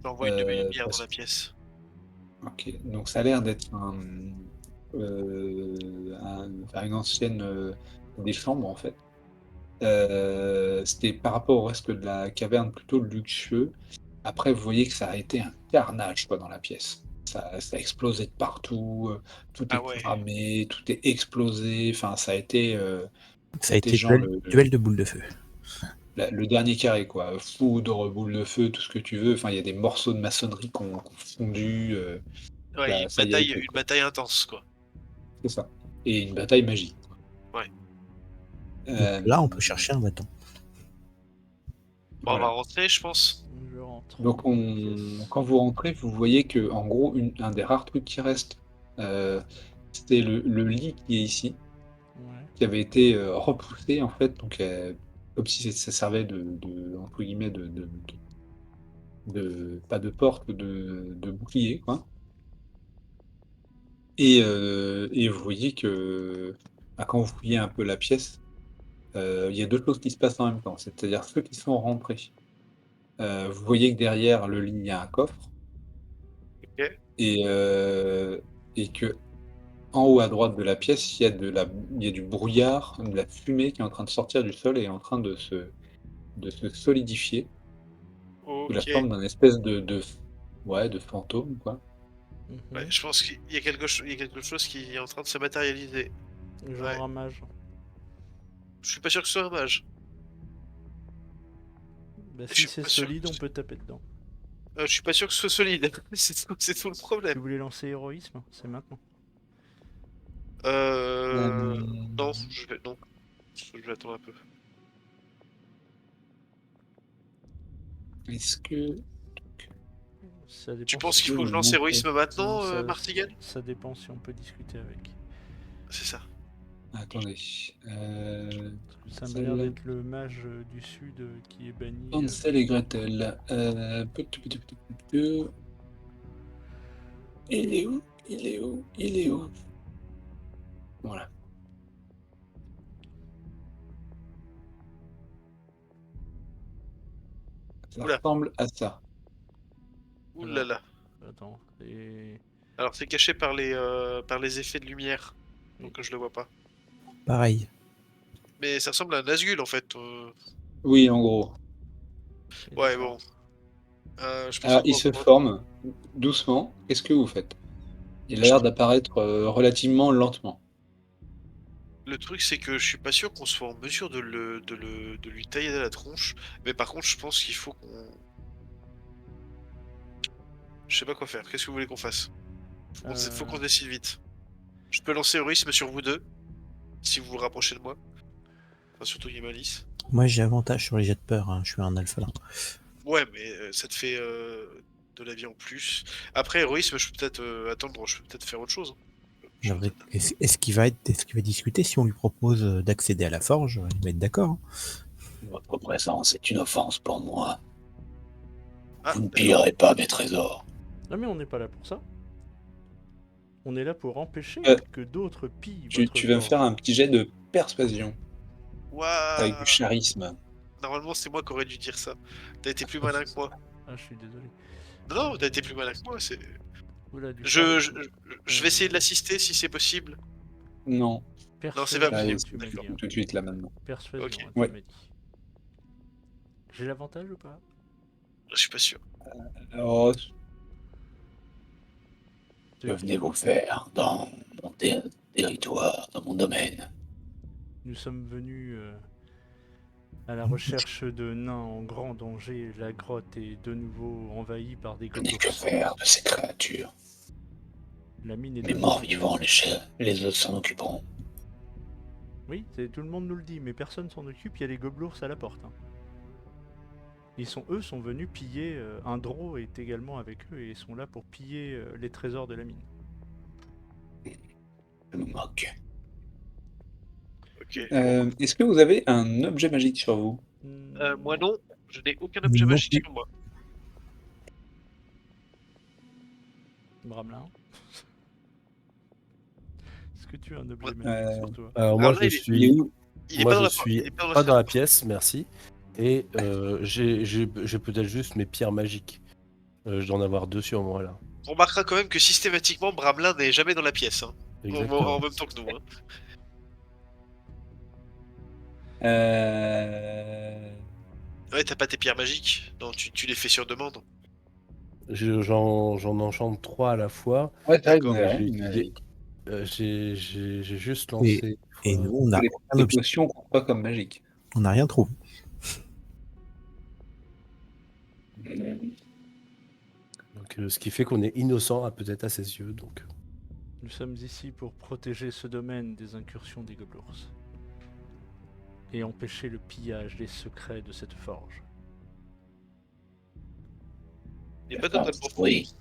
J'envoie une lumière dans Parce la pièce. OK, donc ça a l'air d'être enfin une ancienne, des chambres, en fait. C'était par rapport au reste de la caverne plutôt luxueux. Après, vous voyez que ça a été un carnage, quoi, dans la pièce. Ça a explosé de partout, tout Ah est ouais. cramé, tout est explosé. Enfin, Ça a été été genre duel de boules de feu. le dernier carré, quoi. Foudre, boule de feu, tout ce que tu veux. Enfin, il y a des morceaux de maçonnerie qui ont fondu, Ouais, ça y a été, une quoi. bataille intense, quoi. C'est ça. Et une bataille magique, quoi. Ouais. Donc là, on Hem, peut chercher un bâton. Bon, on va voilà. rentrer, je pense. Je rentre. Donc quand vous rentrez, vous voyez que en gros, un des rares trucs qui reste, c'est le lit qui est ici, Ouais. qui avait été, repoussé en fait, donc comme si ça servait de entre guillemets de pas de porte, de bouclier, quoi. Et vous voyez que, bah, quand vous fouillez un peu la pièce, il y a 2 choses qui se passent en même temps. C'est-à-dire ceux qui sont rentrés, vous voyez que derrière le lit, il y a un coffre Ok. et heu et qu'en haut à droite de la pièce, il y a du brouillard, de la fumée qui est en train de sortir du sol et est en train de se solidifier sous la Ok. forme d'un espèce ouais, de fantôme, quoi. Ouais, Mhm. je pense qu'il y a il y a quelque chose qui est en train de se matérialiser. Genre Ouais. un mage. Je suis pas sûr que ce soit un mage. Bah, Je si suis c'est pas sûr. solide, on peut taper dedans. Je suis pas sûr que ce soit solide. C'est tout le Si problème. vous voulez lancer héroïsme, c'est maintenant. Euh... Non, Hem, je vais non. Je vais attendre un peu. est-ce que Ça Tu dépend penses si... qu'il je peux faut que vous je lance montrer? héroïsme Non, maintenant, ça, Martigan? ça dépend si on peut discuter avec. C'est ça. Attendez, Parce que ça m'a l'air Hansel d'être le mage du sud qui est banni. Hansel et Gretel, il est où? Il est où? Il est où? Voilà, ça Oula, ressemble à ça. oulala. Attends, et... Alors c'est caché par les effets de lumière, donc je le vois pas. Pareil. Mais ça ressemble à un Nazgûl en fait. Oui, en gros. Ouais, bon. Je pense Alors, qu'on il va se encore. forme doucement. Qu'est-ce que vous faites? Il a l'air d'apparaître, relativement lentement. Le truc, c'est que je suis pas sûr qu'on soit en mesure de lui tailler la tronche. Mais par contre, je pense qu'il faut qu'on. Je sais pas quoi faire. Qu'est-ce que vous voulez qu'on fasse? Faut qu'on se décide vite. Je peux lancer héroïsme sur vous deux, si vous vous rapprochez de moi. Enfin, surtout Ymalis. Moi, j'ai avantage sur les jets de peur. Hein. Je suis un alpha là. Ouais, mais ça te fait de la vie en plus. Après, héroïsme, je peux peut-être attendre, je peux peut-être faire autre chose. Je peux peut-être- Est-ce qu'il va discuter si on lui propose d'accéder à la forge? Il va être d'accord. Hein. Votre présence est une offense pour moi. Ah, Vous ne d'accord. pillerez pas mes trésors. Non mais on n'est pas là pour ça. On est là pour empêcher Euh, que d'autres pillent Tu votre tu vas me forge. faire un petit jet de persuasion avec du Waouh. charisme. Normalement, c'est moi qui aurais dû dire ça. T'as été plus malin que moi. Ah, je suis désolé. Non, non, t'as été plus malin que moi. C'est. Oula, du Je, je, charisme. je vais essayer de l'assister si c'est possible. Non, Non, c'est pas Persuasion, allez, possible. tu m'as D'accord. dit. Hein. tout de suite là maintenant. Persuasion, Ok. hein, tu Ouais. m'as dit. J'ai l'avantage ou pas? Je suis pas sûr. Alors, Que venez-vous faire dans mon territoire, dans mon domaine? Nous sommes venus à la recherche de nains en grand danger. La grotte est de nouveau envahie par des Je n'ai que gobelours. faire de ces créatures. La mine est Les de morts nouveau... vivants, les autres s'en occuperont. Oui, tout le monde nous le dit, mais personne s'en occupe, il y a les gobelours à la porte. Hein. Eux sont venus piller. Un Drow est également avec eux et ils sont là pour piller les trésors de la mine. Je me moque. Ok. Est-ce que vous avez un objet magique sur vous? Moi non, je n'ai aucun objet Non magique plus. sur moi. Bramelin. Est-ce que tu as un objet Ouais. magique sur toi? Alors Alors moi, là, je il est- Il est suis, où? Il est moi, pas dans je la suis il est pas pas dans la salle. pièce, merci. Et j'ai peut-être juste mes pierres magiques. Je dois en avoir 2 sur moi là. On remarquera quand même que systématiquement, Bramelin n'est jamais dans la pièce. Hein. Exactement. En même temps que nous. Hein. Euh, Ouais, t'as pas tes pierres magiques. Non, tu les fais sur demande. J'en enchante 3 à la fois. Ouais, c'est vrai que vous D'accord. avez J'ai rien. j'ai juste Et, lancé. et nous, on n'a Les, aucun les objet. potions comptent pas comme magiques. On n'a rien trouvé. Donc, ce qui fait qu'on est innocent peut-être à ses yeux. Donc, Nous sommes ici pour protéger ce domaine des incursions des Goblours et empêcher le pillage des secrets de cette forge. Il est pas totalement faux. Oui.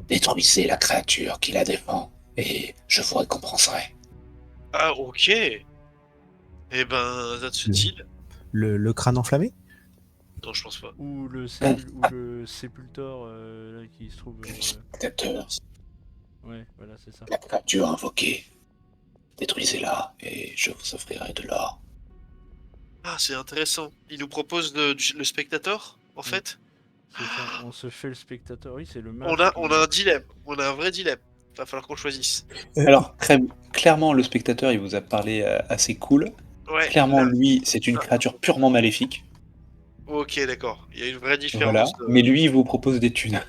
Détruisez la créature qui la défend, et je vous récompenserai. Ah, ok. Eh ben, that's a deal. Le crâne enflammé? Non, je pense pas. Ou le, sépultor là, qui se trouve. Spectateur, Ouais, voilà, c'est ça. la créature invoquée. Détruisez-la, et je vous offrirai de l'or. Ah, c'est intéressant. Il nous propose le spectateur, en fait. C'est ça. On se fait le spectateur. Oui, c'est le On mage. a un dilemme. On a un vrai dilemme. Va falloir qu'on choisisse. Alors, clairement, le spectateur, il vous a parlé assez cool. Ouais. Clairement, là- lui, c'est une créature purement maléfique. Ok, d'accord. Il y a une vraie Voilà. différence. Mais lui, il vous propose des thunes.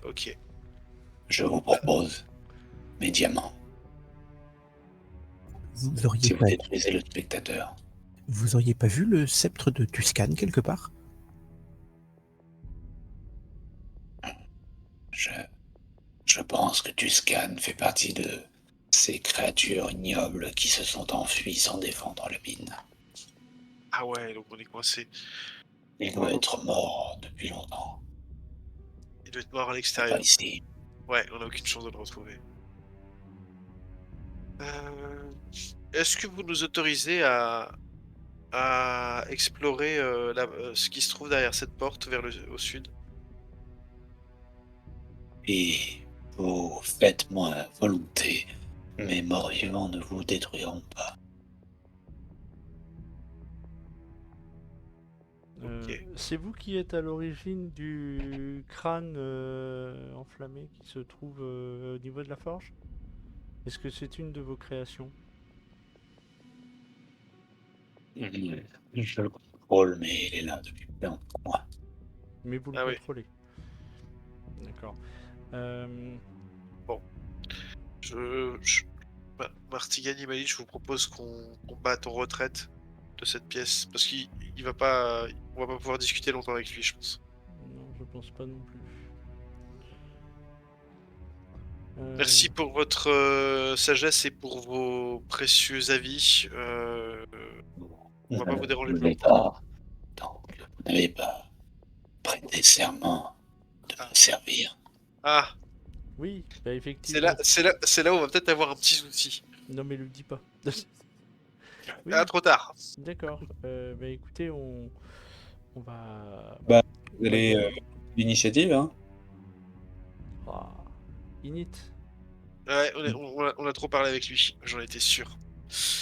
Ok. Je vous propose mes diamants, Vous auriez, si pas, vous détruisez le spectateur. vous auriez pas vu le sceptre de Tuscan quelque part? Je pense que Tuscan fait partie de ces créatures ignobles qui se sont enfuies sans défendre la mine. Ah ouais, donc on est coincé. Il doit être mort depuis longtemps. Il doit être mort à Pas l'extérieur. ici. Ouais, on n'a aucune chance de le retrouver. Est-ce que vous nous autorisez à explorer ce qui se trouve derrière cette porte au sud? Et vous faites moins volonté. Mes morts vivants ne vous détruiront pas. Ok. C'est vous qui êtes à l'origine du crâne enflammé qui se trouve au niveau de la forge? Est-ce que c'est une de vos créations? Je le contrôle, mais il est là depuis longtemps. Mais vous le Ah oui. contrôlez. D'accord. Martigani m'a dit, je vous propose qu'on batte en retraite de cette pièce. Parce qu'il va pas. On va pas pouvoir discuter longtemps avec lui, je pense. Non, je pense pas non plus. Merci pour votre sagesse et pour vos précieux avis. On va pas vous déranger Vous plus n'avez longtemps. pas, donc, vous n'avez pas prêté serment de me servir. Ah, Oui, bah c'est effectivement. là où on va peut-être avoir un petit souci. Non mais le dis pas. Oui, Ah, trop tard. d'accord. Bah écoutez, on va... Bah, on Vous va allez y aller. l'initiative, hein. Ah, Init. Ouais, on a trop parlé avec lui, j'en étais sûr.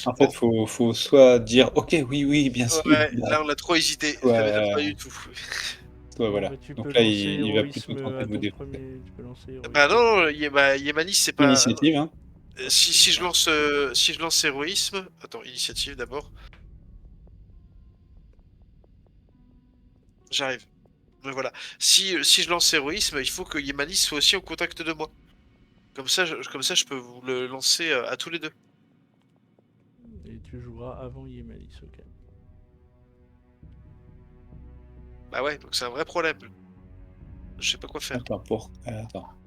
En fait, faut soit dire ok, oui, bien sûr. Ouais, là on a trop hésité, ça Ouais. m'étonne pas du tout. Soit, Bon, voilà. bah, tu peux Donc là, lancer il va plutôt héroïsme tenter à de vous ton défoncer. premier... Tu peux lancer héroïsme. Bah non, Yemanis c'est pas... Initiative, hein. Si je lance héroïsme... Attends, initiative d'abord. J'arrive. Mais voilà. Si je lance héroïsme, il faut que Yemanis soit aussi en contact de moi. Comme ça, je peux vous le lancer à tous les deux. Et tu joueras avant Yemalis, ok. Bah ouais, donc c'est un vrai problème. Je sais pas quoi faire. Attends.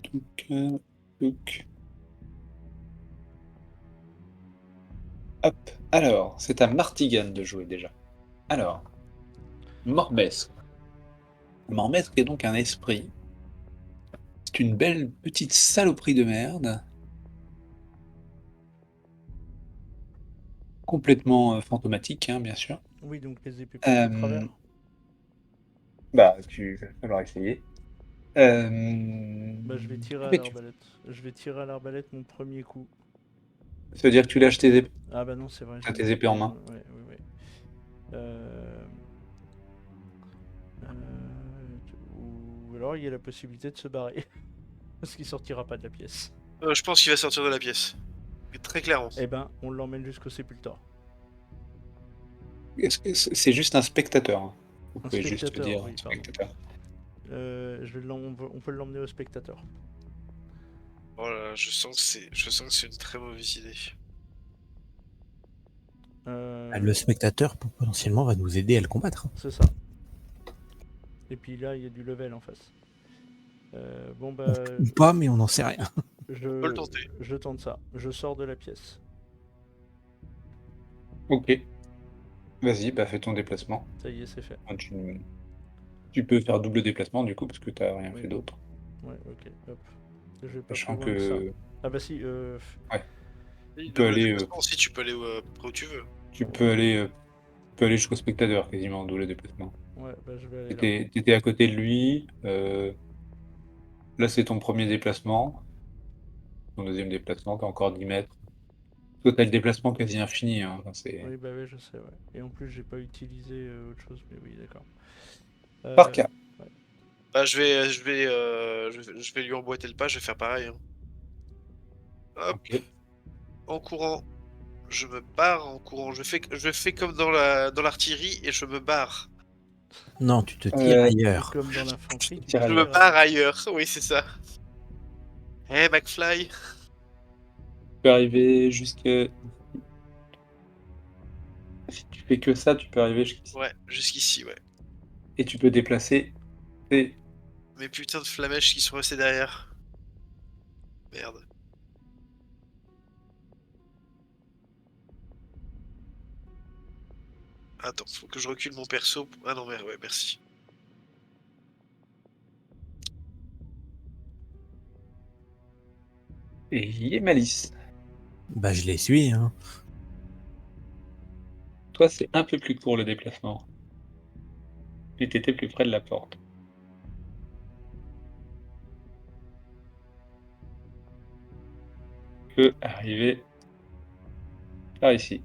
Touc. Hop. Alors, c'est à Martigan de jouer déjà. Alors, Morbesque. Morbesque est donc un esprit. C'est une belle petite saloperie de merde. Complètement fantomatique, hein, bien sûr. Oui, donc les épées passent au travers. Bah, tu vas falloir essayer. Bah, je vais tirer à mais tu- l'arbalète. Je vais tirer à l'arbalète mon premier coup. Ça veut dire que tu lâches tes épées. Ah bah non, c'est vrai. T'as j'ai tes épées en main. Ouais, ouais, ouais. Ou alors il y a la possibilité de se barrer. Parce qu'il sortira pas de la pièce. Je pense qu'il va sortir de la pièce. Mais très clairement. Eh ben, on l'emmène jusqu'au sépultor. Est-ce que c'est juste un spectateur, hein. Vous Un pouvez juste spectateur, dire oui, un pardon. spectateur. On peut l'emmener au spectateur. Oh là là, je sens que c'est une très mauvaise idée. Le spectateur potentiellement va nous aider à le combattre. C'est ça. Et puis là, il y a du level en face. Bon bah, Ou pas, mais on n'en sait rien. On peut le tenter. je tente ça. Je sors de la pièce. Ok. Vas-y, bah fais ton déplacement. Ça y est, c'est fait. Enfin, tu peux faire double déplacement du coup parce que t'as rien Oui. fait d'autre. Ouais, ok. Hop. Je vais pas Sachant plus loin que ça. que Ah bah si. Oui, peux double aller, déplacement aussi, tu peux aller à peu près où tu veux. tu peux aller jusqu'au spectateur quasiment en double déplacement. Ouais, bah je vais aller là. T'étais à côté de lui. Là c'est ton premier déplacement. Ton deuxième déplacement, t'as encore 10 mètres. Toi t'as le déplacement quasi infini. Hein. Enfin, Oui, bah oui, je sais, ouais. Et en plus, j'ai pas utilisé autre chose, mais oui, d'accord. Par cas. Bah, je vais lui emboîter le pas, je vais faire pareil. Hein. Hop, Ok. en courant. Je me barre en courant. Je fais comme dans l'artillerie et je me barre. Non, tu te tires ailleurs. Comme dans l'infanterie, tu Tire peux Je ailleurs. me tirer barre ailleurs. Oui, c'est ça. Eh, McFly. Tu peux arriver jusqu'à. Si tu fais que ça, tu peux arriver jusqu'ici. Ouais, jusqu'ici, ouais. Et tu peux déplacer. Et Mes putains de flamèches qui sont restés derrière. Merde. Attends, faut que je recule mon perso. Ah non, merde, ouais, merci. Yémalis. Bah, je l'essuie, hein. Toi, c'est un peu plus court le déplacement. Et t'étais plus près de la porte. Tu peux arriver par ici.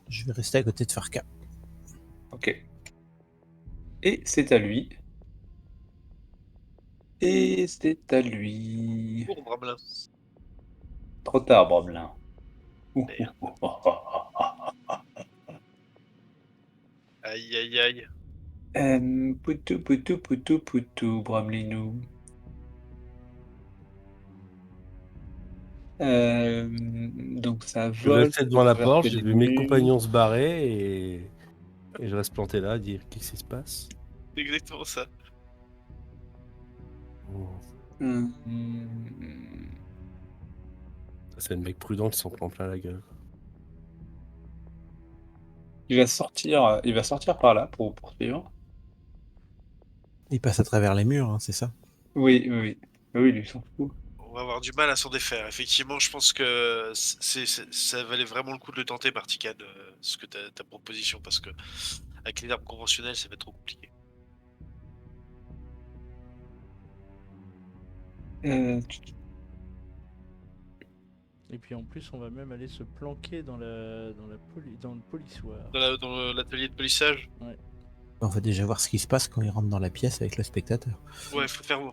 Je vais rester à côté de Farka. Ok. Et c'est à lui. Et c'est à lui. Cours, Bramelin. Trop tard, Bromelin. Merde. Aïe, aïe, aïe. Poutou, poutou, poutou, poutou, Bramelinou. Donc ça Je vole. restais devant la porte, traverser j'ai les vu mes murs. compagnons se barrer et je reste planté là à dire qu'est-ce qui se passe. C'est exactement ça. Oh. Hum, C'est le mec prudent qui s'en prend plein la gueule. Il va sortir par là pour poursuivre. Il passe à travers les murs, hein, c'est ça? Oui, oui, oui. Oui, lui s'en fout. On va avoir du mal à s'en défaire. Effectivement, je pense que ça valait vraiment le coup de le tenter, Particad, ce que ta proposition, parce que avec les armes conventionnelles, ça va être trop compliqué. Et puis en plus, on va même aller se planquer dans le polissoir. Dans l'atelier de polissage. On va déjà voir ce qui se passe quand il rentre dans la pièce avec le spectateur. Ouais, faut faire. Ouais,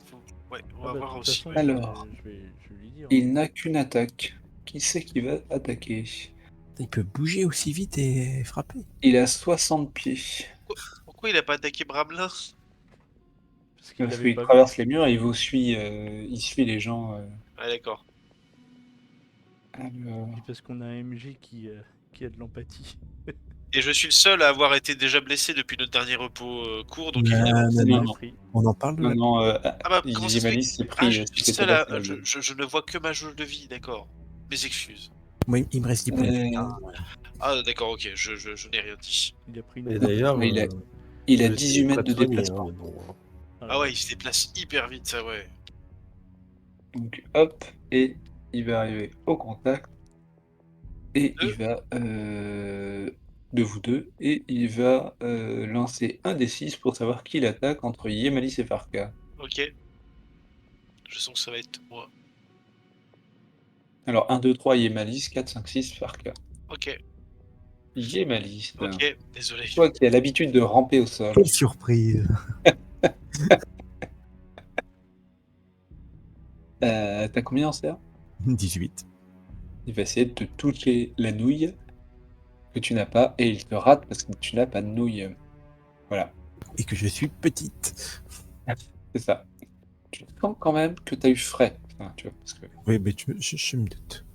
on va Ah bah, voir de toute aussi. façon, Ouais. Alors. je vais lui dire. Il n'a qu'une attaque. Qui c'est qui va attaquer? Il peut bouger aussi vite et frapper. Il a 60 pieds. Pourquoi il a pas attaqué Bramelin? Parce qu'il Parce l'avait qu'il pas vu. traverse les murs et il vous suit. Il suit les gens. Ah, d'accord. Alors. Et parce qu'on a un MJ qui a de l'empathie. Et je suis le seul à avoir été déjà blessé depuis notre dernier repos court, donc Non, évidemment. non, non, non. non. Pris. On en parle de Non, la... non, Ah bah, comment ça se fait Yémalis s'est Ah, pris. je tu suis t'es seul pas à. battu. Je ne vois que ma jauge de vie, d'accord. Mes excuses. Moi, il me reste 10 points de vie. Euh, hein. Ah, d'accord, ok, je n'ai rien dit. Il a pris Et une. d'ailleurs, Mais il a je 18 suis mètres prêt de de soigner, déplacement. mais bon. Ah ouais, il se déplace hyper vite, ça, ouais. Donc hop, et il va arriver au contact, et il va de vous deux, et il va lancer un des 6 pour savoir qui l'attaque entre Yemalis et Farka. Ok. Je sens que ça va être moi. Alors 1, 2, 3, Yemalis, 4, 5, 6, Farka. Ok, Yemalis, ok, désolé. toi qui as l'habitude de ramper au sol, Quelle surprise. t'as combien en CA? 18. Il va essayer de te toucher la nouille que tu n'as pas, et il te rate parce que tu n'as pas de nouille. Voilà, Et que je suis petite. c'est ça. Tu sens quand même que tu as eu frais. Enfin, tu vois, parce que, Oui, mais je me doute.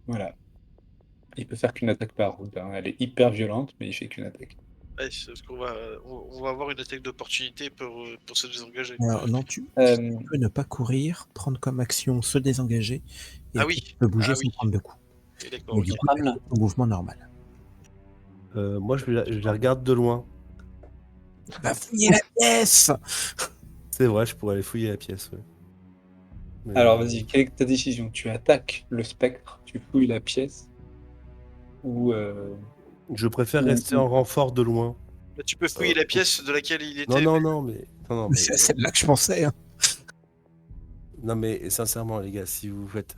voilà. Il peut faire qu'une attaque par route, hein. Elle est hyper violente, mais il fait qu'une attaque. Ouais, c'est parce on va avoir une attaque d'opportunité pour se désengager. Alors, non, tu Euh, peux ne pas courir, prendre comme action se désengager, et Ah après, oui, tu peux bouger ah sans oui. prendre de coups. Ok, d'accord, Mais ok. du coup, tu fais ton mouvement normal. Moi, je la regarde de loin. Va fouiller la pièce. C'est vrai, je pourrais aller fouiller la pièce. Ouais. Mais, alors vas-y, quelle est ta décision? Tu attaques le spectre, tu fouilles la pièce, ou... je préfère ou- rester ou- en renfort de loin. Bah, tu peux fouiller la pièce de laquelle il Non, était. non, non, mais. Non, C'est à celle-là que je pensais. Hein. non, mais sincèrement, les gars, si vous faites.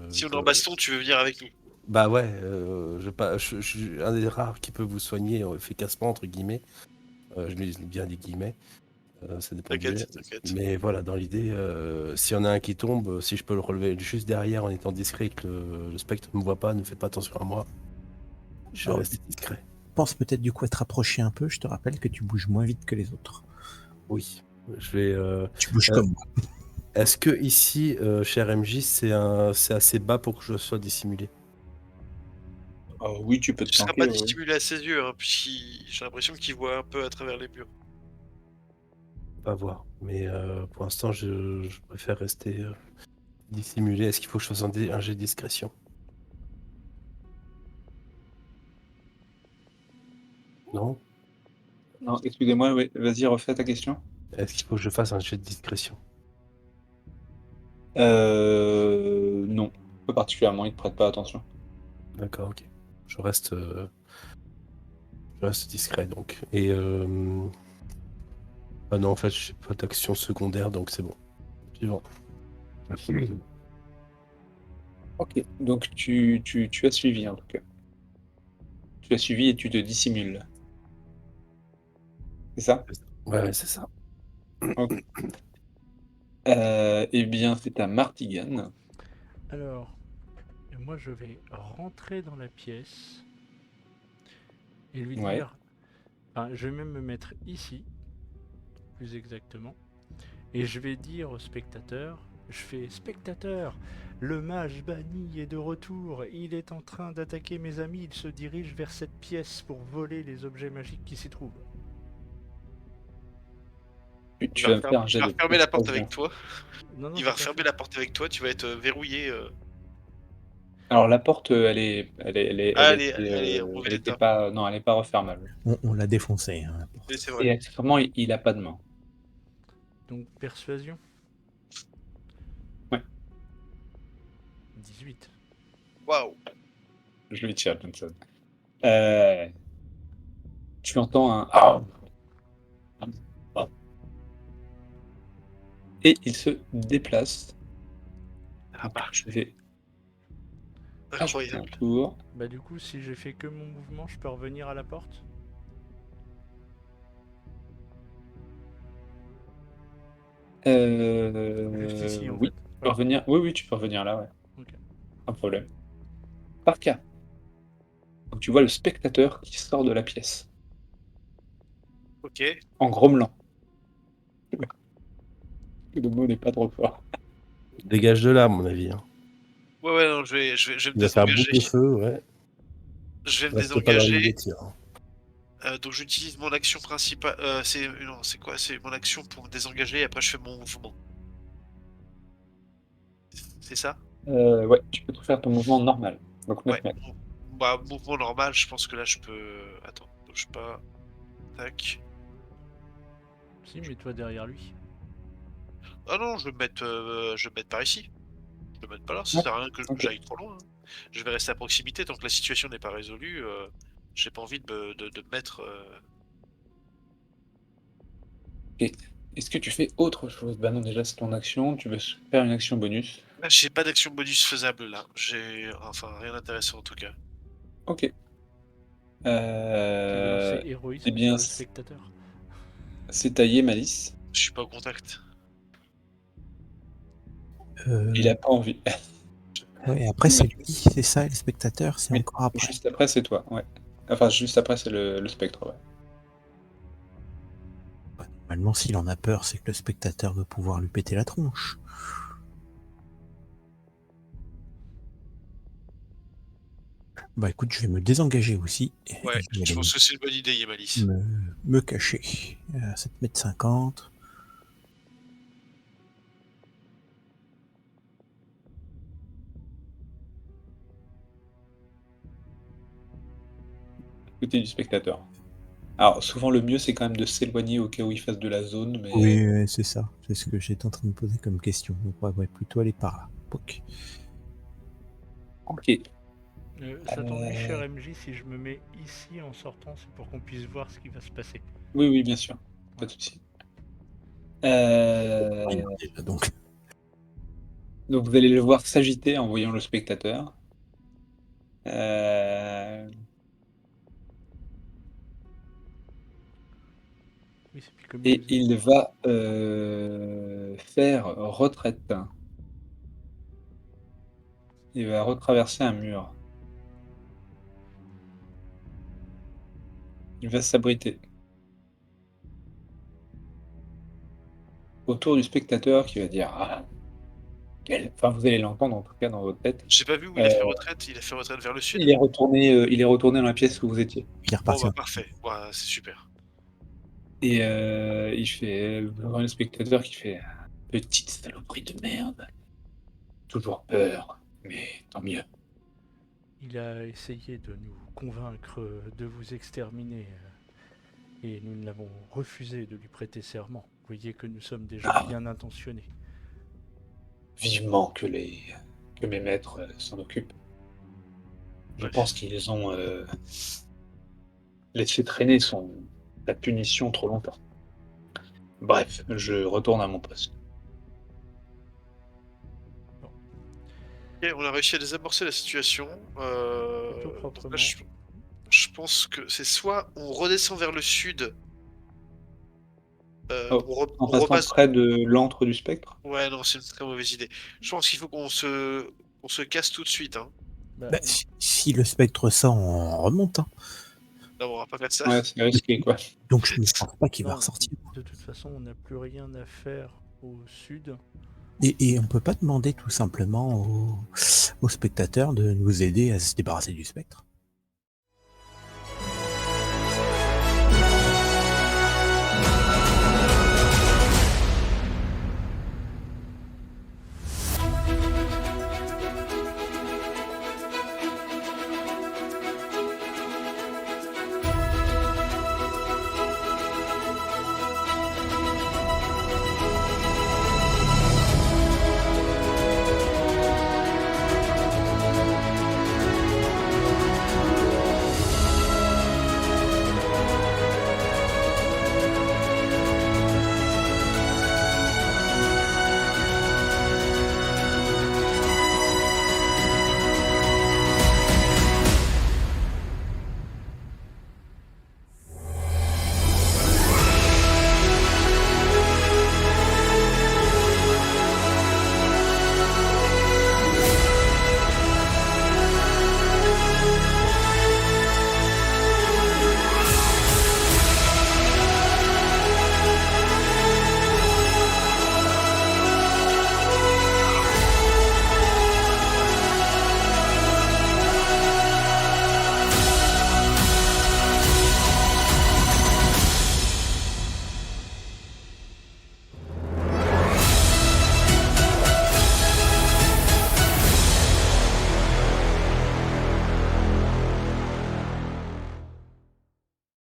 Si on est en baston, tu veux venir avec nous. Bah ouais, je suis un des rares qui peut vous soigner efficacement, entre guillemets. Je mets bien des guillemets. Ça dépend du jet. T'inquiète, t'inquiète. Mais voilà, dans l'idée, s'il y en a un qui tombe, si je peux le relever juste derrière en étant discret, que le spectre ne me voit pas, ne fait pas attention à moi, je Alors, reste discret. Pense peut-être du coup à te rapprocher un peu. Je te rappelle que tu bouges moins vite que les autres. Oui, je vais. Tu bouges Euh, comme moi. Est-ce que ici, cher MJ, c'est assez bas pour que je sois dissimulé? oui, tu peux te Tu seras planquer, pas ouais. dissimulé à ses yeux, hein, puis j'ai l'impression qu'il voit un peu à travers les murs. Pas voir. Mais pour l'instant, je préfère rester dissimulé. Est-ce qu'il faut que je fasse un jet de discrétion? Non? Non, excusez-moi, ouais, vas-y, refais ta question. Est-ce qu'il faut que je fasse un jet de discrétion? Non, pas particulièrement, il te prête pas attention. D'accord, ok. Je reste discret donc. Et ah non, en fait, j'ai pas d'action secondaire, donc c'est bon. Suivant. Ok, donc tu as suivi en tout cas. Tu as suivi et tu te dissimules. C'est ça? Ouais, c'est ça. Ok. Eh bien, c'est à Martigan. Alors, moi je vais rentrer dans la pièce et lui Ouais. dire. Enfin, je vais même me mettre ici, plus exactement. Et je vais dire au spectateur, je fais spectateur, le mage banni est de retour, il est en train d'attaquer mes amis, il se dirige vers cette pièce pour voler les objets magiques qui s'y trouvent. Tu vas me faire un Il jet va de refermer la porte persuasion. avec toi. Non, non, Il c'est va pas refermer fait. la porte avec toi, tu vas être verrouillé. Alors la porte, Ah, elle est en mauvais elle était état. pas, non, elle est pas refermable. On l'a défoncé. Hein, la porte. Oui, c'est Et vrai. accessoirement, il a pas de main. Donc persuasion. Ouais. 18. Waouh. Je lui tire, Johnson. Tu entends un ah. Et il se déplace. Ah bah, Je vais ajouter un incroyable. tour. Bah du coup, si j'ai fait que mon mouvement, je peux revenir à la porte. Juste ici en Oui, fait. tu peux revenir. Oui, oui, tu peux revenir là, ouais. Ok. Pas de problème. Par cas. Donc tu vois le spectateur qui sort de la pièce Ok. en grommelant. Le mot n'est pas trop fort. Dégage de là, à mon avis. Hein. Ouais, ouais, non, je vais me Il va faire boule désengager. de feu, ouais. Je vais me Reste pas dans la ligne désengager. de tir. Hein. Donc j'utilise mon action principale. Non, c'est quoi? C'est mon action pour me désengager et après je fais mon mouvement. C'est ça? Ouais, tu peux te faire ton mouvement normal. Donc 9 Ouais. mètres. Bah, mouvement normal, je pense que là, je peux. Attends, bouge pas. Tac. Si, mets-toi derrière lui. Ah non, je vais me mettre par ici. Je vais me mettre pas là, ça Ouais, sert à rien que ok. j'aille trop loin, hein. Je vais rester à proximité tant que la situation n'est pas résolue. J'ai pas envie de me mettre. Ok. Est-ce que tu fais autre chose? Bah non, déjà c'est ton action, tu veux faire une action bonus. Là, j'ai pas d'action bonus faisable là. Enfin, rien d'intéressant en tout cas. Ok. Tu veux lancer Eh héroïsme bien, sur le spectateur. c'est taillé Malice. Je suis pas au contact. Il a pas envie. Ouais, après, c'est lui, c'est ça, et le spectateur, c'est Oui, encore après. juste après, c'est toi, ouais. Enfin, juste après, c'est le spectre, ouais. Ouais, normalement, s'il en a peur, c'est que le spectateur veut pouvoir lui péter la tronche. Bah écoute, je vais me désengager aussi. Et Ouais, je vais je aller pense que c'est une bonne idée, Yamalis. me cacher à 7,50 m. Côté du spectateur. Alors, souvent, le mieux, c'est quand même de s'éloigner au cas où il fasse de la zone, mais Oui, ouais, c'est ça. C'est ce que j'étais en train de me poser comme question. Donc, ouais, plutôt aller par là. Ok. ok. Ça t'ennuie, cher MJ, si je me mets ici en sortant, c'est pour qu'on puisse voir ce qui va se passer. Oui, oui, bien sûr. Pas de souci. Rien, déjà, donc. Donc, vous allez le voir s'agiter en voyant le spectateur. Euh, Oui, c'est puis comme Et il il va faire retraite. Il va retraverser un mur. Il va s'abriter autour du spectateur qui va dire ah, enfin, vous allez l'entendre en tout cas dans votre tête. J'ai pas vu où il Euh, a fait retraite. Il a fait retraite vers le sud. il est retourné dans la pièce où vous étiez. Il est Bon, reparti. bah parfait. Ouais, c'est super. Et il fait vous voyez le spectateur qui fait petite saloperie de merde. Toujours peur, mais tant mieux. Il a essayé de nous convaincre de vous exterminer et nous l'avons refusé de lui prêter serment. Vous voyez que nous sommes des gens Ah. bien intentionnés. Vivement que mes maîtres s'en occupent. Je Ouais. pense qu'ils ont laissé traîner la punition trop longtemps. Bref, je retourne à mon poste. Ok, on a réussi à désamorcer la situation. Plutôt Donc là, proprement. je pense que c'est soit on redescend vers le sud. Oh, en On passant repasse. près de l'antre du spectre. Ouais, non, c'est une très mauvaise idée. Je pense qu'il faut qu'on se casse tout de suite, hein. Bah, Bah, si le spectre sort, on remonte. Hein. Non, on va pas faire ça. Ouais, c'est risqué quoi. Donc je ne pense pas qu'il va non, ressortir. de toute façon, on n'a plus rien à faire au sud. Et on peut pas demander tout simplement aux spectateurs de nous aider à se débarrasser du spectre.